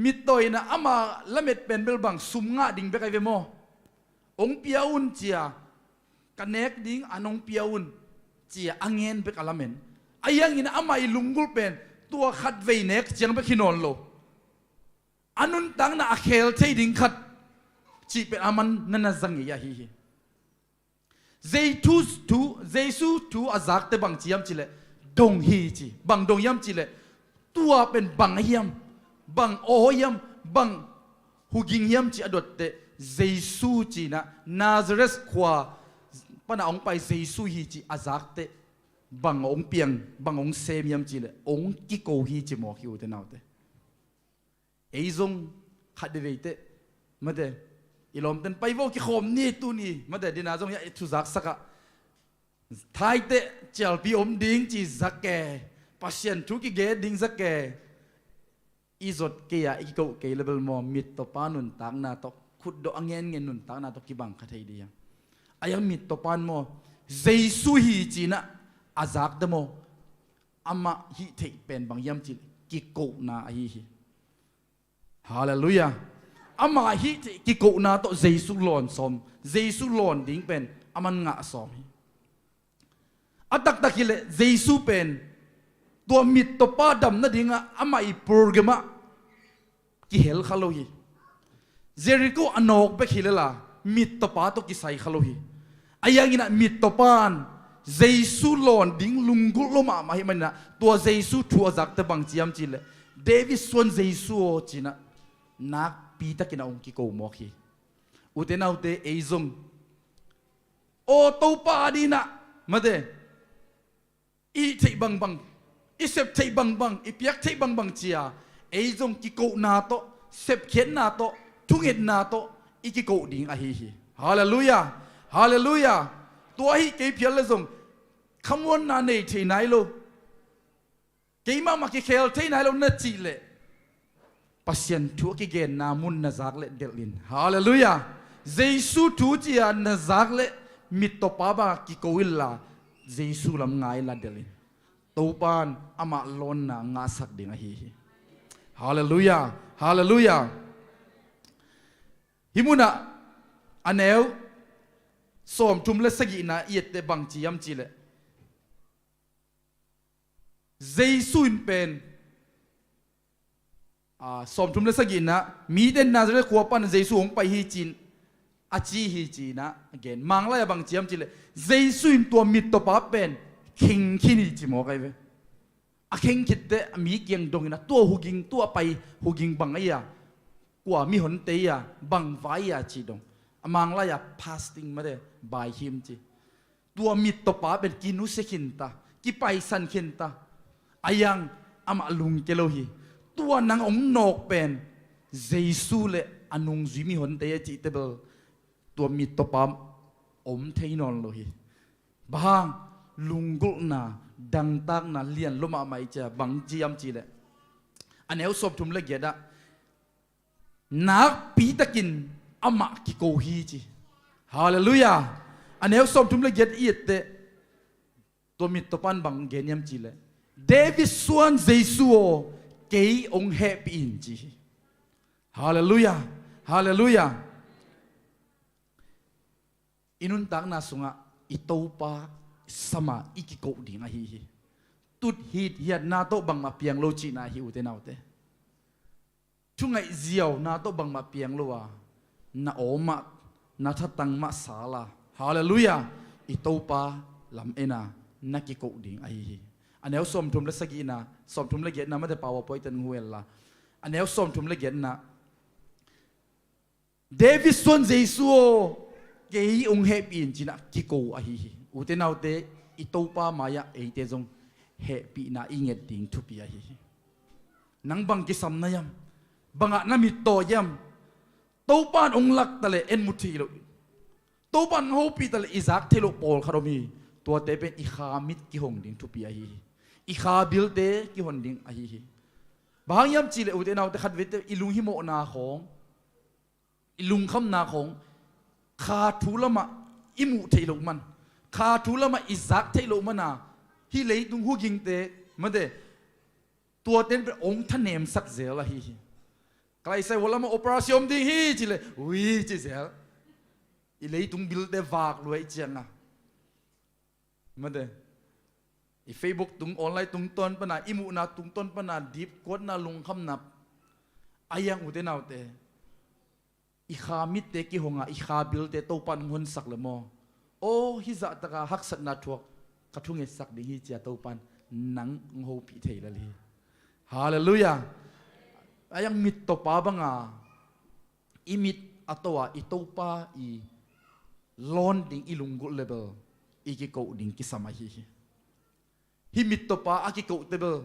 มิตโตยนะอามาละเม็ดเป็นเบลบางซุมงะดิ่งไปไกเวโมองเปียอุนเจียกันเนกดิ้งอันงเปียอุนเจียอังเงินไปกะละเมนอายังอินอามาอิลุงกุลเป็นตัวขัดเวเนกเจียงไปขินอนโลอันนุนตังน่ะเคลเทดิ้งขัดจีเป็นอามันนั่นน่ะจังยาฮีเจซูทูอาซักเตบังจียมจิเลดงฮีจีบังดงยามจิเลตัวเป็นบังเฮียมบังโอเฮียมบังฮูกิงเฮียมจีอดเตเจซูจีนะนาซาเรสควาปนองไปเจซูฮีจีอาซักเตบังองเปียงบังองเซมยามจีเลองกิโกฮีจีหมอคิวเตนเอาเตไอซงขัดเวเตมาเดอีลมเต็นไปว่ากิขมนี่ตัวนี้มาเดดินาซงยาทุซักสักท้ายเตเจลปีอมดิ้งจีซักแกปัสยันทุกิเกดิ้งซักแกอีจดเกียอีโกเกเลเบลมอมิดตปานุนตังนาตขุดดอกเงินนุนตังนาตกิบังขัดให้ดีอายังมิดตปานโมเจสุฮีจีนะอาซักเดโมอามาฮิเทเป็นบางยามจีกิโกนาอฮีฮาเลลูยาอามาฮิเทกิโกนาโตเจสุลอนสมเจสุลอนดิ้งเป็นอามันงะสมอัตักตักิเลเจสุเป็นตัวมิดตปาดำนั่นดิ้งอามาอีโปรแกรมกิเฮลขลุยเจริโกอนอกเบคิเลล่ามิดตปาโตกิไซขลุยอายังอินะมิดตปานเจสุลอนดิ้งลุงกุลมาให้มันนะตัวเจสุทัวจักเตบังจียมจีเลเดวิสส่วนเจสุโอจีนะนักปีตะกินองกิโกมอคีอุเทนาอุเตเอซงโอโตปาดีนะมาเดอีเทบังบังอีเซปเทบังบังอีเปียกเทบังบังเจียเอซงกิโกนาโตเซปเขียนนาโตทุ่งเห็ดนาโตอีกิโกดิ้งอะฮีฮีฮาเลลูยาฮาเลลูยาตัวฮีเกย์เพียรเลยซงคำว่านาเนเทไหนโลเกย์มามาเกย์เคลเทไหนโลนัดจีเลปัสยันทุกิเกนนามุนนาซักเลเดลินฮาเลลูยาเจสุทุจียนาซักเลมิตตปาบากิโกวิลลาเจสุลำไงลาเดลินตูปานอามาลอนนางาสักดิ่งฮีฮาเลลูยาฮาเลลูยาฮิมุนะอันเอวสมทุมเลสกินาเอียดเตบังจียมจีเลเจสุนเป็นสมทุมเลสกินนะมีเดนนาจะได้ขวบปันเจสุงไปฮีจินอาจีฮีจีนะเกนมังไล่บางเจียมจิเลเจสุนตัวมิตรปาเป็นคิงคินีจิโมไกเวอาคิงคิดเตมีเกียงดงนะตัวหูกิงตัวไปหูกิงบางไอ้ยากว่ามีหนเตียบางไฟยาจีดงมังไล่พาสติ้งมาเดบายฮิมจี ตัวมิตรป้าเป็นกินุเสขินตากิไปสันขินตาอายังอามาลุงเกโลฮีตัวนางองนกเป็นเยซูเลอนุงจิมิฮอนเตยจิตเบลตัวมิตรป้าอมเทนอนโลฮีบางลุงกุนาดังตักนาเลียนลมาไม่เจบังจียมจีเลอันนี้สอบทุมเลกเยดะนักปีตะกินอามากิโกฮีจีฮาเลลูยาอันนี้สอบทุมเลกเยดอีเตตัวมิตรปันบังเกนยมจีเลเดวิดส่วนเยซูเกยองเฮปีอินจีฮาเลลูยาฮาเลลูยาอินุนตักนาสุงะอิโตปาสมาอิกิโกดิงาฮีตุดฮีดเฮียนาโตบังมาเปียงโลจีนาฮิอุเตนาอุเตช่วงไงเจียวนาโตบังมาเปียงโลวานาโอมานาทัตังมาสาลาฮาเลลูยาอิโตปาลำเอนานักิโกดิงาฮีอันนี้สมทุมเลสกีนาสมทุมเลเกตนาไม่ได้ป่าวปอยตันงเวลละอันนี้สมทุมเลเกตนาเดวิดส่วนเยซูเกยองเฮปีนจีน่ะกิโกอาฮีอุเทนเอาเตอิโตปามายะเอเตจงเฮปีน่ะอิงเงดิงทุปีอาฮีนังบังกิสัมนายมบังอะนามิโตยมโตปานองลักตะเลเอ็นมุทีโลโตปานโฮปีตะเลอิซักเทโลโปลคารมีตัวเตเป็นอิคามิดกิหงดิงทุปีอาฮีอิคาบิลเตกิหงดิงอาฮีบางยามจีเลอุเทนเอาเตขัดเวทอิลุงฮิโมนาของอิลุงคำนาของคาทูละมาอิมุเทโลมันคาทูละมาอิซักเทโลมันนะฮิเลยตุงหูกิงเตมันเดตัวเต้นเป็นองค์ท่านเนมสักเซลละฮีใครใส่วันละมาโอเปอเรชั่นดิฮีจิเลยวิจิเซลอิเลยตุงบิลเดวากรวยเจียงอ่ะมันเดอีเฟซบุ๊กตุงออนไลน์ตุงต้นปนาอิมุนาตุงต้นปนาดิบกดนาลงคำนับอายังอุเทนเอาเตอีขามิดเตกิหงะอีขาบิลเตโตปันหุนสักเลยมอโอ้ฮิจะตะกาฮักสัตนาทวกกระทุ่งเอสักดิฮิเจียโตปันนังงโฮปีเทละลีฮาเลลูยาอายังมิดโตปาบังอาอิมิดอัตวาอิโตปาอีลอนดิงอิลุงกุเลเบลอีกิโกดิงกิสมาฮีฮิมิดโตปาอากิโกเตเบล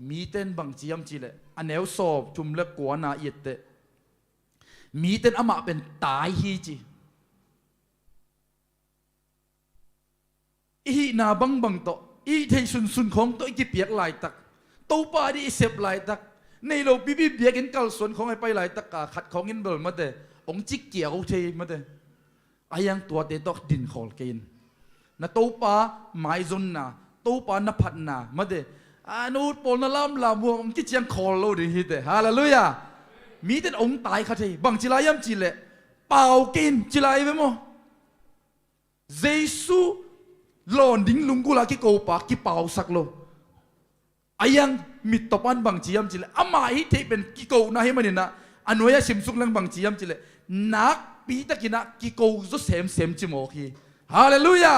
มีเต้นบังจียมจีเลอันเอลสอบชุมเล็กกว่านาเอียดเตมีเต้นอามาเป็นตายฮีจีอีนาบังบังโตอีเทสุนสุนของโตอีกิเปียกไหลตักโตปาดีเสพไหลตักในโลกบีบีเบียกินกัลส่วนของไอ้ไปไหลตักกาขัดของอินเบลมาเดองจิกเกียวเทมาเดอายังตัวเตตอกดินขอลกินนาโตปาไม้จนนาโตปานพัดนามาเดอานูปนลามลามัวองจิเจียงขอลโลดิฮิเตฮาเลลูยามีแต่องตายค่ะทีบังจิลายมจิเลเป่ากินจิลายไปมั้งเยซูหลอนดิ้งลุงกุลากิโกปากิเป่าสักโลอายังมิตรปันบังจิยมจิเลอามาฮิเทเป็นกิโกนะให้มันเนี่ยนะอันนี้ชิมสุกลังบังจิยมจิเลนักปีตะกินะกิโกจะเสมจิโมกีฮาเลลูยา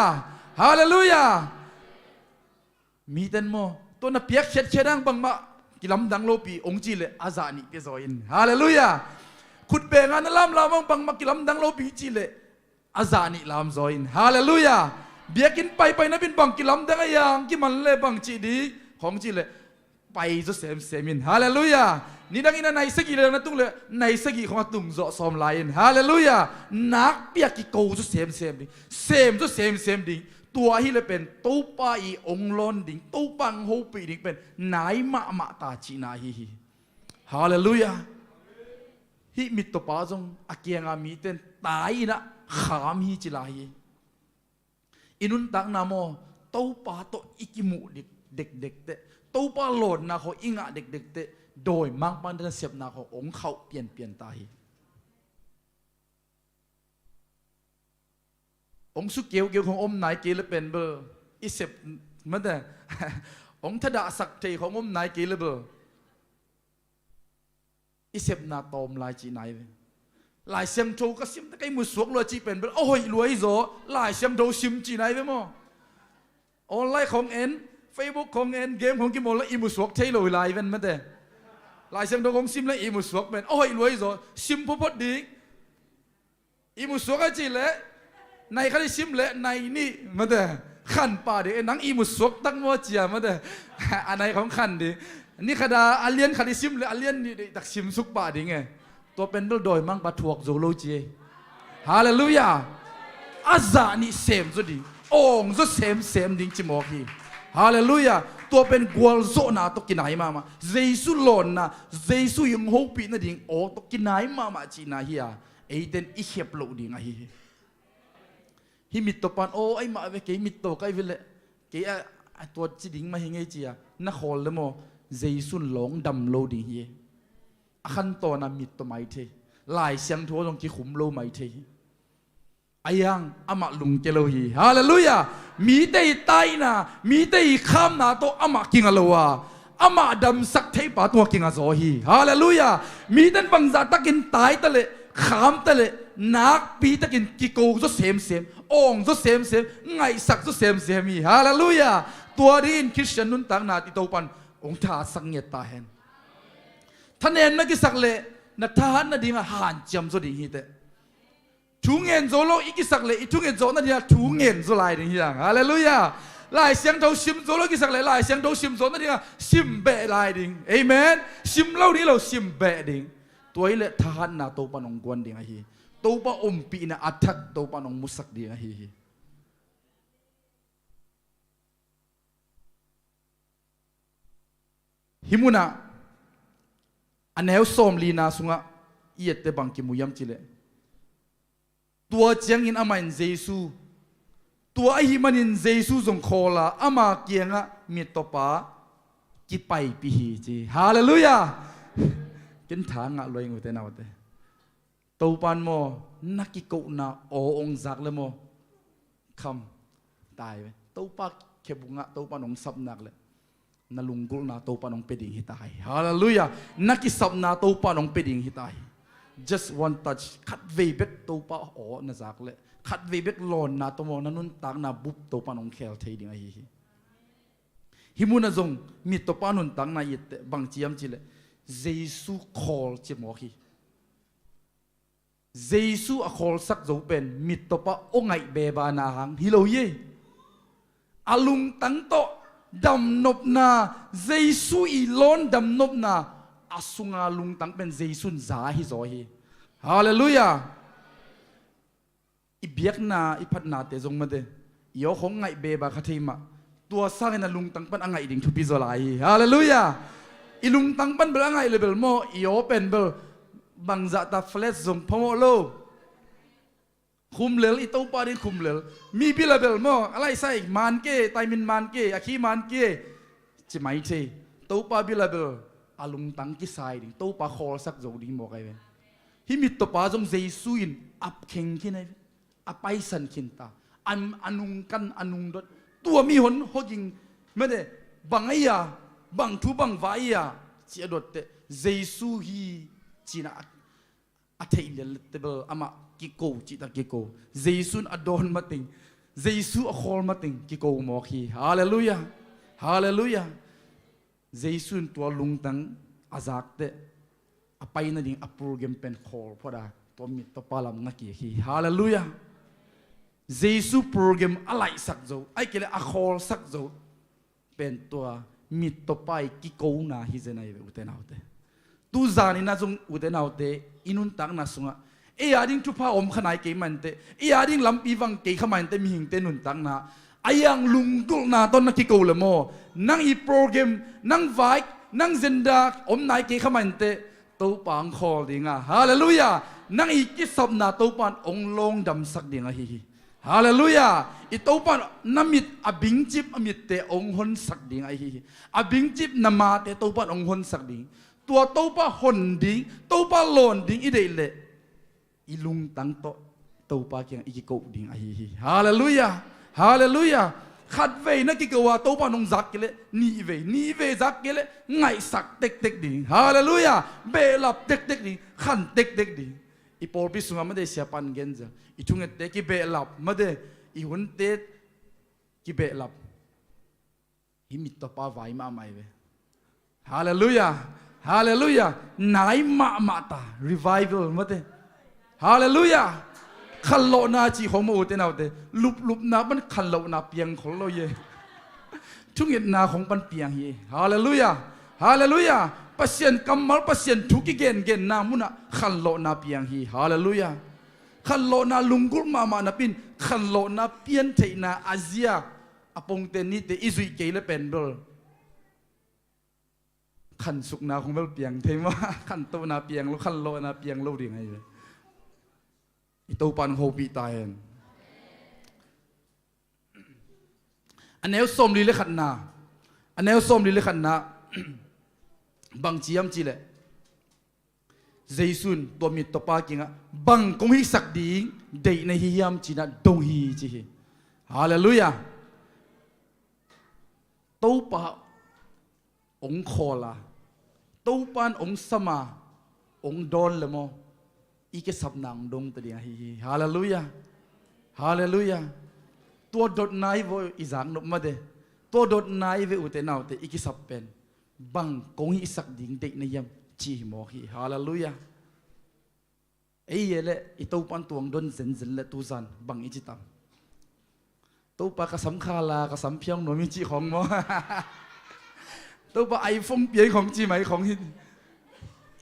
ฮาเลลูยามีแต่โมตัวน่ะเปียกเช็ดดังบังมากิลำดังโลปีองจีเลอาซานิเปซอยน์ฮาเลลูยาขุดเบงานลามบังมากิลำดังโลปีจีเลอาซานิลามซอยน์ฮาเลลูยาเบียกินไปนะเป็นบังกิลำดังอย่างกิมันเลบังจีดีของจีเลไปจะเสมินฮาเลลูยานี่ดังอินะในสกีเลยนะตุ้งเลยในสกีของตุ้งจะซอมไลน์ฮาเลลูยานักเปียกิโกจะเสมดิจะเสมดิตัวที่เลยเป็นตู้ปาอีองลอนดิ่งตู้ปังโฮปีดิ่งเป็นนายมาตาจีนาฮีฮาเลลูยาฮิมิตปาจงอาเกียงอามีเต็นตายนะขามฮีจิลาฮีอินุนตักนามอตู้ปาโตอิกิมุเด็กเตตู้ปาโหลดนะเขาอิงะเด็กเตโดยมังปันเดนเสียบนะเขาองเขาเปลี่ยนตายองสุเกียวของอมนายเกลเป็นเบอร์อิเสบมันแต่องทดาสักเทของอมนายเกลเบอร์อิเสบนาตอมลายจีนายลายเสียมโจก็เสียมตะไคมือสวกลอยจีเป็นเบอร์โอ้ยรวยโซลายเสียมโจซิมจีนายไปมั้งออนไลน์ของเอ็นเฟซบุ๊กของเอ็นเกมของกิมอลแล้วอิมุสวกเทลอยลายเป็นมันแต่ลายเสียมโจของซิมแล้วอิมุสวกเป็นโอ้ยรวยโซซิมพอดีอิมุสวกจีเลย ในคดีซิมเลยในนี่มาเด้อขันป่าดินังอีมุสวกตั้งมัวเจียมาเด้ออันไหนของขันดินี่ขดาอเลียนคดีซิมเลยอเลียนนี่ตักซิมสุกป่าดิไงตัวเป็นโดยมั่งปะถวกโซโลจีฮาเลลูยาอาซานี่เซมสุดีองค์เซมดิ้งจิมอกีฮาเลลูยาตัวเป็นกวลโซนาตกินไหนมาเยซูหล่นนะเยซูยังโฮปีนั่นดิ้งโอตกินไหนมาจีน่าเฮียไอเดนอีเขียบโลดิ้งไอฮิมิตโตปันโอไอมาเวกมิตโตไกวิเลเกอตัวจีดิ้งมาเฮงไอจีอะนักฮอลเลโมเยซูหลงดำโลดิ้งเฮียขันตัวนั้นมิตโตไม่เทลายเสียงทัวตรงที่ขุมโลไม่เทอายังอามาลุงเจโลฮีฮาเลลูยามีแต่ตายนะมีแต่ข้ามนะตัวอามากิงอโลวาอามาดำสักเทปะตัวกิงอโซฮีฮาเลลูยามีแต่บังซาตะกินตายตะเลข้ามตะเลนักปีตะกินกิโกก็เซมองก็เซมไงสักก็เซมฮีฮาเลลูยาตัวดินคริสเตียนนุนต่างนาติโตปันองค์ท้าสังเกตตาเห็นท่านเห็นนักกิสักเลนักทหารนักดิ่งหันจำสุดที่เตทุ่งเงินโซโลอีกสักเลยทุ่งเงินโซนั่นเนี่ยทุ่งเงินโซลายนี่อย่างฮาเลลูยาลายเสียงเท่าซิมโซโลกิสักเลยลายเสียงเท่าซิมโซนั่นเนี่ยซิมเบะลายดิ่งเอเมนซิมเล่านี้เราซิมเบะดิ่งตัวนี้แหละทหารนะตัวปนองกวนดิ่งไอ้ฮีตัวปะอมปีนะอัฐักตัวปนองมุสักดิ่งไอ้ฮีฮิมุนะอันเฮลซอมลีนาสุงะเอียดเตบังกิมุยมจิเลตัวเจียงอินอามันเยซูตัวไอฮิมันอินเยซูจงโคลาอามาเกียงะมีตปากิไปปีฮีจีฮาเลลูยากินทางะลอยงูเตนาวเตตัวปันโมนักกิโกนาโอองจักเลโมคำตายไปตัวปาเขบุงะตัวปานองซับนักเลยนาลุงกุลนาตัวปานองเปดิงฮิตายฮาเลลูยานักกิซับนาตัวปานองเปดิงฮิตายjust one touch ขัดเวเบกตัวป้าอ๋อนะจักเลยขัดเวเบกหลอนนะตัวมอนันนุนตักนะบุบตัวป้าน้องเคลเทียดิ้งไอฮิมุนะจงมีตัวป้านุนตักนะยึดบางจียมจีเลยเยซูคอลจีมอฮีเยซูอะคอลสักจงเป็นมีตัวป้าองไงเบบานาหังฮิโลเยอาลุงตั้งโตดำนบนาเยซูอีลอนดำนบนาอาสุงาลุงตั้งเป็นเยซูนซาฮิโซฮีฮาเลลูยาอีเบียกนาอีพัดนาเตจงมาเดยอของไงเบบาคาเทมาตัวสร้างนันลุงตั้งเป็นอังไงดิ่งทุบิโซลายฮาเลลูยาอีลุงตั้งเป็นเบลอังไงเลเบลโมยอเป็นเบลบังจัตตาเฟลสจงพโมโลคุมเลลอีตัวปาริคุมเลลมีบิลเบลโมอะไรใส่มันเกไตมินมันเกอาคีมันเกจิไม่เทตัวปาบิลเบลอาลุงตั้งกิสายดิ่งตัวปาคอสักโจดิ่งบอกไงเว้ยฮิมิตตัวปาจงเยซูอินอับเข่งขี้ไหนอับไปสันขินตาอันุงกันอันุงดตัวมีหนหยิงไม่ได้บังไอ้ยาบังทุบังไว้ยาเสียดดเตเยซูฮีจีน่าอัฐอินเดลเตเบลอามากิโกจิตากิโกเยซูอดอนมาติงเยซูอคอลมาติงกิโกมอคีฮาเลลูยาฮาเลลูยาเยซูตัวลุงตั้งอาซักเตอไปนั่นเองอัปโปรแกรมเป็นคอลพอดาตัวมิตรปาลามนักเกียร์ฮาเลลูยาเยซูโปรแกรมอะไรสักโจไอ้เกลืออะคอลสักโจเป็นตัวมิตรไปกิโกนาฮิเจนัยอุเทนเอาเตตูจานินาจงอุเทนเอาเตอินุนตักนาสุงะเอียดิ้งทุพาอมขนายเกมันเตเอียดิ้งลำปีวังเกขมันเตมีหิงเตนุนตักนาไอยังลุงดุลนาตอนนักกิโกเลโมนั่งอีโปรแกรมนั่งไวนั่งเซนดาอมนายเกขมันเตตัวปางคอดิ่งอ่ะฮาเลลูยานั่งอีกิสับนาตัวปานองลงดำสักดิ่งอ่ะฮีฮาเลลูยาอีตัวปานน้ำมิดอบิงจิบอมิดเตองหนสักดิ่งอ่ะฮีอบิงจิบน้ำมาเตตัวปานองหนสักดิ่งตัวปานหนดิ่งตัวปานหลอนดิ่งอีเดลอีลุงตั้งโตตัวปานเกียงอีกิโกดิ่งอ่ะฮีฮาเลลูยาฮาเลลูยาขัดเวนักกิโกว่าตัวปานองจักเกลนี่เวจักเกลไงสักเต็กดิ่งฮาเลลูยาเบลับเต็กดิ่งขันเต็กดิ่งอีปอลพิสุงาไม่ได้เสียปันเงินจ้ะอีทุ่งเตกิเบลับไม่ได้อีหุ่นเตกิเบลับฮิมิตตัวป้าไว้มาไม่เว้ฮาเลลูยาฮาเลลูยานายมาตา revival ไม่ได้ฮาเลลูยา ขันโลนาจีของมาอุเตนเอาเตลุบนามันขันโลนาเปียงของเราเย่ทุกอย่างนาของปันเปียงเย่ฮาเลลูยาฮาเลลูยาปัสเซียนกำมัลปัสเซียนทุกเกณฑ์นามุนะขันโลนาเปียงเฮ่ฮาเลลูยาขันโลนาลุงกุลมานาปินขันโลนาเปียนเทนาอาเซียอปงเตนิเตอิซุยเกลเป็นเบลขันสุกนาของเบลเปียงเทมาขันโตนาเปียงแล้วขันโลนาเปียงโลดีไงเลยอิโตปันโฮปีตายอันนี้ส้มลีเลขันนาอันนี้ส้มลีเลขันนาบางจียมจีเล่เจสุนตัวมิตรตัวปากิงะบางคงฮิสักดีเดในฮิยามจีน่ะดงฮีจีฮาเลลูยาตัวปาองค์คอลาตัวปานองค์สมาองค์ดอนเลโมอีกสับนางดงตัวเดียฮีฮาเลลูยาฮาเลลูยาตัวดดนายโวอิจางนกมาเดตัวดดนายเวอุเตนาวเตอีกสับเป็นบังคงฮิสักดิ่งเด็กในยามจีโมฮีฮาเลลูยาไอ้เย่เล่อีตัวปันตัวงดนเซนเซนเล่ตูซันบังอิจิตามตัวปากระสัมคาลากระสัมเพียงหน่วยมิจิของโมตัวปาไอฟงเปียของจีไหมของฮิ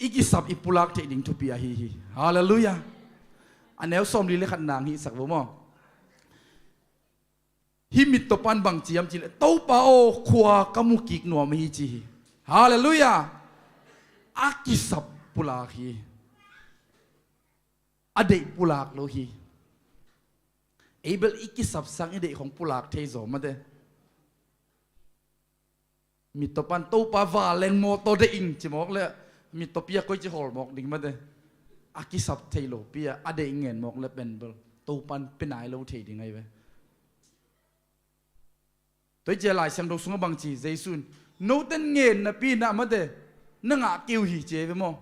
อีกสับอีปุลักเทดิ่งทุปีอาฮีฮาเลลูยาอันนี้ส้มลีเล่ขันนางฮิสักบ่มอฮิมิตตปันบังจียมจีเล่ตัวปาโอขวากมุกิกหน่วยมิจิฮาเลลูยาอากิสับปุลาคีอดีตปุลากโลฮีเอเบลอีกิสับสังอดีตของปุลากเทโซมาเดมิตรปันตูปาวาเลงโมโตเดอิงจิมอกเลยมิตรเปียก็จะหอลมอกดิ่งมาเดอากิสับเทโลเปียอดีตเงินมอกเลยเป็นเบลตูปันเป็นไหนเราเทดิ่งไงเว้ตัวเจลายเสียงดงสุงบังจีเจสุนโนเตนเงินนะปีน่ะมาเดนั่งอาเกี่ยวหีเจไปมั้ง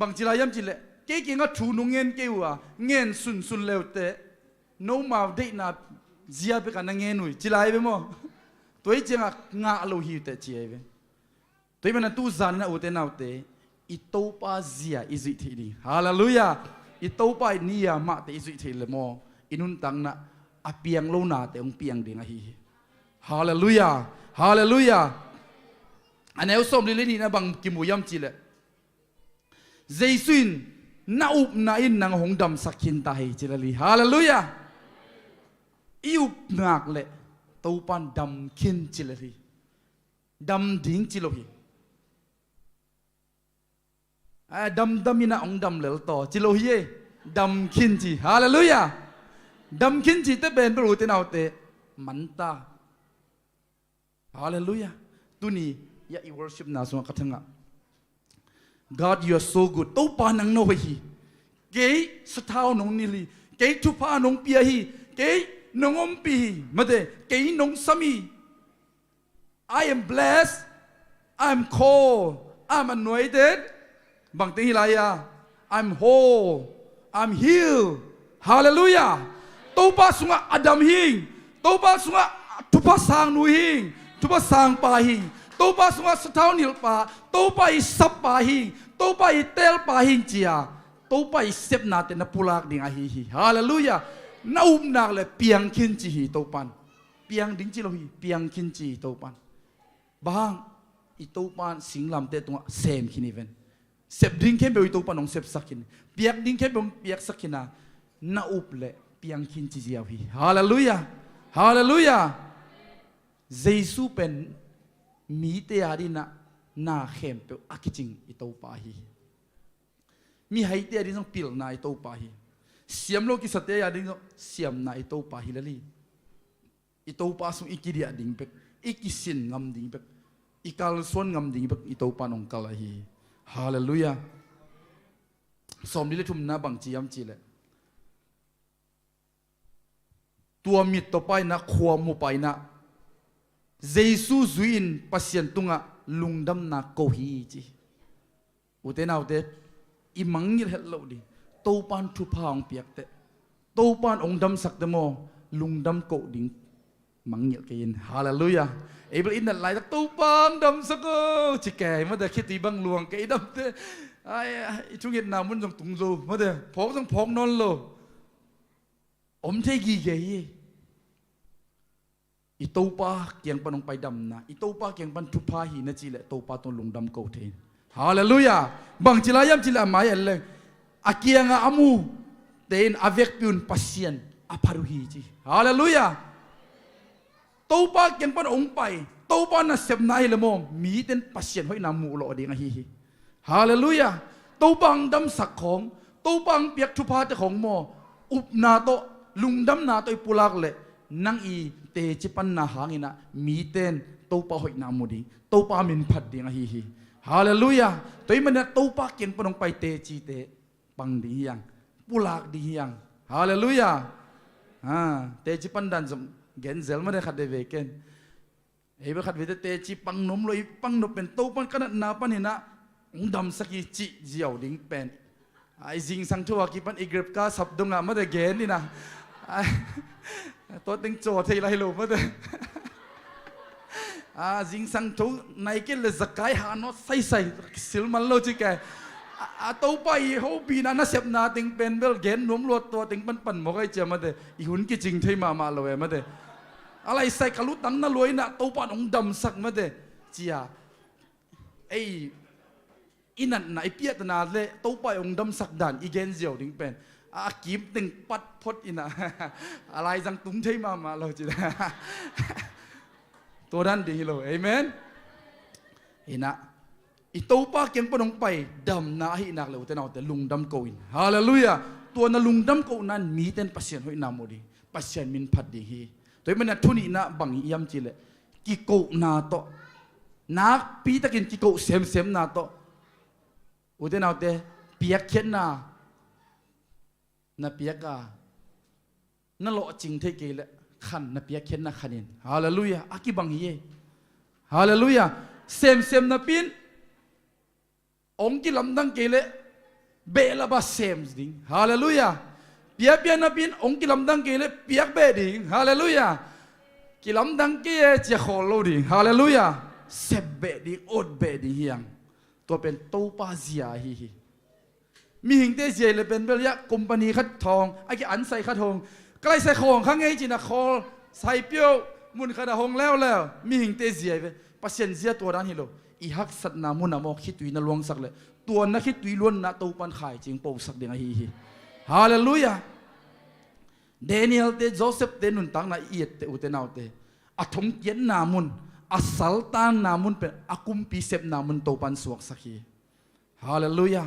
บางทีเราย้ำจีเล่เกี่ยวกับทูนงเงินเกี่ยวเงินสุนเลวเตะโนมาเด็กน่ะเจียไปกันเงินหนุ่ยจีไรไปมั้งตัวเจ้างาโลหิตเตะเจียไปตัวมันตู้จานน่ะอุเตน่าเตะอิโตปาเจียอิจิทีดีฮาเลลูยาอิโตปาอินี่ยามาเตอิจิทีเลยมั้งอินุนตังน่ะอาเปียงโลนาเตองเปียงดิ่งฮีฮาเลลูยาฮาเลลูยาอันนี้ส้มลิลินี่นะบางกิมูยำจีเล่เจสุนน่าอุบน่าอินนางหงดำสักขินตาให้จิลลีฮาเลลูยาอิอุบนักเล่ตัวปันดำขินจิลลีดำดิ่งจิโลฮีดำมินาองดำเลลต่อจิโลฮีดำขินจีฮาเลลูยาดำขินจีเตเป็นปรูเตนเอาเตมันตาฮาเลลูยาตุนียาอีวอร์ชิปนาสวงกัทงะ God you are so good ตัวปานังโนฮีเกย์สะท้านงนิลีเกย์ทุพานงเปียฮีเกย์นงอมปีมาเดเกย์นงสามี I am blessed I'm called I'm anointed บางทีอะไรอะ I'm whole I'm healed Hallelujah ตัวปาสุงะอดัมฮิงตัวปาสุงะทุพสางนุฮิงทุพสางปาฮิงตัวปาสุงะสะท้านิลปาตัวปาอิสับปาฮิงตัวปาอิเตลปาฮิงจียตัวปาอิเซบนาเตนปุลากดิ่งอาฮีฮาเลลูยาน่าอุ้มนักเลยเปียงขินจีฮีตัวปันเปียงดิ่งจิโลฮีเปียงขินจีตัวปันบางอีตัวปันสิงลำเตตัวเซมขินีเวนเซบดิ่งเข้มไปอีตัวปันองเซบสักขินเปียกดิ่งเข้มไปเปียกสักขินะน่าอุ้มเลยเปียงขินจีจีอาฮีฮาเลลูยาฮาเลลูยาเจสุเป็นมีเตียดินะน่าเข้มเปอากิจิงอิโตปาฮีมีให้เตียดินส่งปิลนาอิโตปาฮีเสียมโลกิสเตียดินส่งเสียมนาอิโตปาฮีละลีอิโตปาส่งอิกิเดียดิ่งเป็กอิกิสินงำดิ่งเป็กอิกาลส่วนงำดิ่งเป็กอิโตปานองกาลาฮีฮาเลลูยาสมดิเลทุมนาบังจียมจีเลตัวมิตรต่อไปนะขวามุไปนะเจสุจุอินปัสยันตุงะลุงดำนาโกฮีจีอุเทนเอาเตอิมังยิลเฮลโลดีโตปานทุพาองเปียกเตโตปานองดำสักเดโมลุงดำโกดิ่ง มังเงียกินฮาเลลูยาเอบลอินนั่นไหลตักตู้ปังดำสักจิแก่มาเดคิดตีบังหลวงแกดำเตไอ้ช่วงเย็นนามุนจงตุงโจมาเดพกจงพกนอนโลอมเทกีเกยอีตู้ปาเกียงปันลงไปดำนะอีตู้ปาเกียงปันทุพาหีนะจีเละตู้ปาตนลงดำเกาเทนฮาเลลูยาบังจิลายามจิลามาเอลเลงอาเกียงอามูเตนอเวกปิอุนปัสเซียนอาพารุฮีจีฮาเลลูยาตู้ปาเกียงปันองไปตู้ปาน่ะเสพนายละโมมีเต็นปัสเซียนห้อยนามูโลดีงฮีฮาเลลูยาตู้ปังดำสักของตู้ปังเปียกทุพาเจ้าของโมอุบนาโตลุงดำนาโตปุลักเละนังอีเตจิปันนาหางินะมีเต็นตู้ปาห้อยนามูดีตู้ปามินพัดดีงฮีฮาเลลูยาตัวมันเนี่ยตู้ปาเกียงปันองไปเตจิเตปังดียังปุลักดียังฮาเลลูยาเตจิปันดันสมเกนเซลไม่ได้ขัดเดเวเกนเฮ้ยไปขัดเวทเตจิปังนมเลยปังนมเป็นตู้ปันขนาดนาปันเห็นนะดำสักจิเจียวดิ้งเป็นไอ้จิงสังทัวกิปันอีกเกรบก้าสับดงอ่ะไม่ได้เกนนี่นะตัวตึงโจทย์ที่ไรรู้ไม่ได้จิงสังทัวในเกลเลยสกายหาโนใส่สิลมันโลจิแกตู้ไปเขาปีนั้นน่ะเสพนาติงเป็นเบลเกนนวมรวดตัวติงปันหมอกไอเจมาเดอีหุ่นกิจิงที่มาเลยมาเดอะไรใส่กะลุตังน่ะรวยน่ะตู้ปานองดำสักมาเดจียไออินันน่ะไอเปียตนาเลยตู้ไปองดำสักด่านอีเกนเจียวติงเป็นกีบติงปัดพดอินะอะไรจังตุ้งที่มาเลยจีตัวนั้นดีเลยเอเมนอินะอีตู้ปาเกียงปนงไปดำนาหินักเลยแต่เราแต่ลุงดำโกอินฮาเลลูยาตัวนั้นลุงดำโกนั้นมีเต็นปัสเซียนห้อยนาโมดีปัสเซียนมินพัดดีฮีตัวมันทุนีนะบังยามจิเลกิโกนาโตนักปีตะกินกิโกเซมนาโตอุเทนเอาแต่เปียกเข็นนาเปียกนั่นโลจริงเทเกลขันนาเปียกเข็นนาขันินฮาเลลูยาอากิบังฮีฮาเลลูยาเซมนาปินองค์กิลำดังเกลเบลบาเซมส์ดิ้งฮาเลลูยาเปียนับบินองค์กิลำดังเกลเปียกเบดิ้งฮาเลลูยากิลำดังเกลเจ้าขอโลดิ้งฮาเลลูยาเซบเบดิ้งอดเบดิ้งเฮียงตัวเป็นตู้ปาเซียฮีมีหิงเตเซียเลยเป็นเบลยะคอมพานีขัดทองไอ้ที่อันใส่ขัดทองใกล้ใส่ของข้างไงจีน่ะคอใส่เปียวมุนขัดทองแล้วมีหิงเตเซียไปปัสเซียนเซียตัวนั้นฮิโลอีฮักสัตนามุนามอกคิดตุยนลวงสักเลยตัวนักคิดตุยล้วนนะตัวปันขายจริงโปสักเดียงฮีฮาเลลูยาเดนิเอลเตโจเซฟเตนุนตังนาเอียดเตอุเตนาวเตอัฐมเกียนนามุนอัสัลตานนามุนเป็นอากุมปีเซฟนามุนตัวปันสวกสักฮีฮาเลลูยา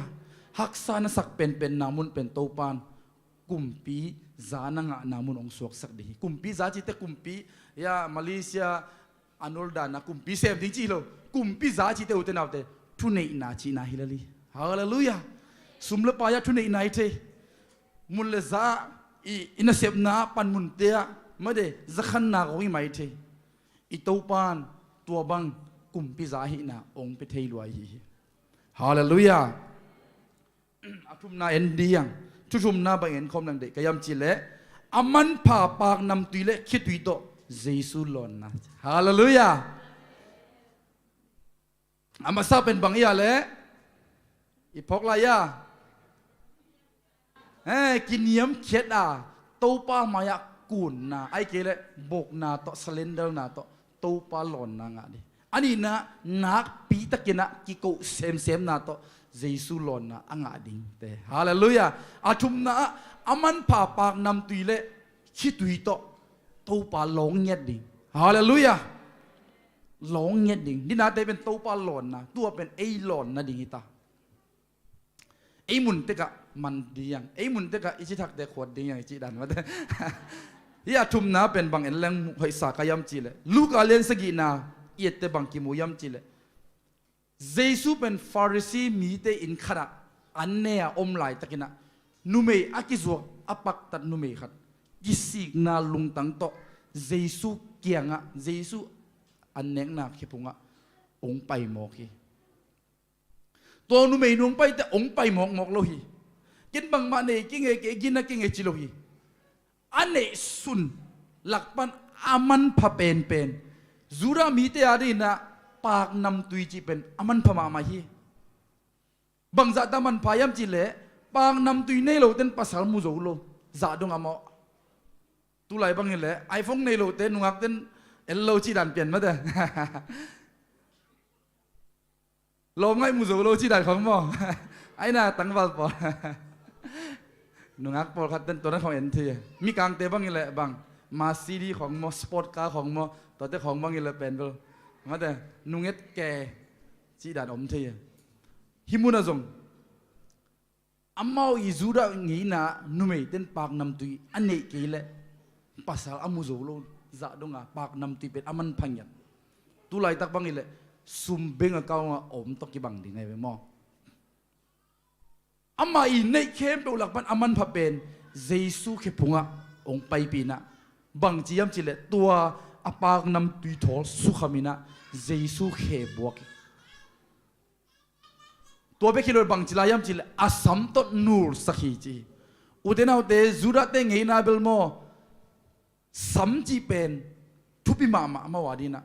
ฮักซานสักเป็นนามุนเป็นตัวปันกุมปีจานังนามุนองสวกสักดีกุมปีจาจิตกุมปียามาเลเซียอันอลดานะกุมปีเซฟดิ้งจีโลกุมพิจาจิเตอุเตนาวเตทุเนอินาจีนาฮิลลีฮาเลลูยาสุมเลปายาทุเนอินาเตมุลเลซาอินาเซบนาปันมุนเตียมาเดจะขันนาโกยไม่เตอิตูปานตัวบังกุมพิจาฮินาองเปเทลวายฮีฮาเลลูยาอาทุมนาเอ็นดียังทุมนาบังเอ็นคอมนังเดกยามจิเลอามันผ่าปากนำตุยเลคิดตุยโตเยซูลอนนะฮาเลลูยาอามาซาเป็นบางอย่างเลยอีพกลายากินเยี่ยมเขียดตู้ป้ามายากุนนะไอ้เกล้บกนาโตสเลนเดอร์นาโตตู้ป้าหลอนนางาดิอันนี้นะนักปีตะกินะกิโกเซมนาโตเยซูหลอนนะอ่างาดิงเตฮาเลลูยาอาทุมนะอามันผ่าปากนำตุยเล่คิดตุยโตตู้ป้าหลงเงียดดิงฮาเลลูยาหลงเงียดดิ่งนี่นาแต่เป็นตัวปลาหลอนนะตัวเป็นไอ้หลอนนะดิ่งตาไอ้มุนเตกะมันดีอย่างไอ้มุนเตกะอิจิทักเดขวดดีอย่างจีดันมาแต่ที่อาทุมนะเป็นบางเอ็นแรงหอยสากยำจีเลยลูกอาเลนสกีนาเอียดแต่บางกิมูยำจีเลยเยซูเป็นฟาริสีมีเตอินขนาอันเนียอมไหลตะกินะนุเมย์อากิจวกอปักตัดนุเมย์ขัดกิสิกนาลุงตังโตเยซูเกียงอะเยซูอันเน็กนักขี้พุงอ่ะองไปหมอกฮีตัวนู้ไม่นุ่งไปแต่องไปหมอกโลหีกินบางมาเนี่ยกินเอกินนักกินเอจิโลหีอันเนสุนหลักปัน อามันพะเป็นจูรามีเตอาดีนะปากนำตุยจีเป็นอามันพะมามาฮีบางจัดมันพายามจีเล่ปางนำตุยเนโลเต้นภาษามุโจโลจัดดงอามอตุไลบังเล่ไอโฟนเนโลเต้นงักเต้นเอลโลจีดันเปลี่ยนมาเด้ลมไงมุโจโลจีดันของมอไอ้น่าตั้งวัลปอนุงักปอคัดเต้นตัวนั้นของเอ็นทีมีกลางเตะบังเล่บังมาซีดีของมอสปอร์ตคาร์ของมอตัวเตะของบังเล่เป็นเบลมาเด้นุงเอ็ดแกจีดันอมทีฮิมุนาจงอามาอีจูระงี้นะนุ่มเต้นปากนำตุยอันนี้กี่เล่ภาษาอามุโจโลจัดดงปากนำตุยเป็นอามันพังยันตุไลตักบังเล่ซุ่มเบ่งกับเขาอมตกกี่บังดีไงเว้มออามาอีในเข้มตัวหลักมันอามันพับเป็นเยซูเขพุงะองไปปีนะบังจียมจิเล่ตัวอาปากนำตุยทอสุขามินะเยซูเขบวกตัวเบคิโลบังจิลายามจิลอาสัมตนูร์สักฮีจีอุเทนาอุเตจูระเตงเฮนาเบลโมสัมจีเป็นทุบิมามาวาดีนะ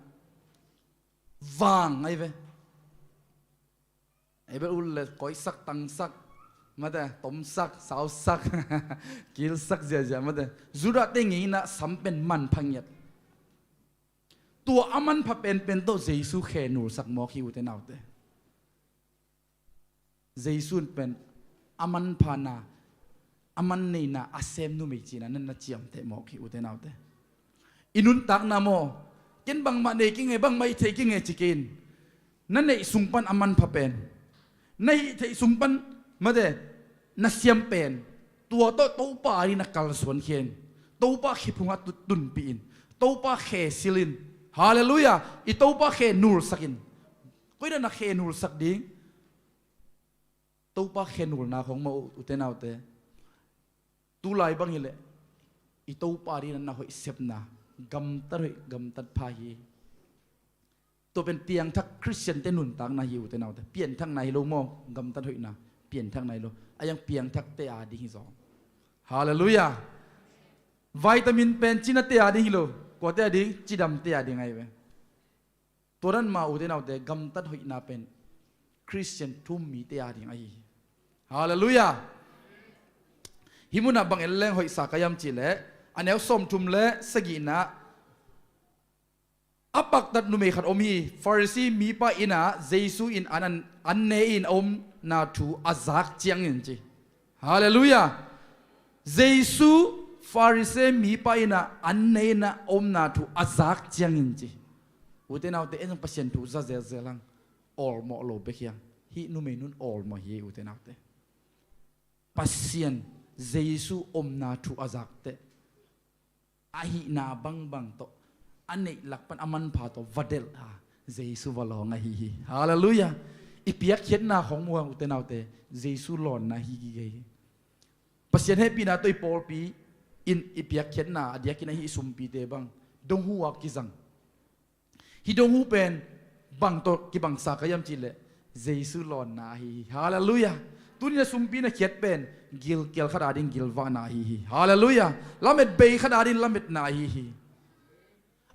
วางไงเว้ไอเบลอุลเลก้อยสักตังสักมาเด้ต้มสักสาวสักกิลสักเจียมาเด้จูระเตงเฮนะสัมเป็นมันพังยัดตัวอามันพับเป็นตัวเยซูเขนูร์สักมอคิอุเทนาอุเตเยซูเป็นอามันพานาอามันนี่นะอาเซมนุไม่จีนะนั่นน่ะเจียมเตะหมอกหิวเตะนาวเตะอินุนตักนาโมกินบางมาเนกิงไงบางไม่เทกิงไงจิกินนั่นในสุงปันอามันพาเป็นในเทสุงปันมาเดนัสเซียมเป็นตัวโตโตปารีนักกัลสวนเขียนโตปาเขพุงอัตุตุนปีนโตปาเขซิลินฮาเลลูยาอีโตปาเขนูร์สักินก็ได้นักเขนูร์สักดิ้งตัวป้าเขนูลนาของมาอุเทนเอาเตตุไลบังฮิเลอีตัวป้าดีนั้นนะหอยเสพนากำตัดพายีตัวเป็นเปียงทักคริสเตียนเตนุนต่างนาฮิอุเทนเอาเตเปลี่ยนทั้งในโลมองกำตัดหอยนาเปลี่ยนทั้งในโลอายังเปียงทักเตอาดีฮิซองฮาเลลูยาวิตามินเป็นจินเตอาดีฮิโลกว่าเตอาดีจิดำเตอาดีไงเว้ตัวนั้นมาอุเทนเอาเตกำตัดหอยนาเป็นคริสเตียนทุ่มมีเตอาดีไงฮาเลลูยาฮิมุนาบังเอลเลงหอยสักยามจิเลอันเอลสมทุมเลสกีนะอัปักตัดนุเมขัดอมีฟาริซีมีป้าอินะเยซูอินอันเนอินอมนาทูอาซักเจียงอินจีฮาเลลูยาเยซูฟาริซีมีป้าอินะอันเนนะอมนาทูอาซักเจียงอินจีอุเทนาอุเตเอ็นปัสยันทูซาเซลเซลังออลโมโลเบคียงฮินุเมนุนออลโมฮีอุเทนาอุเตpasien Yesu na tu azak te ahi na bang to ane lakpan aman pa to vadel ha Yesu valong ahi hi hallelujah ipiak khet na khong mo uten autte Yesu lon na hi gi pasien he pi na toi pol pi in ipiak khet na adia ki na hi sum pi te bang dong hu wa ki jang hi dong hu pen bang to ki bang sa kayam chile Yesu lon na hi hallelujah tunia sumpi na kiat pen gil kel khadadin gil va na hi hallelujah lamet be khadadin lamet na hi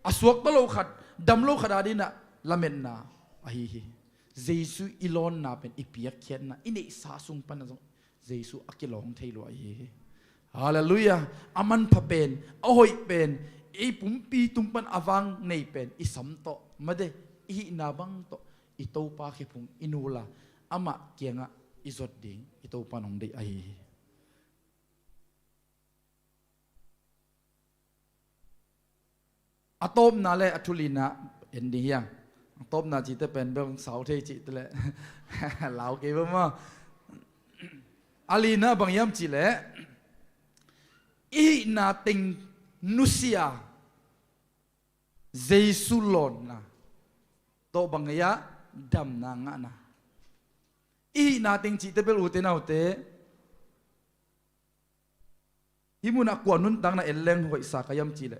aswak talo khat damlo khadadin na lamet na hi Jesu ilon na pen ipiak kiat na ine sa sung pan na Jesu akilong thailo hi hallelujah aman pha pen ahoi pen e pumpi tumpan awang nei pen isam to made i nabang to ito pa khipung inula ama kianga izot ding ito panong de ai atom na le atulina ending yang atom na chi te pen bang sau the chi te le lao ke ba ma alina bang yam chi le i na ting nusia Jesu lon na to bang ya dam na nga na i nating chi te bel uten autte himuna kwanun tang na elleng hoi sa kayam chi le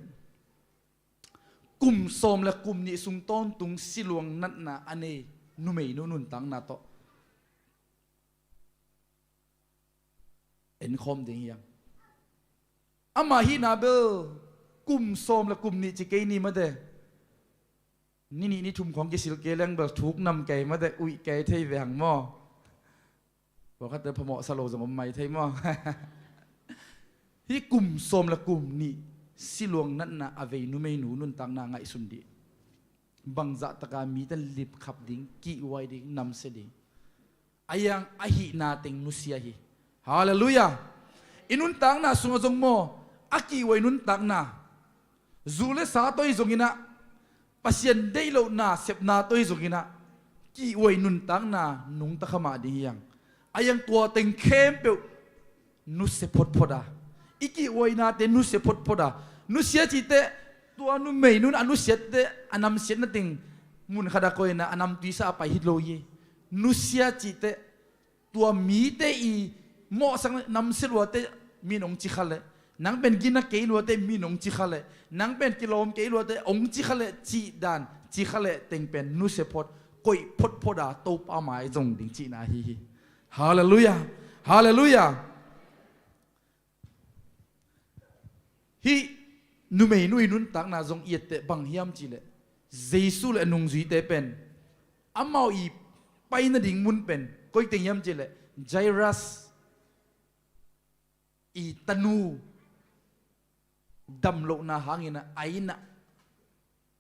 kum som la kum ni sung ton tung siluang nat na ane numei nun tang na to en khom ding yang ama hi na bel กุมโสมและกุมนี่จิเกนี่มาเดนี่ทุ่มของกิสิลเกลังแบบถูกนำไก่มาเดอุ้ยไก่เทยแหวงหม้อบอกว่าเธอพมอสโลสมมัยเทยหม้อที่กุมโสมและกุมนี่สิลวงนั่นนะอเวนุเมนูนุนตังนางไงสุนดีบังจัตกามีแต่ลิบขับดิ้งกี่ไว้ดิ้งนำเสดิ้งอายังอาหินาเต็งนุเสียหิฮาเลลูยาอินุนตังนาสุงจงโมอากีไว้นุนตังนาจูเลสาตัวอีจงอินะปัสยันเดโลนาเสพนาตัวอีจงอินะกี่ไว้นุนตังนานุงตะขมาดิ้งยังอายังตัวเต็งเข้มเปวนุเสพพอดาอีกี่ไว้นาเต็งนุเสพพอดานุเสียจิตเตตัวนุเมนุนอนุเสียเตอันนำเสียนั่นเต็งมุนขดาโกยนะอันนำตุยซาไปฮิตโลเยนุเสียจิตเตตัวมีเตอีโมสังนำเสียวัวเตมีนงจิขะเลนังเป็นกินนักเกลัวเตมีนงจิขะเลนังเป็นกิโลมเกลัวเตองจิขะเลจีดานจิขะเลเต็งเป็นนุเสพดกอยพดพดาโตป้าหมายจงดิ่งจีนาฮีฮาเลลูยาฮาเลลูยาฮีนุเมนุยนุนตักนาจงเอียดเตบังฮิยามจีเลเจสุเลนุงจุยเตเป็นอามาอีไปนดิ่งมุนเป็นก็อีเต็งยามจีเลไจรัสอีตนูดำโลนาหางินะไอนะ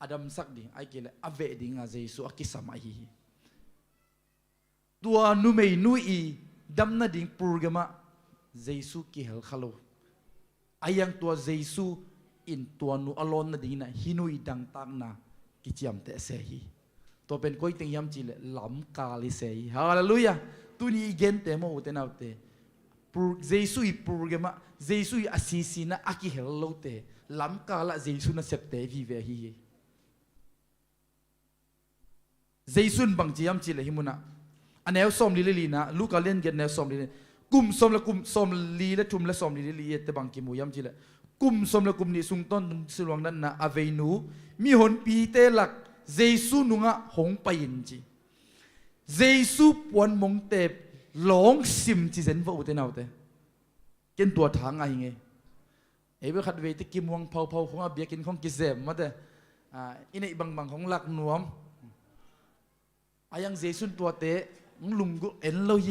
อดัมสักดิ่งไอเกลอเวดิ่งอาเจสุอากิสมาฮีตัวนุเมนุยดำนาดิ่งปูร์กมาเจสุกิเฮลขลุไอยังตัวเจสุอินตัวนูอลอนนาดิ่งนะฮินุยดังตังนากิจยามเตเซฮีตัวเป็นก็อีเต็งยามจีเลลำกาลิเซฮีฮาเลลูยาตัวนี้เกนเตโมอุเตนาอุเตเจสุยปูร์กมาเจสุยอาศิสินะอากิเฮลโลเตลำกาละเจสุนะเซปเตวิเวฮีเจสุนบังจียามจีเลฮิมุนะอันแนวสมลีนะลูกาเล่นเกนแนวสมลีกุมสมละกุมสมลีและทุมละสมลีเตบังกิมูยามจีเลกุมสมละกุมนี่สุงต้นสิลวงนั้นนะอเวนูมีหนปีเตลักเจสุนุงะหงไปยินจีเจสุปวนมงเตบหลงซิมจีเซนว่าอุเทนเอาเตเกินตัวทางไงไงเอเวขัดเวทีกิมวงเผาของอาเบียกินของกิเซมมาเตอินไอบางของหลักหนวมอายังเจสุนตัวเตลุงกุเอ็นเราเย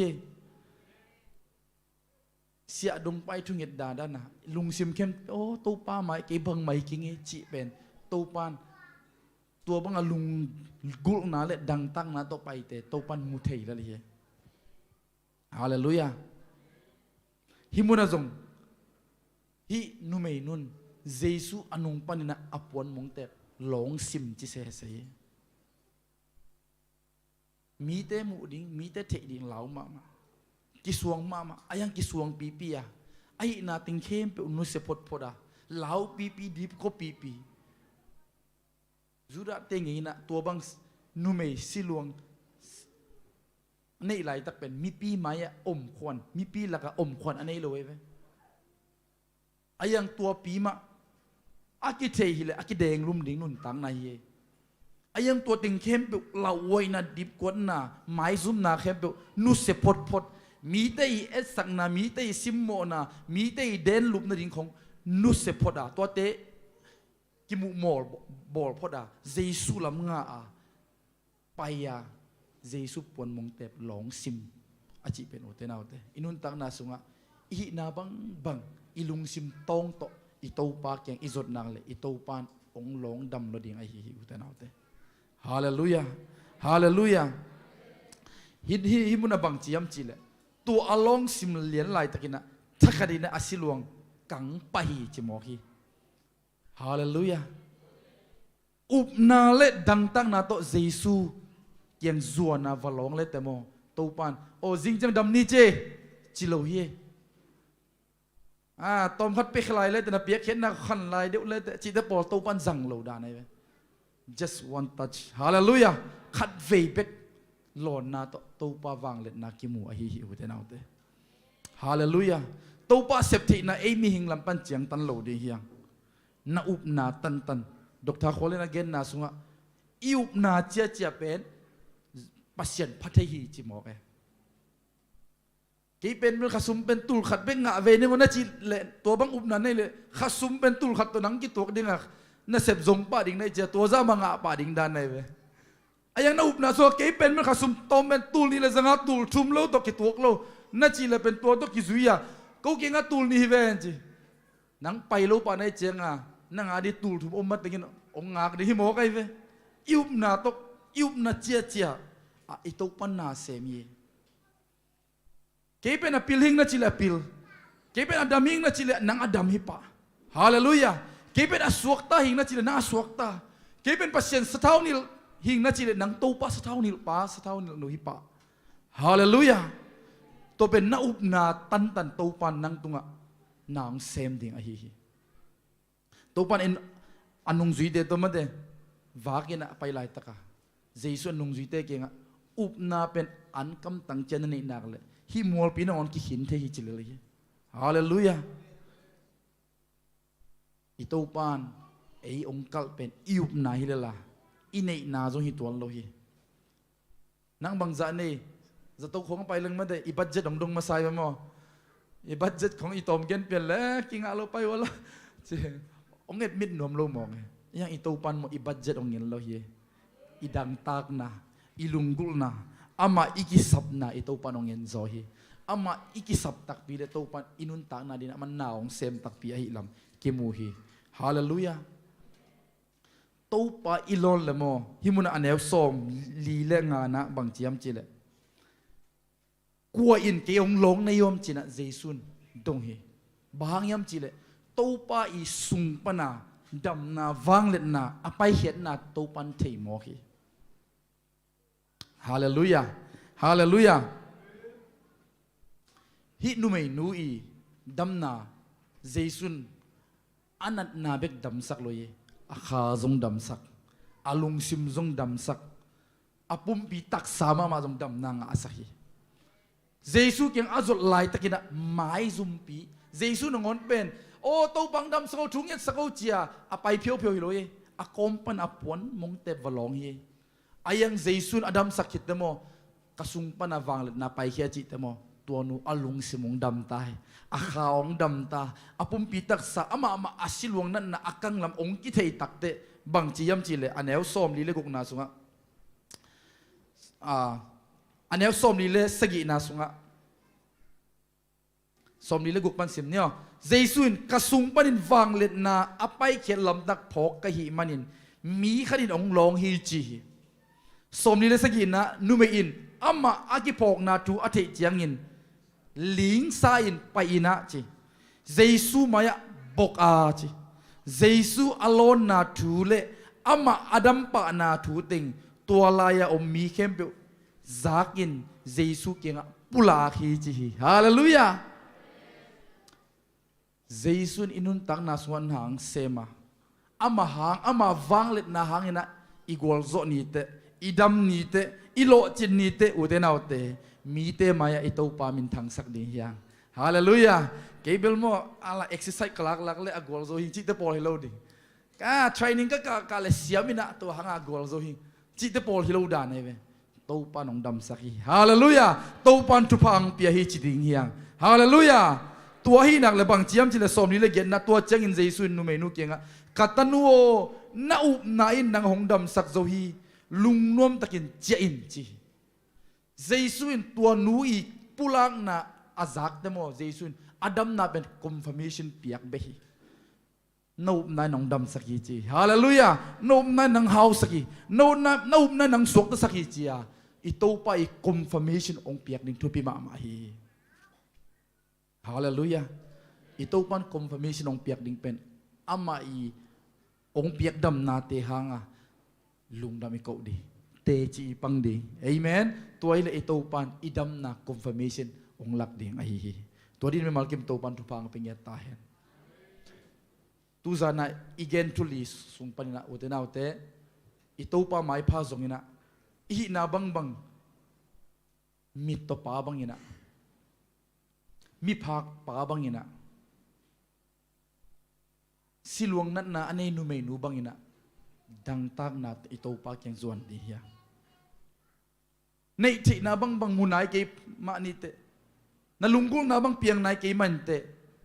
เสียดงไปทุ่งเห็ดดาด้านนะลุงซิมเข้มโอ้ตัวป้าไม้เก็บบังไม้กิงเงจีเป็นตัวปานตัวบังลุงกุลนาเลดังตั้งนาตัวไปเตตัวปานมุเทยละเลยฮาเลลูยาฮิมุนาจงฮินุเมนุนเจสุอนุงปันนะอปวนมงเตหลงซิมจิเสเสยมีเตมุดิงมีเตเทดิงเหลามากิสวงมาอายังกิสวงปีปีอะไอนาติงเข้มเปอุนุเสพดพดาเหลาปีปีดิบก็ปีปีจุดเต็งอย่างนี้นะตัวบังนุเมสิลวงในหลายตักเป็นมีปีไม้อมควันมีปีหลักอมควันอันนี้เลยเว้ยอายังตัวปีมาอากิเทหิเลยอากิแดงรุ่มดิ่งนุ่นตังนายเยอายังตัวติงเข้มเปเหลาไว้นะดิบกวนนะไม้ซุ่มนะเข้มเปนุเสพดมีแต่เอสักนะมีแต่ซิมโมนะมีแต่เดนลุบนะดิ่งของนุเสพดาตัวเตกิมุมอลบอลพอดาเจสุลำงาไปยาเจสุปวนมงเตบหลงซิมอาจิเป็นโอเตนาโอเตอินุนตังนาสุงะอีนาบังอีลุงซิมตองโตอีโตปากยังอีจดนางเลยอีโตปานองหลงดำโลดิงไอฮิโอเตนาโอเตฮาเลลูยาฮาเลลูยาฮิมุนาบังจียมจีเลตัวอลองซิมเลียนไหลตะกินะทักคดีนะอาศิลวงกังไปจิมอกีฮาเลลูยาอุบนาเลดังตั้งนาโตเจสุยังจวนนาวลองเลตโมตูปันโอจิงจังดำนี่เจจิโลเยตอมพัดไปขลายเลยแต่นาเปียกเข็นนาขันลายเดี๋ยวเลยแต่จิตปอตูปันจังโลดาในเว้ just one touch ฮาเลลูยาขัดเวเบกหลอนนาโตตูปาวางเลตนากิมูอหิหิวเตนาเตฮาเลลูยาตูปาเสพตินาเอมีหิงลำปันเจียงตันโลดีเฮียงนาอุบนาตันดอกทาโคเลนาเกนนาสุงะอิอุบนาเจียเป็นปัสยันพัทหิจิมอก กี่เป็นมันขสุมเป็นตูลขัดเป็นงะเวนี่มันน่าจีเละตัวบังอุบนั่นนี่เลยขสุมเป็นตูลขัดตัวนังกี่ตัวดิ่งอ่ะน่าเสพซงป้าดิ่งในเจ้าตัวจ้ามังอ่ะป้าดิ่งด้านในเว้ยไอ้ยังน่าอุบน่ะส่วนกี่เป็นมันขสุมตอมเป็นตูลนี่เลยสังหารตูลชุมโลตัวกี่ตัวโลน่าจีเลยเป็นตัวกี่ซุยอ่ะกูเก่งอ่ะตูลนี่เว้ยจีนังไปโลป้าในเจ้านังอาดิตูลทุบอมมัดเป็นองงากดิหิโมกไอ้เว้ยยุบน่ะตกยุบน่ะเจียเจียอ่ะไอ้ตัวปันน่าเสมีเก็บเป็นอพิลหิงนะจิเลพิลเก็บเป็นอดามิงนะจิเลนังอดามฮิปะฮาเลลูยาเก็บเป็นอสวกตาหิงนะจิเลนังอสวกตาเก็บเป็นปัสเซนสะเท้านิลหิงนะจิเลนังตูปะสะเท้านิลปะสะเท้านิลนุฮิปะฮาเลลูยาตัวเป็นนาอุบนาตันตันตูปันนังตุงะนางเซมดิ่งอหิฮิตูปันเอ็นอันนุงจุยเดตัวมันเดวากินะไปไล่ตะกะเจสุอันนุงจุยเตเก่งะอุบนาเป็นอันกำตังเจนนี่นักเลยฮิมัวปีนอนกิหินเทหิจิเลเลยฮาเลลูยาอิตูปานไอองค์กัลเป็นอิวนาฮิเลล่ะอินเนนาจงฮิตัวโลหินังบางจานนี่จะต้องคงไปเรื่องมันได้อิบัดเจ็ดดงมาใส่มาหมออิบัดเจ็ดของอิตอมเกนเปลี่ยนแล้วกิงอาโลไปวะละเจ้องเอ็ดมิดหนวมโลมองยังอิตูปานหมดอิบัดเจ็ดองเงินโลหิอิดังตากนาอิลุงกุลนาอามาอีกิสับนาอิตูปันองเงินโซฮีอามาอีกิสับตักปีเลตูปันอินุนตากนาดินะมันนาวเซมตักปีอาฮิลัมเกมูฮีฮาเลลูยาตูปาอิลอนเลโมฮิมุนอันเอลซอมลีเลงานะบางจียมจีเลกัวอินเกยองลงในยอมจีนะเจสุนดงฮีบางยามจีเลตูปาอีสุงปนาดำนาวังเลนาอภัยเห็นนาตูปันเทโมฮีฮาเลลูยาฮาเลลูยาฮินุเมนูอีดัมนาเจสุนอันนั้นนาเบกดัมสักเลยอาคาจงดัมสักอาลุงซิมจงดัมสักอาปุ่มปีตักสามาจงดัมนางอาศัยเจสุเกียงอาจุดไล่ตะกินะไม้จุมปีเจสุนงอนเป็นโอ้ตัวบังดัมสักถุงยัดสักเจียอาไปเพียวเพียวฮิโลเยอาคอมปันอาปวนมงเตบวลองเยayang Jason adam sakit mo kasungpa na vanglet na pai khia chi temo tuanu alung simong dam tai akhaong dam ta apum pitak sa ama asilwang nan na akang lam ong ki thei takte bang chi yam chi le anel som li le guk na sunga anel som li le sagi na sunga som li le guk pan sim nyo Jason kasungpa nin vanglet na apai khia lam dak phok ka hi manin mi khanin ong long hi chiสมนี้เลยสักยินนะนูเมอินอามาอากิพอกนาทูอาเทจียงอินลิงซาอินไปอินะจีเจซูมายะบกอาจีเจซูอโลนนาทูเลอามาอดัมปะนาทูติงตัวลายอมมีเข้มเปจากอินเจซูเกียงปุลาคีจีฮาเลลูยาเจซูอินุนตักนาสวนหางเซมาอามาหางอามาวังเล็ดนาหางอินะอีกวลโซนีเตอีดำนี่เตอีโลจินนี่เตอุเดนเอาเตมีเตมายาอิโตปามินทังสักดีอย่างฮาเลลูยาเกเบลโมอะไรเอ็กซ์ไซส์กลักลักเลยอากวลโซฮิจิตเตปอลฮิโลดิก้าเทรนนิ่งก็กาเลเซียมินะตัวหางอากวลโซฮิจิตเตปอลฮิโลดานเอเวโตปานองดำสักฮีฮาเลลูยาโตปานทุพังเปียฮิจิดิงอย่างฮาเลลูยาตัวฮีนักเลยบางเจียมจิเลสอมนี่เลยเย็นนะตัวเจงินเจสุนนุเมนุเกียงะกัตตันโวนาอุนาอินนางหงดำสักโซฮีลุงนวมตะกินเจอินจีเจสุนตัวนูอีปุลังนาอาซักเดโมเจสุนอดัมนาเป็นคอมฟอร์เมชันเปียกเบฮีนูบนายนองดำสักจีฮาเลลูยานูบนายนางเฮาสักจีนูบนายนางสวกตะสักจีอ่ะอีโตไปคอมฟอร์เมชันองเปียกนิ่งทุบปีมามาฮีฮาเลลูยาอีโตปันคอมฟอร์เมชันองเปียกนิ่งเป็นอามาอีองเปียกดำนาเตหางอ่ะลุงดำอีกเอาดีเตจีปังดีเอเมนตัวนี้เลยตัวปันอีดำนักคอนเฟิร์มชันองหลักดีไอ้ฮีตัวนี้ไม่มาเก็บตัวปันทุพังเป็นยัตตาเห็นตัวจานะอีเกนทุลีสุงปันนะอุตนาอุเตอีตัวปันไม่พาส่งนะอีนาบังมีตัวป้าบังนะมีพักป้าบังนะสิลวงนั้นนะอันนี้นูไม่นูบังนะดังตากนาอิโตปากยังส่วนดีเฮียในที่นาบังมุนายเก็บมานี่เต na lunggul na bang piang nai kay mante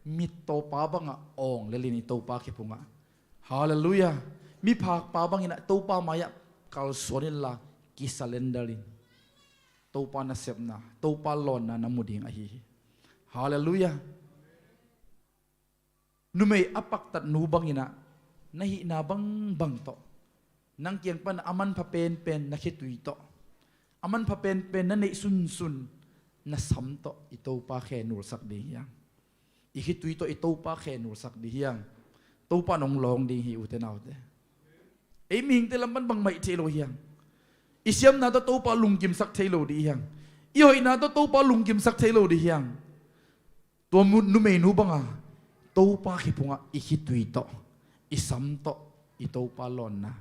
mit to pa bang ong lelini to pa ke punga hallelujah mi phak pa bang ina to pa maya kal sonilla kisalendalin to pa na sepna to pa lon na namuding ahi hallelujah numay apak tat nubang ina nahi na bang to nang kiang pan aman pa pen na kitui to aman pa pen na nei sun na sam to ito pa khenur sak di yang ikitui to ito pa khenur sak di yang to pa nong long di hi utenaw te e ming te lamban bang mai thelo yang isyam na to pa lungkim sak thelo di yang ihoi na to pa lungkim sak thelo di yang to mun nu me nu banga to pa khipunga ikitui to isam to ito pa lon na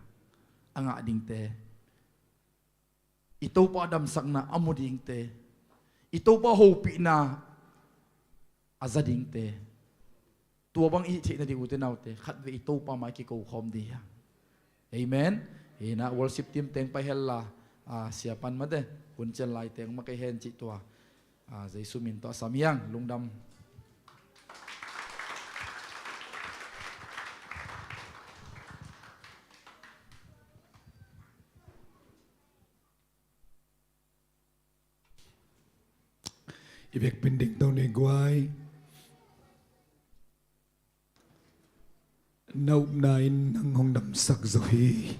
anga ding te ito pa dam sak na amuding te ito pa hopi na azading te tua bang i thei na di utenaw te khat ve ito pa mai ki ko khom di ya amen ina worship team teng pa hella siapan ma de hun chen lai teng ma kai hen chi tua jaisu min to samyang lungdam ibek pinding tau ni guai naup nain nang hong dam sak zohi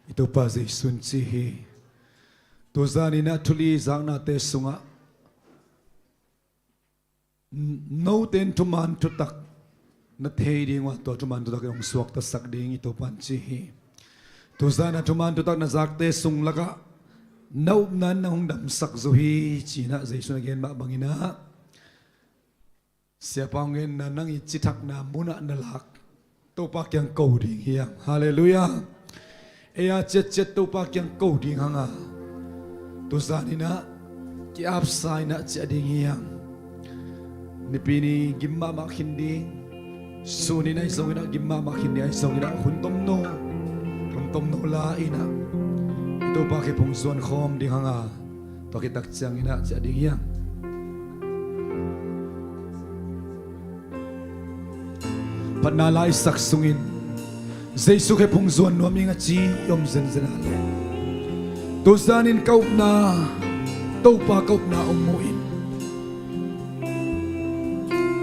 ito pa zai sun chi hi to zani na thuli zang na te sunga no ten to man to tak na thei ding wa to man to tak ong suak ta sak ding ito pan chi hi to zana to man to tak na zak te sung laka naup nan na hong dam sak zohi china zai sun again ba bangina siapangin na nang ichithak na muna na lak to pa kyang ko ding hiang hallelujah eya chet to pa kyang ko ding hanga to zanina ki upside na cha ding hiang ni pini gimma ma khinding suni nai songina gimma ma khindi ai songina huntom no la ina ito pa ke pong suan khom ding hanga to ki tak chang ina cha ding hiang panalai sak sungin Jesu ke pung zuan no minga chi yom zen ale to zanin kaup na to pa kaup na umuin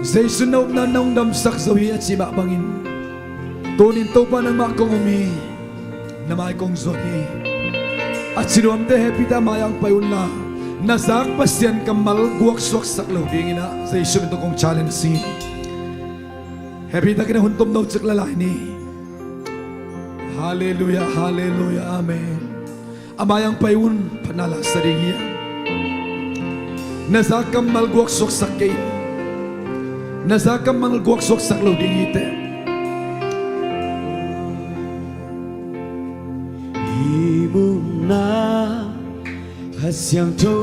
Jesu no na nong dam sak zawi at si bangin tonin to pa nang makong umi na may kong zuani at sinuam te happy ta mayang payun la nasak pasyan kamal guwak swak sak lo dingina Jesu ito kong challenge si happy ta kina huntom daw tsak lalay ni hallelujah hallelujah amen amayang payun panala sa ringiya nasakam malguak sok sakay nasakam malguak sok saklo dingite imuna hasyang to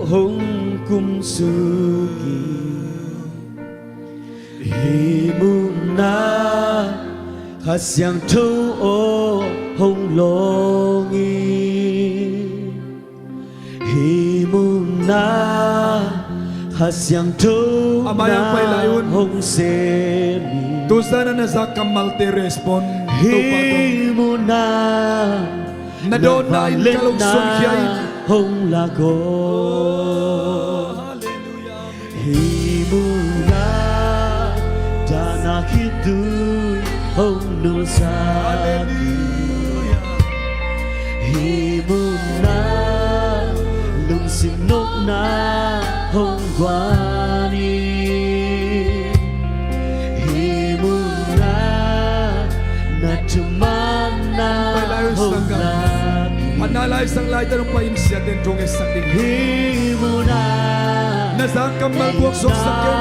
hong kum sugi imuna hasyang to hong longi himuna hasyang to hong semi to sana na sa kamal te respond himuna na doon na inkalungsong kiyay hong lago himuna danakituy hong nusagi himuna lungsinok na hong gwani himuna na tumana hong lagi panalay sang lay tanong payin siya din tong esating himuna nasakam malguak sok sakin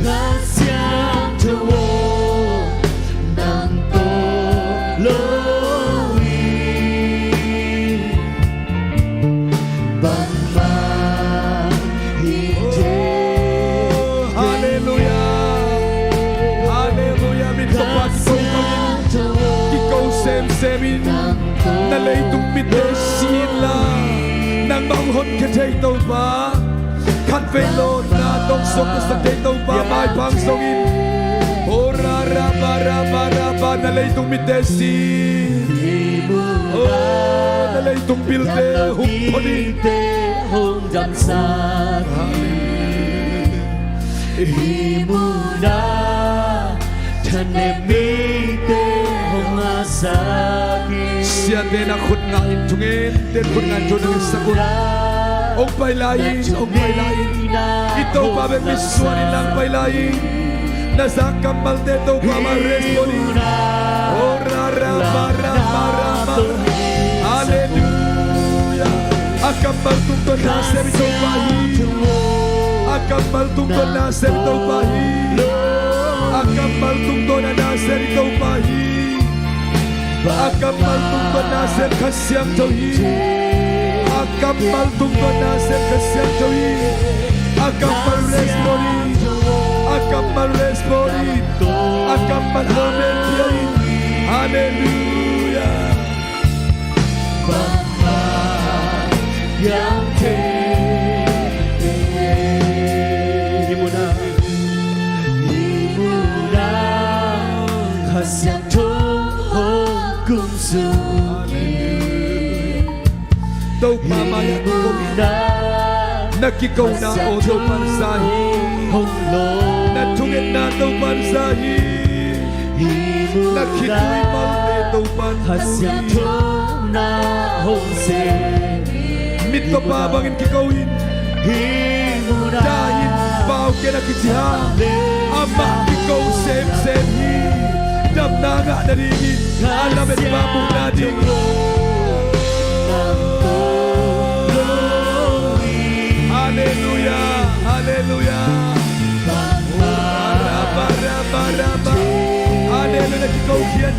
Hasyang tuwo ng toloy Bangmahite hallelujah hallelujah mintapat ikaw sem-semin nalay itong pite sila thấy tàu ba khăn phê lô na đông sông na sắc thấy tàu ba mai băng sông in ô ra ra ba na lấy tung mít tê si ô na lấy tung bil tê hung poli hung đam sát Imuna Tanemite Homasaki Siya din ang khut nga intungin din khut nga tunang sagun Og pailayin Ito pa ben miswa nilang pailayin Nasakamal dito pa maresponi Oh rara Hallelujah Akamal tungkol na semito bahi Akamal tungkol na semito bahi Akamal tungkol na semito bahi Akamal tungkol na sem kasyang tawhi Akamal tungkol na sem kasyang tawhi Akamal responi Akamal responi Akamal amen piyain Hallelujah Bapa yang Imuna Kasyang cùng dù Đâu pa maya na kikaw na o đâu pansahi na tungin na đâu pansahi na kituwi malte đâu pansahi mito pa bangin kikawin dahil bao kena kitiha ama kikaw sem hi Dam naga dari ini alam et babu nadi Hallelujah Hallelujah Raba Hallelujah kikau kian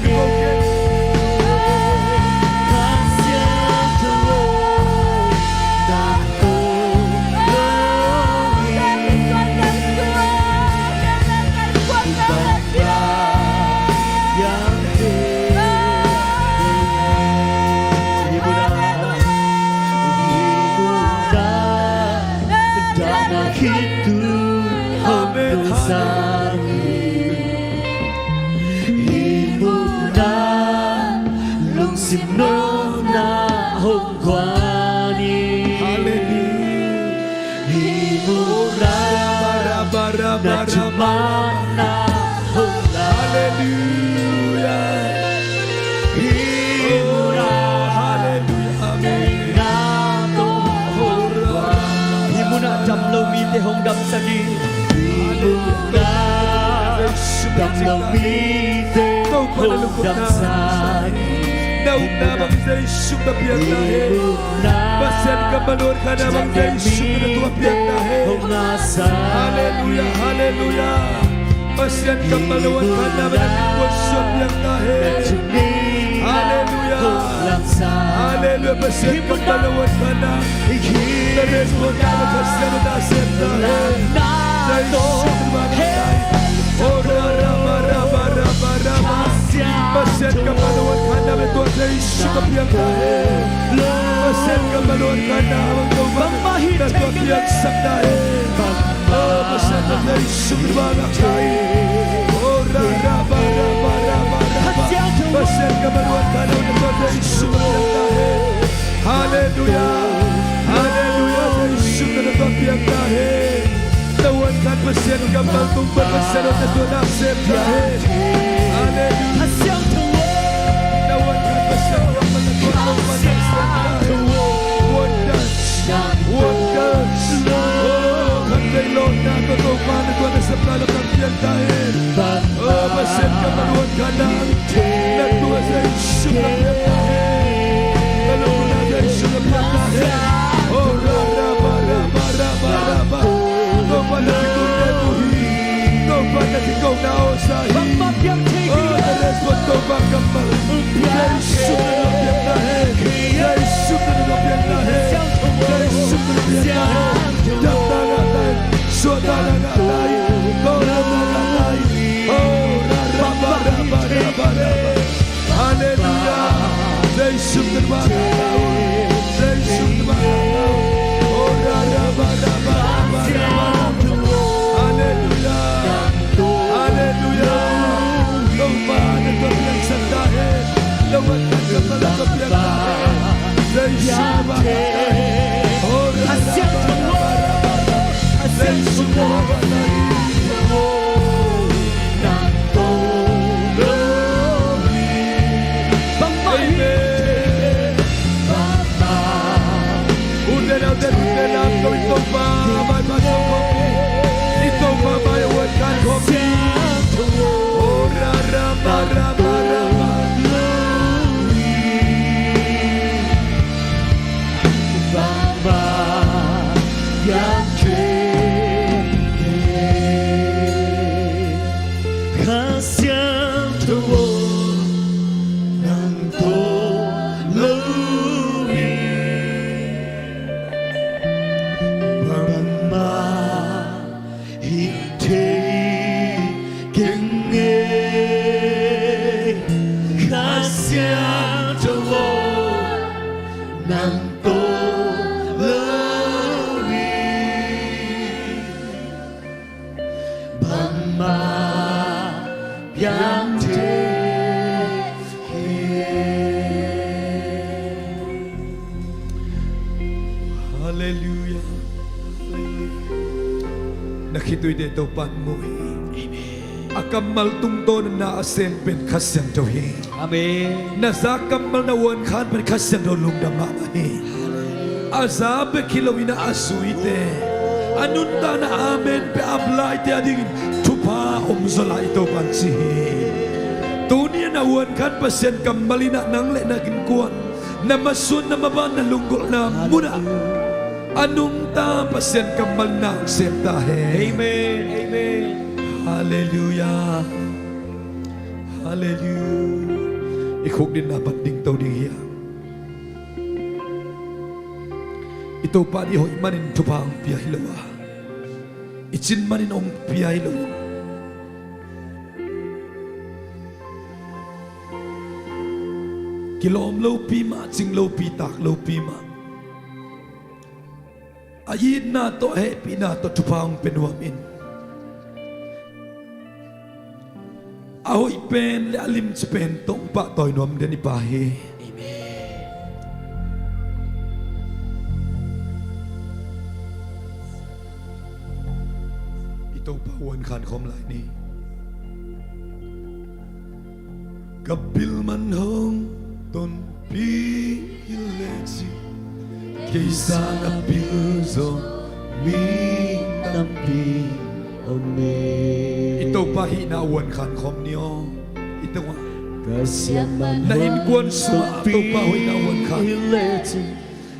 Simnona hong kwani Hallelujah Imura na chumana hong Hallelujah Imura Hallelujah Amen Nato hong Imuna dam lo mi te hong dam sagi Imuna dam lo mi te hong dam sagi Naum na bangzay shuk na piyak nahe Basen ka manor ka na bangzay shuk na tuwa piyak nahe Hallelujah, hallelujah Basen ka maluan ka na managwasyon piyak nahe Hallelujah, hallelujah Basen ka maluan ka na Naresmon ka na kasyan na asen nahe Nay shuk na bangzay Oh rama Basen ka maluan ka na Tuan dari syukur yang dahe Basen ka maluan ka na Amang tawag na tuan yang sak dahe Basen ka dari syukur bangang dahe Oh rara Basen ka maluan ka na Tuan dari syukur yang dahe Hallelujah Hallelujah Dari syukur na tuan yang dahe Tawan kan basen ka maltung Basen na tuan nasib dahe Hallelujah Suara Uten out that lam to ito pa may pasok ko ito pa may wakan ko oh rama rama rama Baba yang kasihan tuwo ng tuluwi Mama hindi kenge kasihan tuwo ng Hallelujah. Nakito'y dito pan mo akamal tungto na naasen pen kasyang tawhi Amen nasakamal na wan kan pen kasyang dolong na mamahi azabe kilawina asuite anunta na amen pe ablay te ading tupa umzala ito pansihi tunia na wan kan pasyen kamalina nang le naging kuwan na masun na maban na lunggol na muna anong ta pasyen kamal na sentahe Amen Amen Hallelujah Hallelujah Ikog din na banding tao diya ito pa di hoy manin tupang piyahilawa Itsin manin ong piyahilawa Kilom lo pima Tsing lo pitak lo pima Ayid na to happy na to tupang penuamin Ahoy pen le alim pen tong pa toy nom den ipahi Amen Ito pa wan kan khom lai ni Kapil man hong ton pi hilexi Kaysa kapil zo mi tampi Ito pa hinawan kan kom niyo ito nga nainkuan suwa ito pa hinawan kan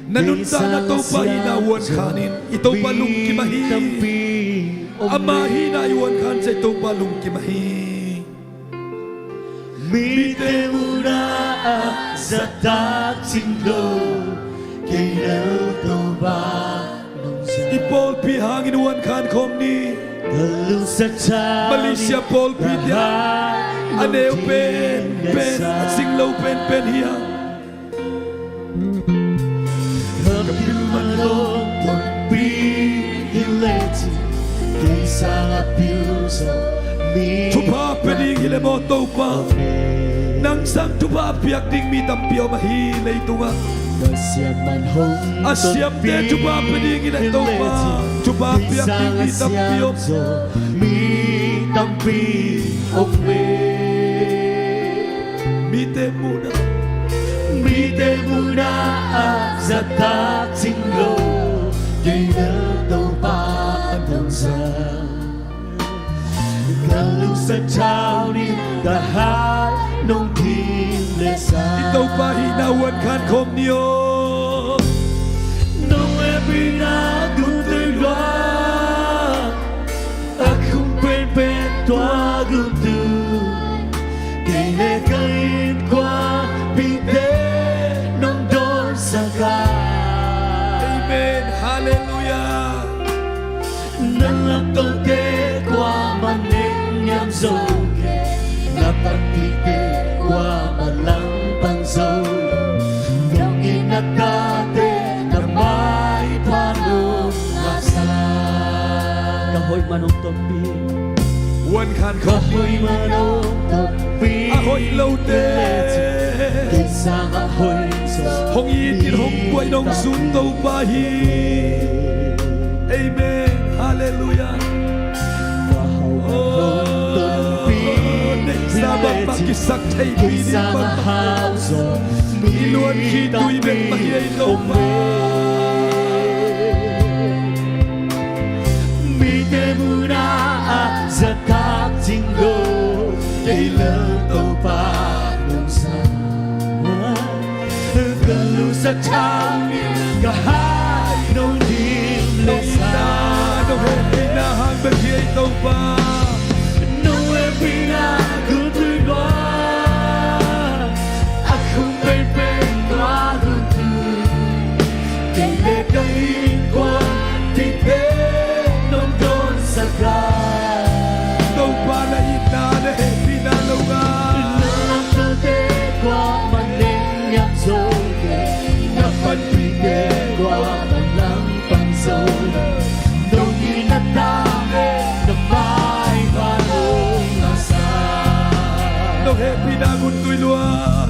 nanunta na ito pa hinawan kanin ito pa lungkimahi ama hinayuan kan sa ito pa lungkimahi Mite muna sa tatsinglo Kailan to ba Ipol pihangin wan kan kom ni Malaysia Paul Pidya Aneo pen Singlo pen hiya Kapil manong pagpihileti Kaysa apil sa mi Tupa pening hilemo topa Nang sang tupa piak ding mitam piyo mahilay tunga Asyam te tupa pening hilay topa Tupa piak ding mitam piyo mitam piyo Mite muna sa tatsinglo Kailan daw pa ng Kalung sa tao ni lahat nung kinlesan Ito pa hinawan kan kom niyo Nung epinagutoy luwag Akong pen tua gutu Kinekain kwa pite nung dor sa ka Amen Hallelujah Nalatote kwa maning niyam zoke Napagpite kwa malang pangzolo Nung inatate na may panong asan Kahoy manong topi Wan kan kom Kahoy manong topi Ahoy lote Kisang ahoy sa Hong itin hong buhay nong sunto bahi Amen Hallelujah Sabang pakisak tay pili pagmahal Iluan kito'y may mahiyay no pa tangin kahai nung dim lesa nung he pinahang berhiay tau pa nung he pinagutoy ba akong pepeng lagutoy kaya kain kwa tite nung don sa ka tau pa na ina na he pinalunga nakate kwa maning yang zoge dapat pikir kwa manang pangzoge nung inatake na may balong nasa nung he pinaguntoy luar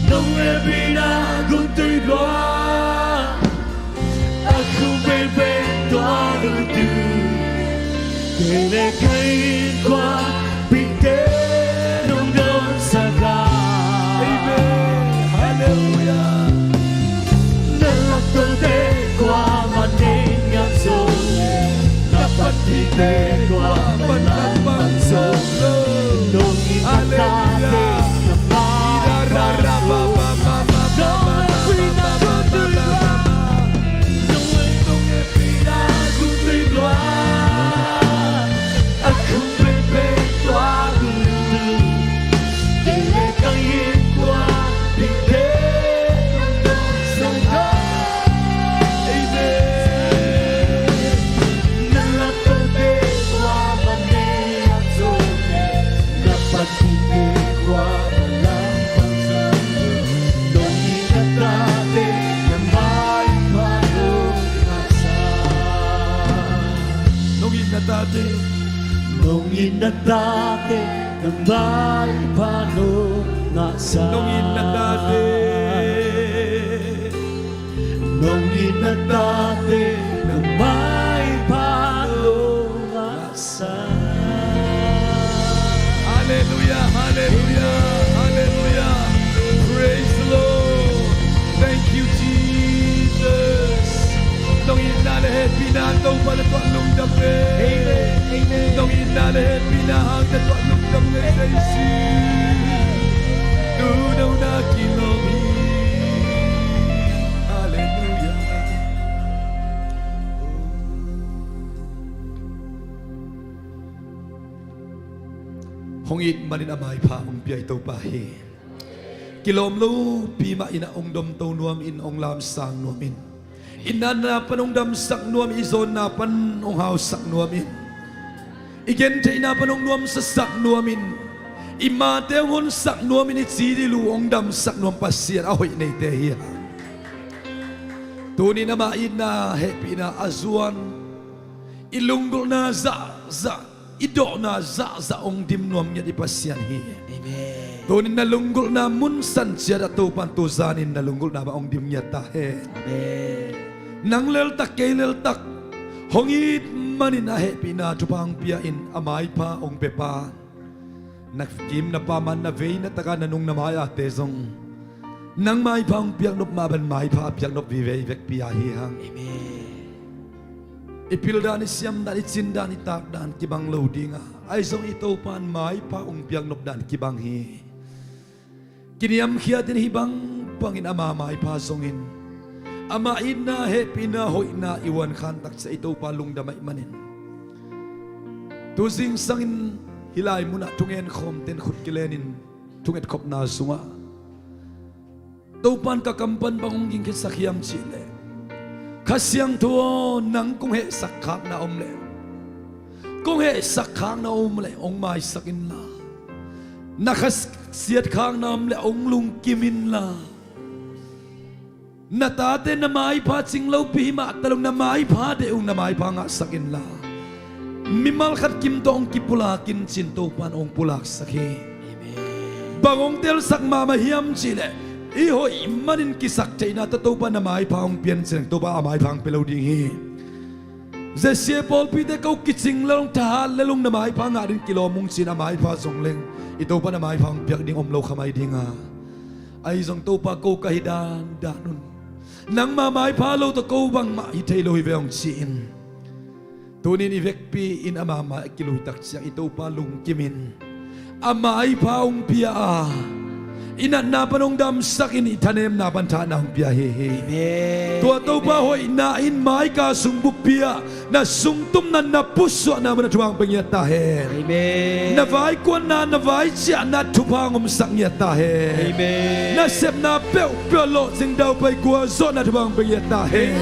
nung he pinaguntoy luar ako bebento arutu kaya kain kwa pikir nung don sa ka amen hallelujah nalatote kwa maning ang zoge dapat pikir kwa manang pangzoge nung inatake na may balong nung inatake ng may palong nasa nung inatake nung inatake ng may palong nasa hallelujah hallelujah hallelujah praise the Lord thank you Jesus nung inalahe pinataw pala to ang lungdam amen amen nung inalahe pinahang na to ang lungdam sa isi tunaw na kilomi hallelujah hongit manin amay pa ang biyay to pahi kilom lo pima ina ong dom to nuam in ong lam sang nuamin inana panungdam sak nuam izon na panong haus sak nuamin igen te ina panong nuam sa sak nuamin imate hon sak nuamin itsi lu ong dam sak nuam pasir ahoy nei te hiya tuni na main na happy na azuan ilunggol na za ido na za ong dim nuam nya di pasyan hiya amen tuni na lunggol na munsan siya dato pantuzanin na lunggol na maong dim nya tahe amen nang leltak kay leltak hongit manin ahe pinadupang piyain amay pa ong pepa nagkim na paman na vey na taka nanung namaya tezong nang may pa ong piyak nop maban may pa piyak nop vivey vek piyahihang amen ipildan isyam dan itsindan itak dan kibang loadinga ay zong ito pan may pa ong piyak nop dan kibang hi kiniyam kiyatin hibang pangin ama may pa zongin amain na happy na hoy na iwan kantak sa ito palong damay manin tuzing sangin hilay mo na tungen kom ten khut kilenin tunget kop na sunga tupan kakampan bangong gingkit sa kiyam chile kasyang tuo nang kung he sakak na omle kung he sakak na omle ong may sakin na nakasiyat kang na omle ong lungkimin na natate na may pa singlaw pihima at talong na may pa deong na may pa nga sakin la mimalkat kimto ang kipulakin sinto pan ong pulak saki bangong tel sak mamahiyam chile ihoy manin kisak chay na tataw pa na may pa ang piyan silang to pa amay pa ang pilaw dinghi zesye pol pite kau kitsing lalong tahal lalong na may pa nga rin kilomong sinamay pa songling ito pa na may pa ang piyak ding omlaw kamay dinga ay zong to pa ko kahidan danon nang mamay palo to ko bang maitay lohi veong siin tunin ivekpi in amama kilutak siyang ito palong kimin amay paong pia Ina na panongdam sakin itanem na banta na hong biyahe. Tua tau pa hoi na in mai ka sungbupia na sungtum na napuso na mana tuang pengyatahe. Na vai kuan na vai cia na tupang sangyatahe. Na sep na peu lo sing dau pai gua zo na tupang pengyatahe.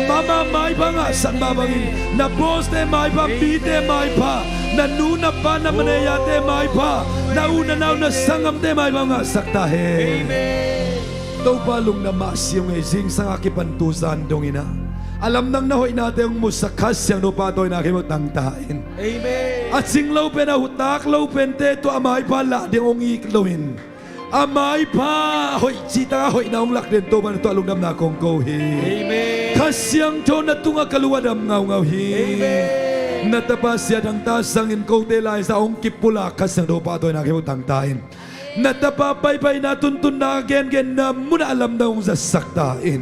Mama mai banga san babangin na boss te mai pa bi te mai pa na nuna pa na maneya te mai pa na una na sangam te mai banga sakta he. Tau palong na masyong ezing sang akipantusan dong ina. Alam nang nahoy natin yung musakas yang nupatoy na kimutang tain. At singlaw pen na hutak law pen te to amay pala di ong iklawin. Amay pa hoy cita hoy na ong lakden to man to alungdam na kong kohi. Kasyang to na tunga kaluwadam ngaw-ngawhi. Natapasya ng tasangin ko telay sa ong kipula kasyang nupatoy na kimutang tain. Natapapay-pay na tuntun na gen na muna alam na kong sasaktain.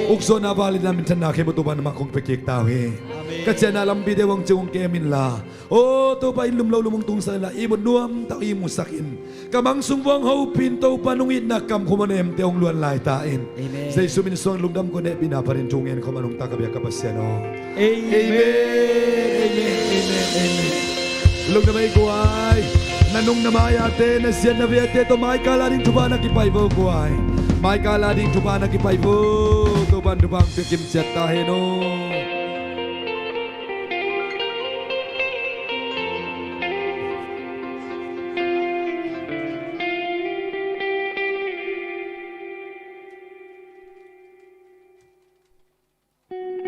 Ukso na valid namin sa nakimutuban naman kong pekiktawi. Kasi na alam bidewang tiyong kemin la. O to pa inlumlaw lumungtung sa nila. Imon nuam ta imo sakin. Kamang sumwang haupin to panungit na kam kumanem tiyong luan laitain. Sa isuminisong lugdam ko na pinaparintungin ko manong takabya kapasyano. Amen. Amen. Amen. Amen. Lugdam ay kuway. Nanong namayate na siya na biyate to may kalading tuba na kipaybo kuway. May kalading tuba na kipaybo. Tuban-tubang pikim siya tahe no.